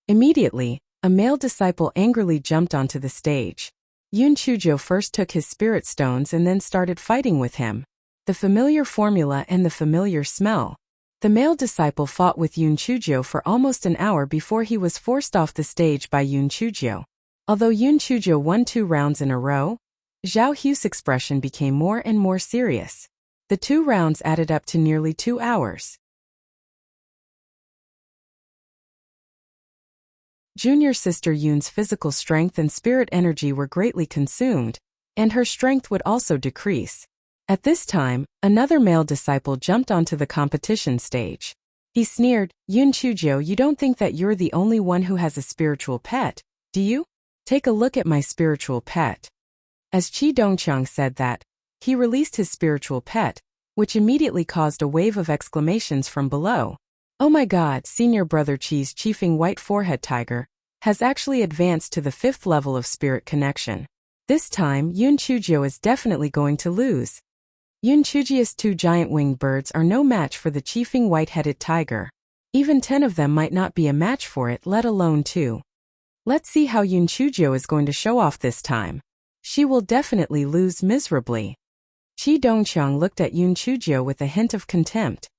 Immediately, a male disciple angrily jumped onto the stage. Yun Chujio first took his spirit stones and then started fighting with him. The familiar formula and the familiar smell. The male disciple fought with Yun Chujio for almost an hour before he was forced off the stage by Yun Chujio. Although Yun Chujio won 2 rounds in a row, Zhao Hu's expression became more and more serious. The 2 rounds added up to nearly 2 hours. Junior sister Yun's physical strength and spirit energy were greatly consumed, and her strength would also decrease. At this time, another male disciple jumped onto the competition stage. He sneered, Yun Chuzhou, you don't think that you're the only one who has a spiritual pet, do you? Take a look at my spiritual pet. As Qi Dongqiang said that, he released his spiritual pet, which immediately caused a wave of exclamations from below. Oh my god, senior brother Qi's chiefing white forehead tiger has actually advanced to the 5th level of spirit connection. This time, Yun Chuzhou is definitely going to lose. Yun Chuzhou's 2 giant winged birds are no match for the chiefing white-headed tiger. Even 10 of them might not be a match for it, let alone 2. Let's see how Yun Chuzhou is going to show off this time. She will definitely lose miserably. Qi Dongqiang looked at Yun Chuzhou with a hint of contempt.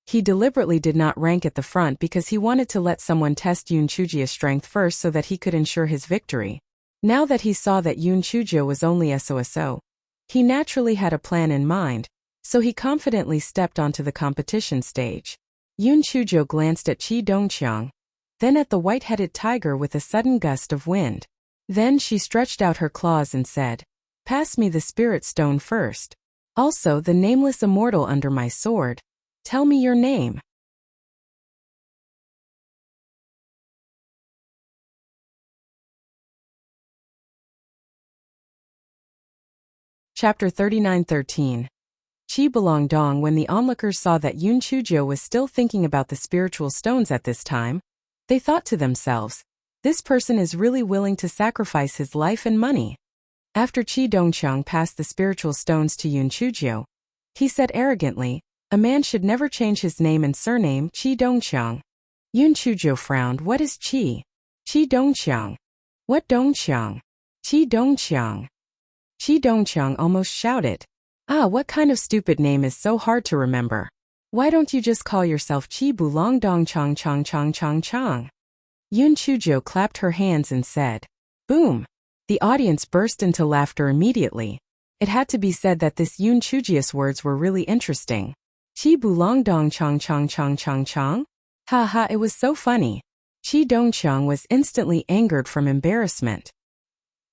He deliberately did not rank at the front because he wanted to let someone test Yun Chuzhou's strength first so that he could ensure his victory. Now that he saw that Yun Chuzhou was only SOSO, he naturally had a plan in mind, so he confidently stepped onto the competition stage. Yun Chuzhou glanced at Qi Dongqiang, then at the white-headed tiger with a sudden gust of wind. Then she stretched out her claws and said, "Pass me the spirit stone first. Also the nameless immortal under my sword. Tell me your name." Chapter 39:13. Qi Belongdong. When the onlookers saw that Yun Chuzhou was still thinking about the spiritual stones at this time, they thought to themselves, this person is really willing to sacrifice his life and money. After Qi Dongqiang passed the spiritual stones to Yun Chuzhou, he said arrogantly, a man should never change his name and surname, Qi Dongqiang. Yun Chuzhou frowned. What is Qi? Qi Dongqiang. What Dongqiang? Qi Dongqiang. Qi Dongqiang almost shouted. Ah, what kind of stupid name is so hard to remember? Why don't you just call yourself Qi Bulongdong Chang Chang Chang Chang Chang? Yun Chuzhou clapped her hands and said, boom. The audience burst into laughter immediately. It had to be said that this Yun Chuzhou's words were really interesting. Qi Bulongdong Chang Chang Chang Chang Chang? Ha ha, it was so funny. Qi Dongqiang was instantly angered from embarrassment.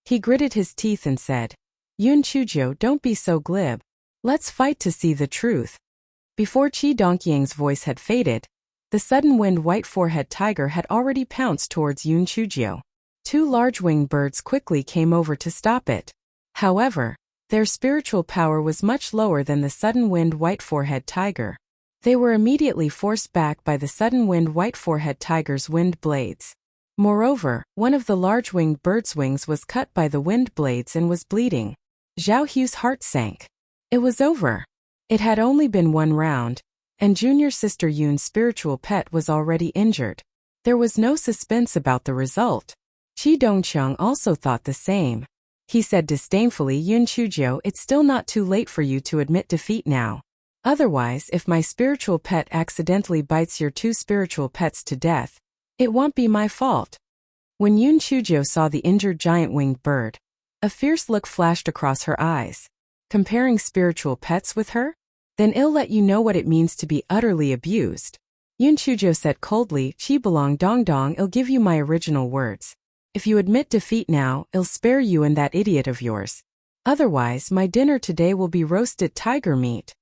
He gritted his teeth and said, Yun Chuzhou, don't be so glib. Let's fight to see the truth. Before Qi Dongqiang's voice had faded, the sudden wind white forehead tiger had already pounced towards Yun Chuzhou. 2 large winged birds quickly came over to stop it. However, their spiritual power was much lower than the sudden wind white forehead tiger. They were immediately forced back by the sudden wind white forehead tiger's wind blades. Moreover, one of the large winged bird's wings was cut by the wind blades and was bleeding. Zhao Hu's heart sank. It was over. It had only been 1 round, and junior sister Yun's spiritual pet was already injured. There was no suspense about the result. Qi Dongqiang also thought the same. He said disdainfully, Yun Chuzhou, it's still not too late for you to admit defeat now. Otherwise, if my spiritual pet accidentally bites your 2 spiritual pets to death, it won't be my fault. When Yun Chuzhou saw the injured giant winged bird, a fierce look flashed across her eyes. Comparing spiritual pets with her? Then I'll let you know what it means to be utterly abused. Yun Chuzhou said coldly, Qi Belongdong, I'll give you my original words. If you admit defeat now, I'll spare you and that idiot of yours. Otherwise, my dinner today will be roasted tiger meat.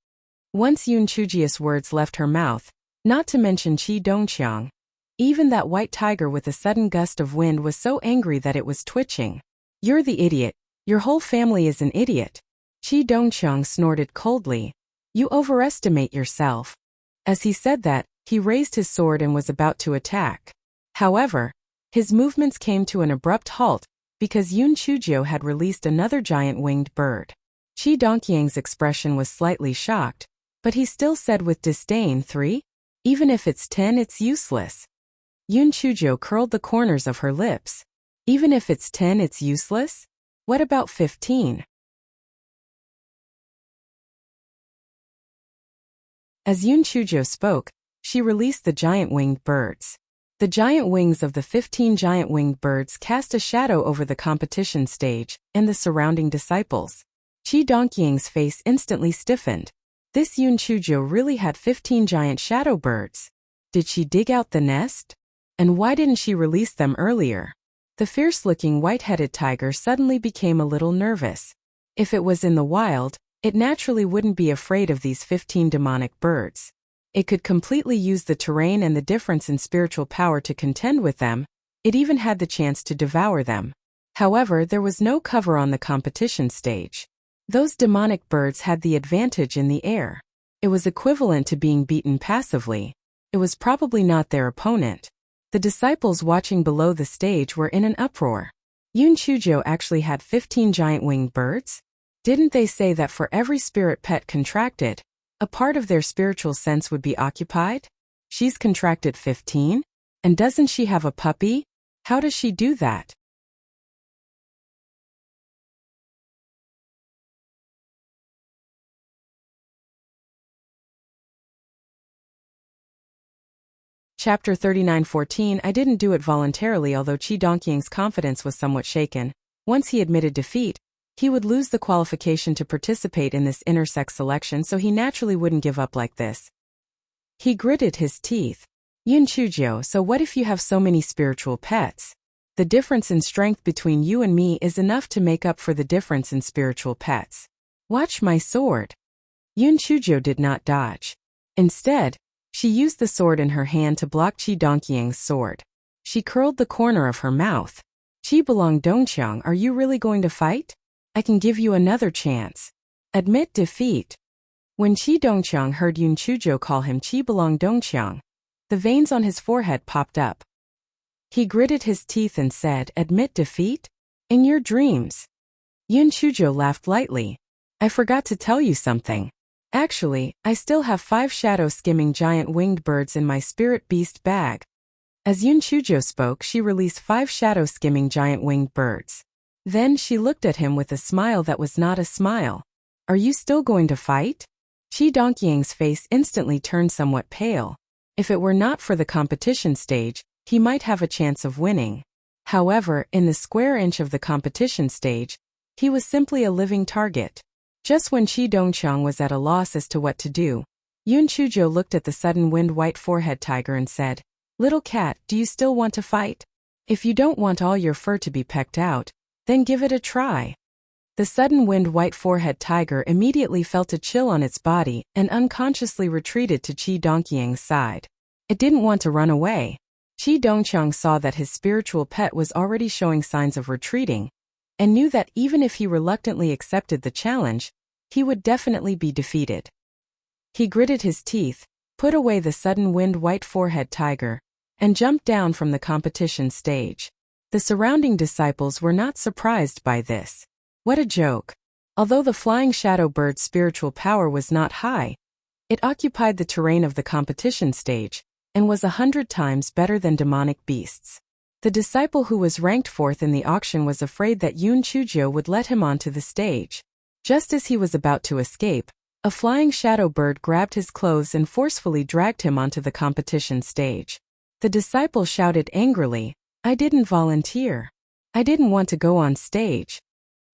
Once Yun Chuzhou's words left her mouth, not to mention Qi Dongqiang, even that white tiger with a sudden gust of wind was so angry that it was twitching. You're the idiot. Your whole family is an idiot. Qi Dongqiang snorted coldly. You overestimate yourself. As he said that, he raised his sword and was about to attack. However, his movements came to an abrupt halt because Yun Chuzhou had released another giant winged bird. Qi Dongqiang's expression was slightly shocked, but he still said with disdain, 3? Even if it's 10, it's useless. Yun Chuzhou curled the corners of her lips. Even if it's 10, it's useless? What about 15? As Yun Chuzhou spoke, she released the giant winged birds. The giant wings of the 15 giant winged birds cast a shadow over the competition stage and the surrounding disciples. Qi Dongqiang's face instantly stiffened. This Yun Chuzhou really had 15 giant shadow birds. Did she dig out the nest? And why didn't she release them earlier? The fierce-looking white-headed tiger suddenly became a little nervous. If it was in the wild, it naturally wouldn't be afraid of these 15 demonic birds. It could completely use the terrain and the difference in spiritual power to contend with them. It even had the chance to devour them. However, there was no cover on the competition stage. Those demonic birds had the advantage in the air. It was equivalent to being beaten passively. It was probably not their opponent. The disciples watching below the stage were in an uproar. Yun Chujo actually had 15 giant winged birds? Didn't they say that for every spirit pet contracted, a part of their spiritual sense would be occupied? She's contracted 15? And doesn't she have a puppy? How does she do that? Chapter 39:14 I didn't do it voluntarily. Although Qi Dongying's confidence was somewhat shaken, once he admitted defeat, he would lose the qualification to participate in this intersex selection, so he naturally wouldn't give up like this. He gritted his teeth. Yun Chujo, so what if you have so many spiritual pets? The difference in strength between you and me is enough to make up for the difference in spiritual pets. Watch my sword. Yun Chujo did not dodge. Instead, she used the sword in her hand to block Qi Dongying's sword. She curled the corner of her mouth. Qi Belong Dongqiang, are you really going to fight? I can give you another chance. Admit defeat. When Qi Dongqiang heard Yun Chujo call him Qi Belong Dongqiang, the veins on his forehead popped up. He gritted his teeth and said, admit defeat? In your dreams. Yun Chujo laughed lightly. I forgot to tell you something. Actually, I still have 5 shadow-skimming giant winged birds in my spirit beast bag. As Yun Chujo spoke, she released 5 shadow-skimming giant winged birds. Then she looked at him with a smile that was not a smile. Are you still going to fight? Qi Dongying's face instantly turned somewhat pale. If it were not for the competition stage, he might have a chance of winning. However, in the square inch of the competition stage, he was simply a living target. Just when Qi Dongqiang was at a loss as to what to do, Yun Chujo looked at the sudden-wind white forehead tiger and said, Little cat, do you still want to fight? If you don't want all your fur to be pecked out, then give it a try. The sudden-wind white forehead tiger immediately felt a chill on its body and unconsciously retreated to Qi Dongying's side. It didn't want to run away. Qi Dongqiang saw that his spiritual pet was already showing signs of retreating, and knew that even if he reluctantly accepted the challenge, he would definitely be defeated. He gritted his teeth, put away the sudden-wind white forehead tiger, and jumped down from the competition stage. The surrounding disciples were not surprised by this. What a joke. Although the flying shadow bird's spiritual power was not high, it occupied the terrain of the competition stage, and was 100 times better than demonic beasts. The disciple who was ranked 4th in the auction was afraid that Yun Chujo would let him onto the stage. Just as he was about to escape, a flying shadow bird grabbed his clothes and forcefully dragged him onto the competition stage. The disciple shouted angrily, I didn't volunteer. I didn't want to go on stage.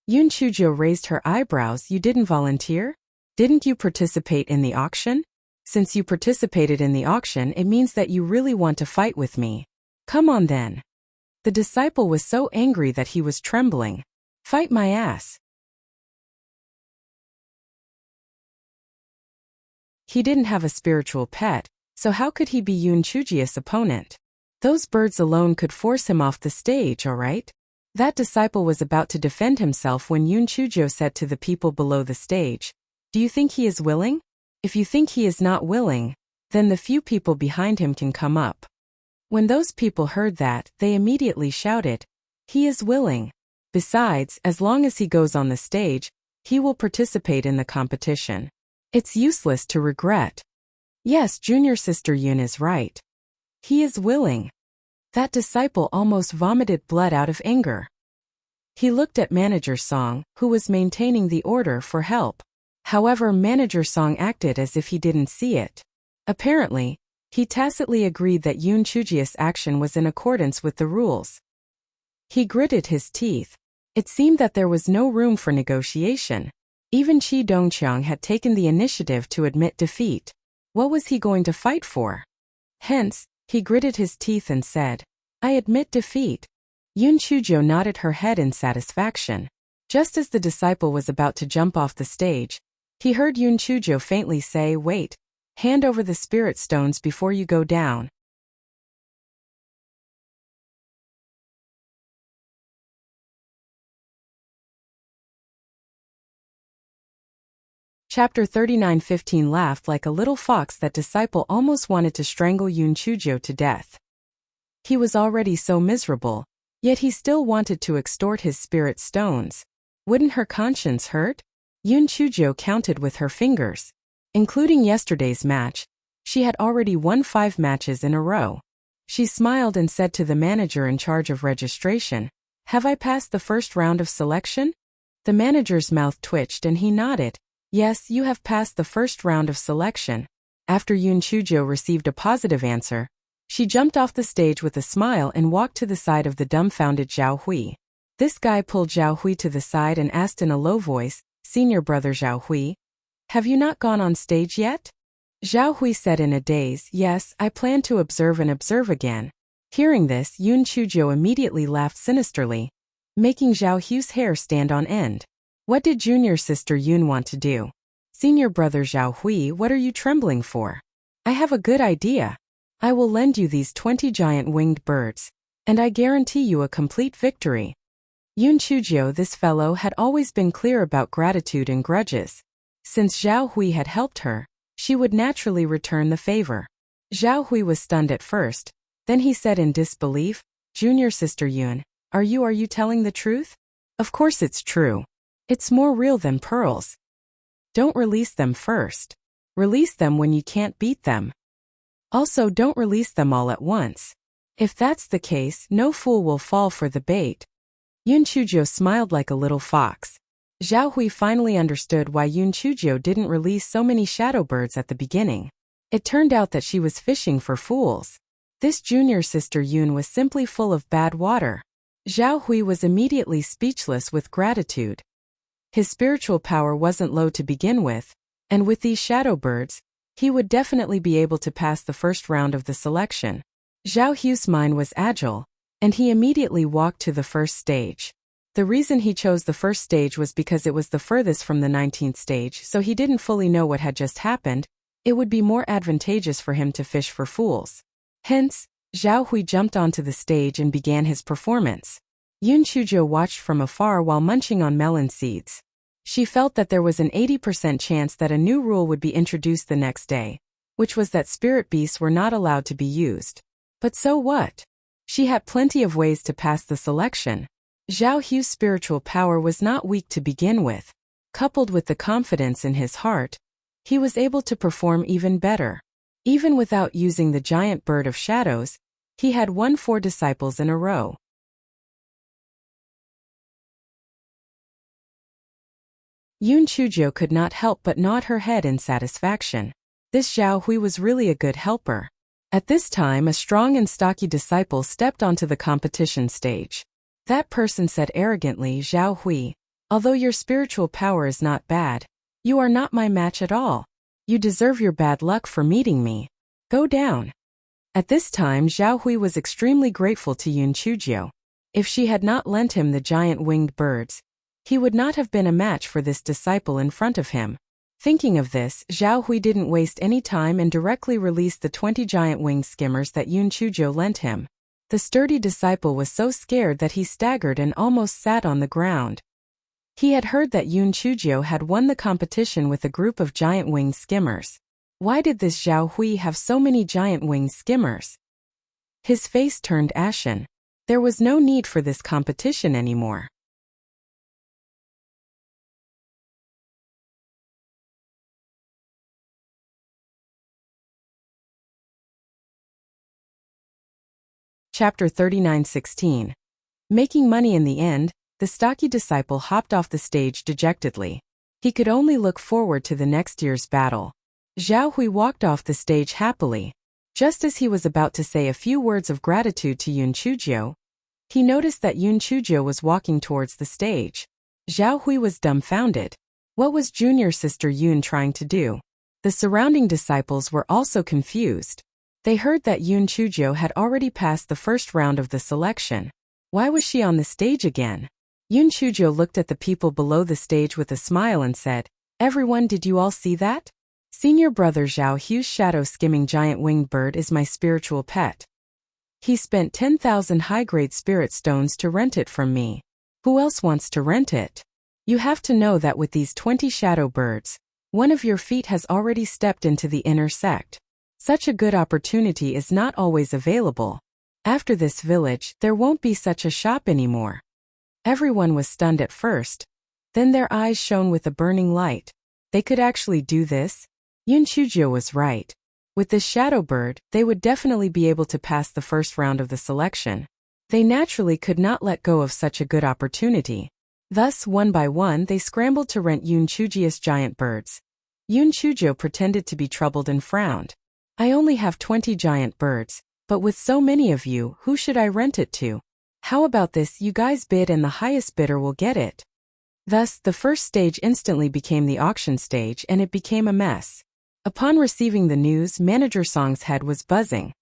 Yun Chujo raised her eyebrows. You didn't volunteer? Didn't you participate in the auction? Since you participated in the auction, it means that you really want to fight with me. Come on then. The disciple was so angry that he was trembling. Fight my ass. He didn't have a spiritual pet, so how could he be Yun Chuji's opponent? Those birds alone could force him off the stage, alright? That disciple was about to defend himself when Yun Chujo said to the people below the stage, Do you think he is willing? If you think he is not willing, then the few people behind him can come up. When those people heard that, they immediately shouted, He is willing. Besides, as long as he goes on the stage, he will participate in the competition. It's useless to regret. Yes, junior sister Yun is right. He is willing. That disciple almost vomited blood out of anger. He looked at Manager Song, who was maintaining the order for help. However, Manager Song acted as if he didn't see it. Apparently, he tacitly agreed that Yun Chuji's action was in accordance with the rules. He gritted his teeth. It seemed that there was no room for negotiation. Even Qi Dongqiang had taken the initiative to admit defeat. What was he going to fight for? Hence, he gritted his teeth and said, I admit defeat. Yun Chujo nodded her head in satisfaction. Just as the disciple was about to jump off the stage, he heard Yun Chujo faintly say, Wait, Hand over the spirit stones before you go down. Chapter 39:15 Laughed like a little fox. That disciple almost wanted to strangle Yun Chujio to death. He was already so miserable, yet he still wanted to extort his spirit stones. Wouldn't her conscience hurt? Yun Chujio counted with her fingers. Including yesterday's match, she had already won 5 matches in a row. She smiled and said to the manager in charge of registration, "Have I passed the first round of selection?" The manager's mouth twitched and he nodded. "Yes, you have passed the first round of selection." After Yun Chujio received a positive answer, she jumped off the stage with a smile and walked to the side of the dumbfounded Zhao Hui. This guy pulled Zhao Hui to the side and asked in a low voice, "Senior brother Zhao Hui, have you not gone on stage yet?" Zhao Hui said in a daze, "Yes, I plan to observe and observe again." Hearing this, Yun Chujio immediately laughed sinisterly, making Zhao Hui's hair stand on end. What did junior sister Yun want to do? "Senior brother Zhao Hui, what are you trembling for? I have a good idea. I will lend you these 20 giant winged birds, and I guarantee you a complete victory." Yun Chujio, this fellow, had always been clear about gratitude and grudges. Since Zhao Hui had helped her, she would naturally return the favor. Zhao Hui was stunned at first, then he said in disbelief, "Junior sister Yun, are you telling the truth?" "Of course it's true. It's more real than pearls. Don't release them first. Release them when you can't beat them. Also, don't release them all at once. If that's the case, no fool will fall for the bait." Yun Chujio smiled like a little fox. Zhao Hui finally understood why Yun Chujio didn't release so many shadow birds at the beginning. It turned out that she was fishing for fools. This junior sister Yun was simply full of bad water. Zhao Hui was immediately speechless with gratitude. His spiritual power wasn't low to begin with, and with these shadow birds, he would definitely be able to pass the first round of the selection. Zhao Hui's mind was agile, and he immediately walked to the first stage. The reason he chose the first stage was because it was the furthest from the 19th stage, so he didn't fully know what had just happened. It would be more advantageous for him to fish for fools. Hence, Zhao Hui jumped onto the stage and began his performance. Yun Chujio watched from afar while munching on melon seeds. She felt that there was an 80% chance that a new rule would be introduced the next day, which was that spirit beasts were not allowed to be used. But so what? She had plenty of ways to pass the selection. Zhao Hui's spiritual power was not weak to begin with. Coupled with the confidence in his heart, he was able to perform even better. Even without using the giant bird of shadows, he had won 4 disciples in a row. Yun Chujio could not help but nod her head in satisfaction. This Zhao Hui was really a good helper. At this time, a strong and stocky disciple stepped onto the competition stage. That person said arrogantly, "Zhao Hui, although your spiritual power is not bad, you are not my match at all. You deserve your bad luck for meeting me. Go down." At this time, Zhao Hui was extremely grateful to Yun Chujio. If she had not lent him the giant winged birds, he would not have been a match for this disciple in front of him. Thinking of this, Zhao Hui didn't waste any time and directly released the 20 giant winged skimmers that Yun Chujio lent him. The sturdy disciple was so scared that he staggered and almost sat on the ground. He had heard that Yun Chujio had won the competition with a group of giant winged skimmers. Why did this Zhao Hui have so many giant winged skimmers? His face turned ashen. There was no need for this competition anymore. Chapter 39:16. Making money in the end, the stocky disciple hopped off the stage dejectedly. He could only look forward to the next year's battle. Zhao Hui walked off the stage happily. Just as he was about to say a few words of gratitude to Yun Chujio, he noticed that Yun Chujio was walking towards the stage. Zhao Hui was dumbfounded. What was junior sister Yun trying to do? The surrounding disciples were also confused. They heard that Yun Chujio had already passed the first round of the selection. Why was she on the stage again? Yun Chujio looked at the people below the stage with a smile and said, "Everyone, did you all see that? Senior brother Zhao Hu's shadow-skimming giant winged bird is my spiritual pet. He spent 10,000 high-grade spirit stones to rent it from me. Who else wants to rent it? You have to know that with these 20 shadow birds, one of your feet has already stepped into the inner sect. Such a good opportunity is not always available. After this village, there won't be such a shop anymore. Everyone was stunned at first. Then their eyes shone with a burning light. They could actually do this? Yun Chujio was right. With this shadow bird, they would definitely be able to pass the first round of the selection. They naturally could not let go of such a good opportunity. Thus, one by one, they scrambled to rent Yun Chujio's giant birds. Yun Chujio pretended to be troubled and frowned. I only have 20 giant birds, but with so many of you, who should I rent it to? How about this, you guys bid and the highest bidder will get it. Thus, the first stage instantly became the auction stage and it became a mess. Upon receiving the news, Manager Song's head was buzzing.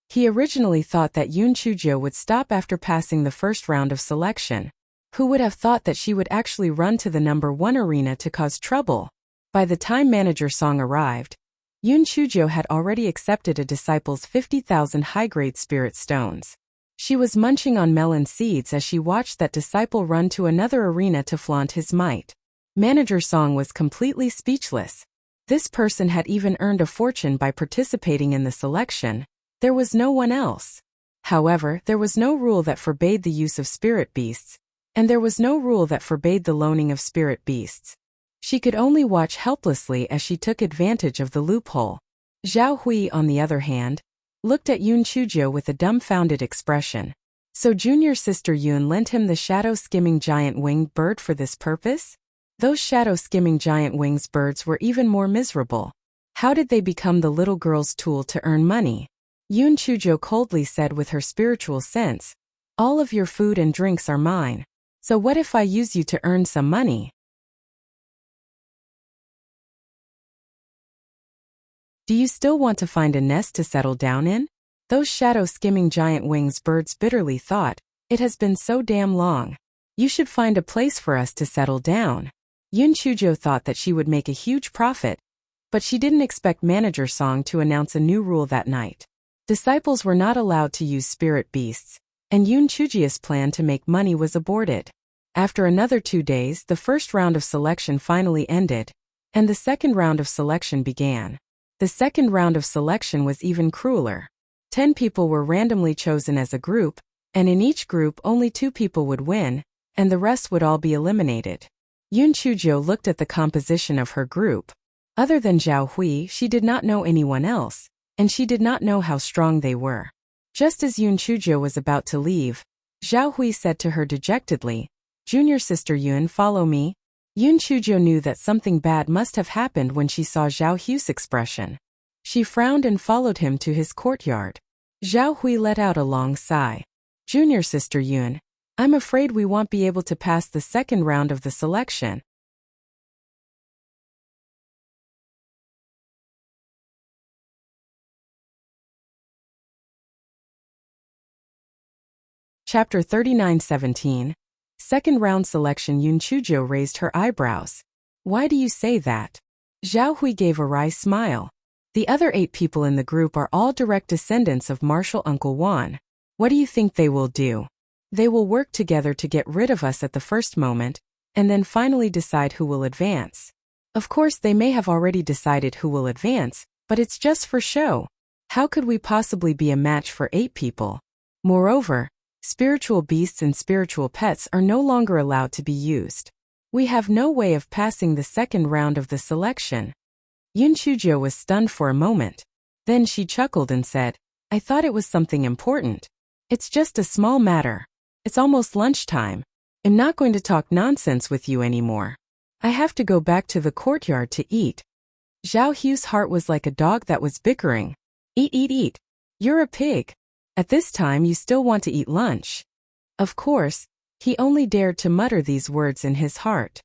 He originally thought that Yun Chujio would stop after passing the first round of selection. Who would have thought that she would actually run to the number 1 arena to cause trouble? By the time Manager Song arrived, Yun Chujio had already accepted a disciple's 50,000 high-grade spirit stones. She was munching on melon seeds as she watched that disciple run to another arena to flaunt his might. Manager Song was completely speechless. This person had even earned a fortune by participating in the selection. There was no one else. However, there was no rule that forbade the use of spirit beasts, and there was no rule that forbade the loaning of spirit beasts. She could only watch helplessly as she took advantage of the loophole. Zhao Hui, on the other hand, looked at Yun Chujio with a dumbfounded expression. So junior sister Yun lent him the shadow-skimming giant winged bird for this purpose? Those shadow-skimming giant wings birds were even more miserable. How did they become the little girl's tool to earn money? Yun Chujio coldly said with her spiritual sense, all of your food and drinks are mine. So what if I use you to earn some money? Do you still want to find a nest to settle down in? Those shadow-skimming giant wings birds bitterly thought, it has been so damn long. You should find a place for us to settle down. Yun Chujio thought that she would make a huge profit, but she didn't expect Manager Song to announce a new rule that night. Disciples were not allowed to use spirit beasts, and Yun Chujio's plan to make money was aborted. After another 2 days, the first round of selection finally ended, and the second round of selection began. The second round of selection was even crueler. 10 people were randomly chosen as a group, and in each group only 2 people would win, and the rest would all be eliminated. Yun Chujio looked at the composition of her group. Other than Zhao Hui, she did not know anyone else, and she did not know how strong they were. Just as Yun Chujio was about to leave, Zhao Hui said to her dejectedly, Junior sister Yun, follow me. Yun Chujio knew that something bad must have happened when she saw Zhao Hu's expression. She frowned and followed him to his courtyard. Zhao Hui let out a long sigh. Junior sister Yun, I'm afraid we won't be able to pass the second round of the selection. Chapter 39:17. Second round selection. Yun Chujio raised her eyebrows. Why do you say that? Zhao Hui gave a wry smile. The other 8 people in the group are all direct descendants of Marshal Uncle Wan. What do you think they will do? They will work together to get rid of us at the first moment, and then finally decide who will advance. Of course, they may have already decided who will advance, but it's just for show. How could we possibly be a match for 8 people? Moreover, spiritual beasts and spiritual pets are no longer allowed to be used. We have no way of passing the second round of the selection. Yun Chujio was stunned for a moment. Then she chuckled and said, I thought it was something important. It's just a small matter. It's almost lunchtime. I'm not going to talk nonsense with you anymore. I have to go back to the courtyard to eat. Zhao Hu's heart was like a dog that was bickering. Eat, eat, eat. You're a pig. At this time you still want to eat lunch. Of course, he only dared to mutter these words in his heart.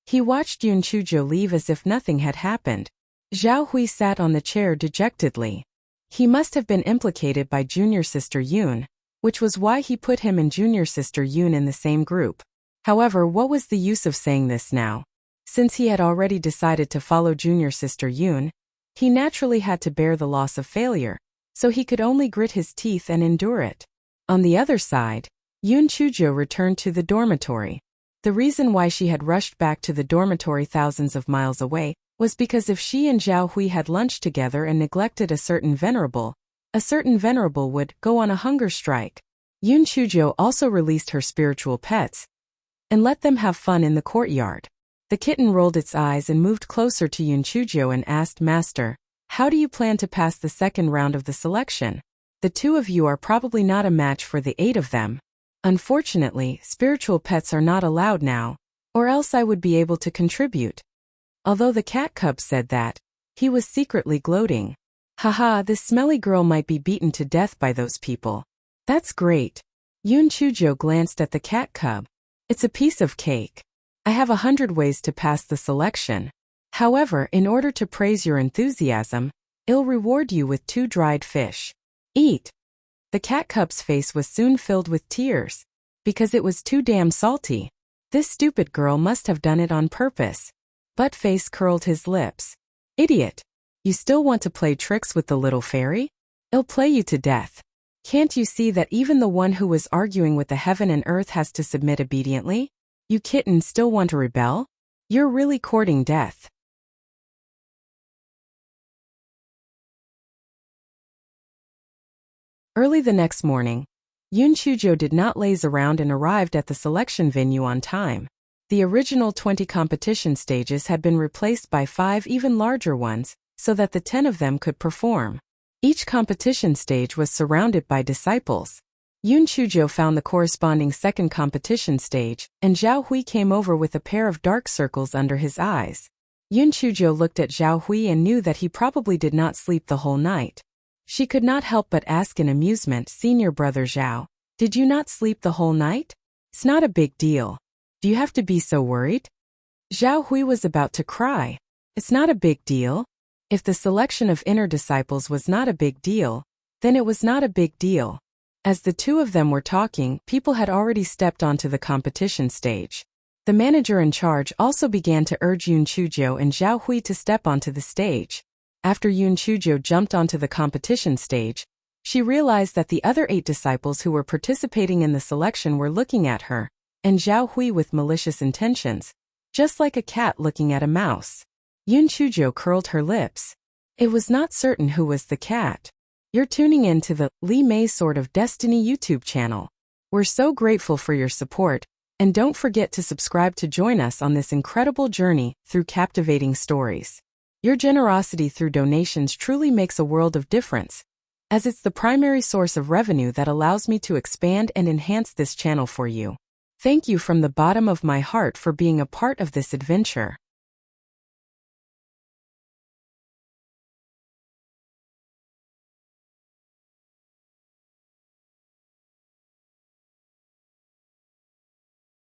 He watched Yun Chujio leave as if nothing had happened. Zhao Hui sat on the chair dejectedly. He must have been implicated by junior sister Yun, which was why he put him and junior sister Yun in the same group. However, what was the use of saying this now? Since he had already decided to follow junior sister Yoon, he naturally had to bear the loss of failure, so he could only grit his teeth and endure it. On the other side, Yoon Chujo returned to the dormitory. The reason why she had rushed back to the dormitory thousands of miles away was because if she and Zhao Hui had lunched together and neglected a certain venerable would go on a hunger strike. Yoon Chujo also released her spiritual pets and let them have fun in the courtyard. The kitten rolled its eyes and moved closer to Yoon Chujo and asked, "Master, how do you plan to pass the second round of the selection? The two of you are probably not a match for the 8 of them. Unfortunately, spiritual pets are not allowed now, or else I would be able to contribute." Although the cat cub said that, he was secretly gloating. Haha, this smelly girl might be beaten to death by those people. That's great. Yoon Chujo glanced at the cat cub. It's a piece of cake. I have 100 ways to pass the selection. However, in order to praise your enthusiasm, I'll reward you with 2 dried fish. Eat. The cat cub's face was soon filled with tears, because it was too damn salty. This stupid girl must have done it on purpose. Buttface curled his lips. Idiot. You still want to play tricks with the little fairy? I'll play you to death. Can't you see that even the one who was arguing with the heaven and earth has to submit obediently? You kitten still want to rebel? You're really courting death. Early the next morning, Yoon Chujo did not laze around and arrived at the selection venue on time. The original 20 competition stages had been replaced by 5 even larger ones, so that the 10 of them could perform. Each competition stage was surrounded by disciples. Yoon Chujo found the corresponding second competition stage, and Zhao Hui came over with a pair of dark circles under his eyes. Yoon Chujo looked at Zhao Hui and knew that he probably did not sleep the whole night. She could not help but ask in amusement, "Senior brother Zhao, did you not sleep the whole night? It's not a big deal. Do you have to be so worried?" Zhao Hui was about to cry. It's not a big deal. If the selection of inner disciples was not a big deal, then it was not a big deal. As the two of them were talking, people had already stepped onto the competition stage. The manager in charge also began to urge Yoon Chujo and Zhao Hui to step onto the stage. After Yoon Chujo jumped onto the competition stage, she realized that the other 8 disciples who were participating in the selection were looking at her, and Zhao Hui with malicious intentions, just like a cat looking at a mouse. Yoon Chujo curled her lips. It was not certain who was the cat. You're tuning in to the Li Mei Sword of Destiny YouTube channel. We're so grateful for your support, and don't forget to subscribe to join us on this incredible journey through captivating stories. Your generosity through donations truly makes a world of difference, as it's the primary source of revenue that allows me to expand and enhance this channel for you. Thank you from the bottom of my heart for being a part of this adventure.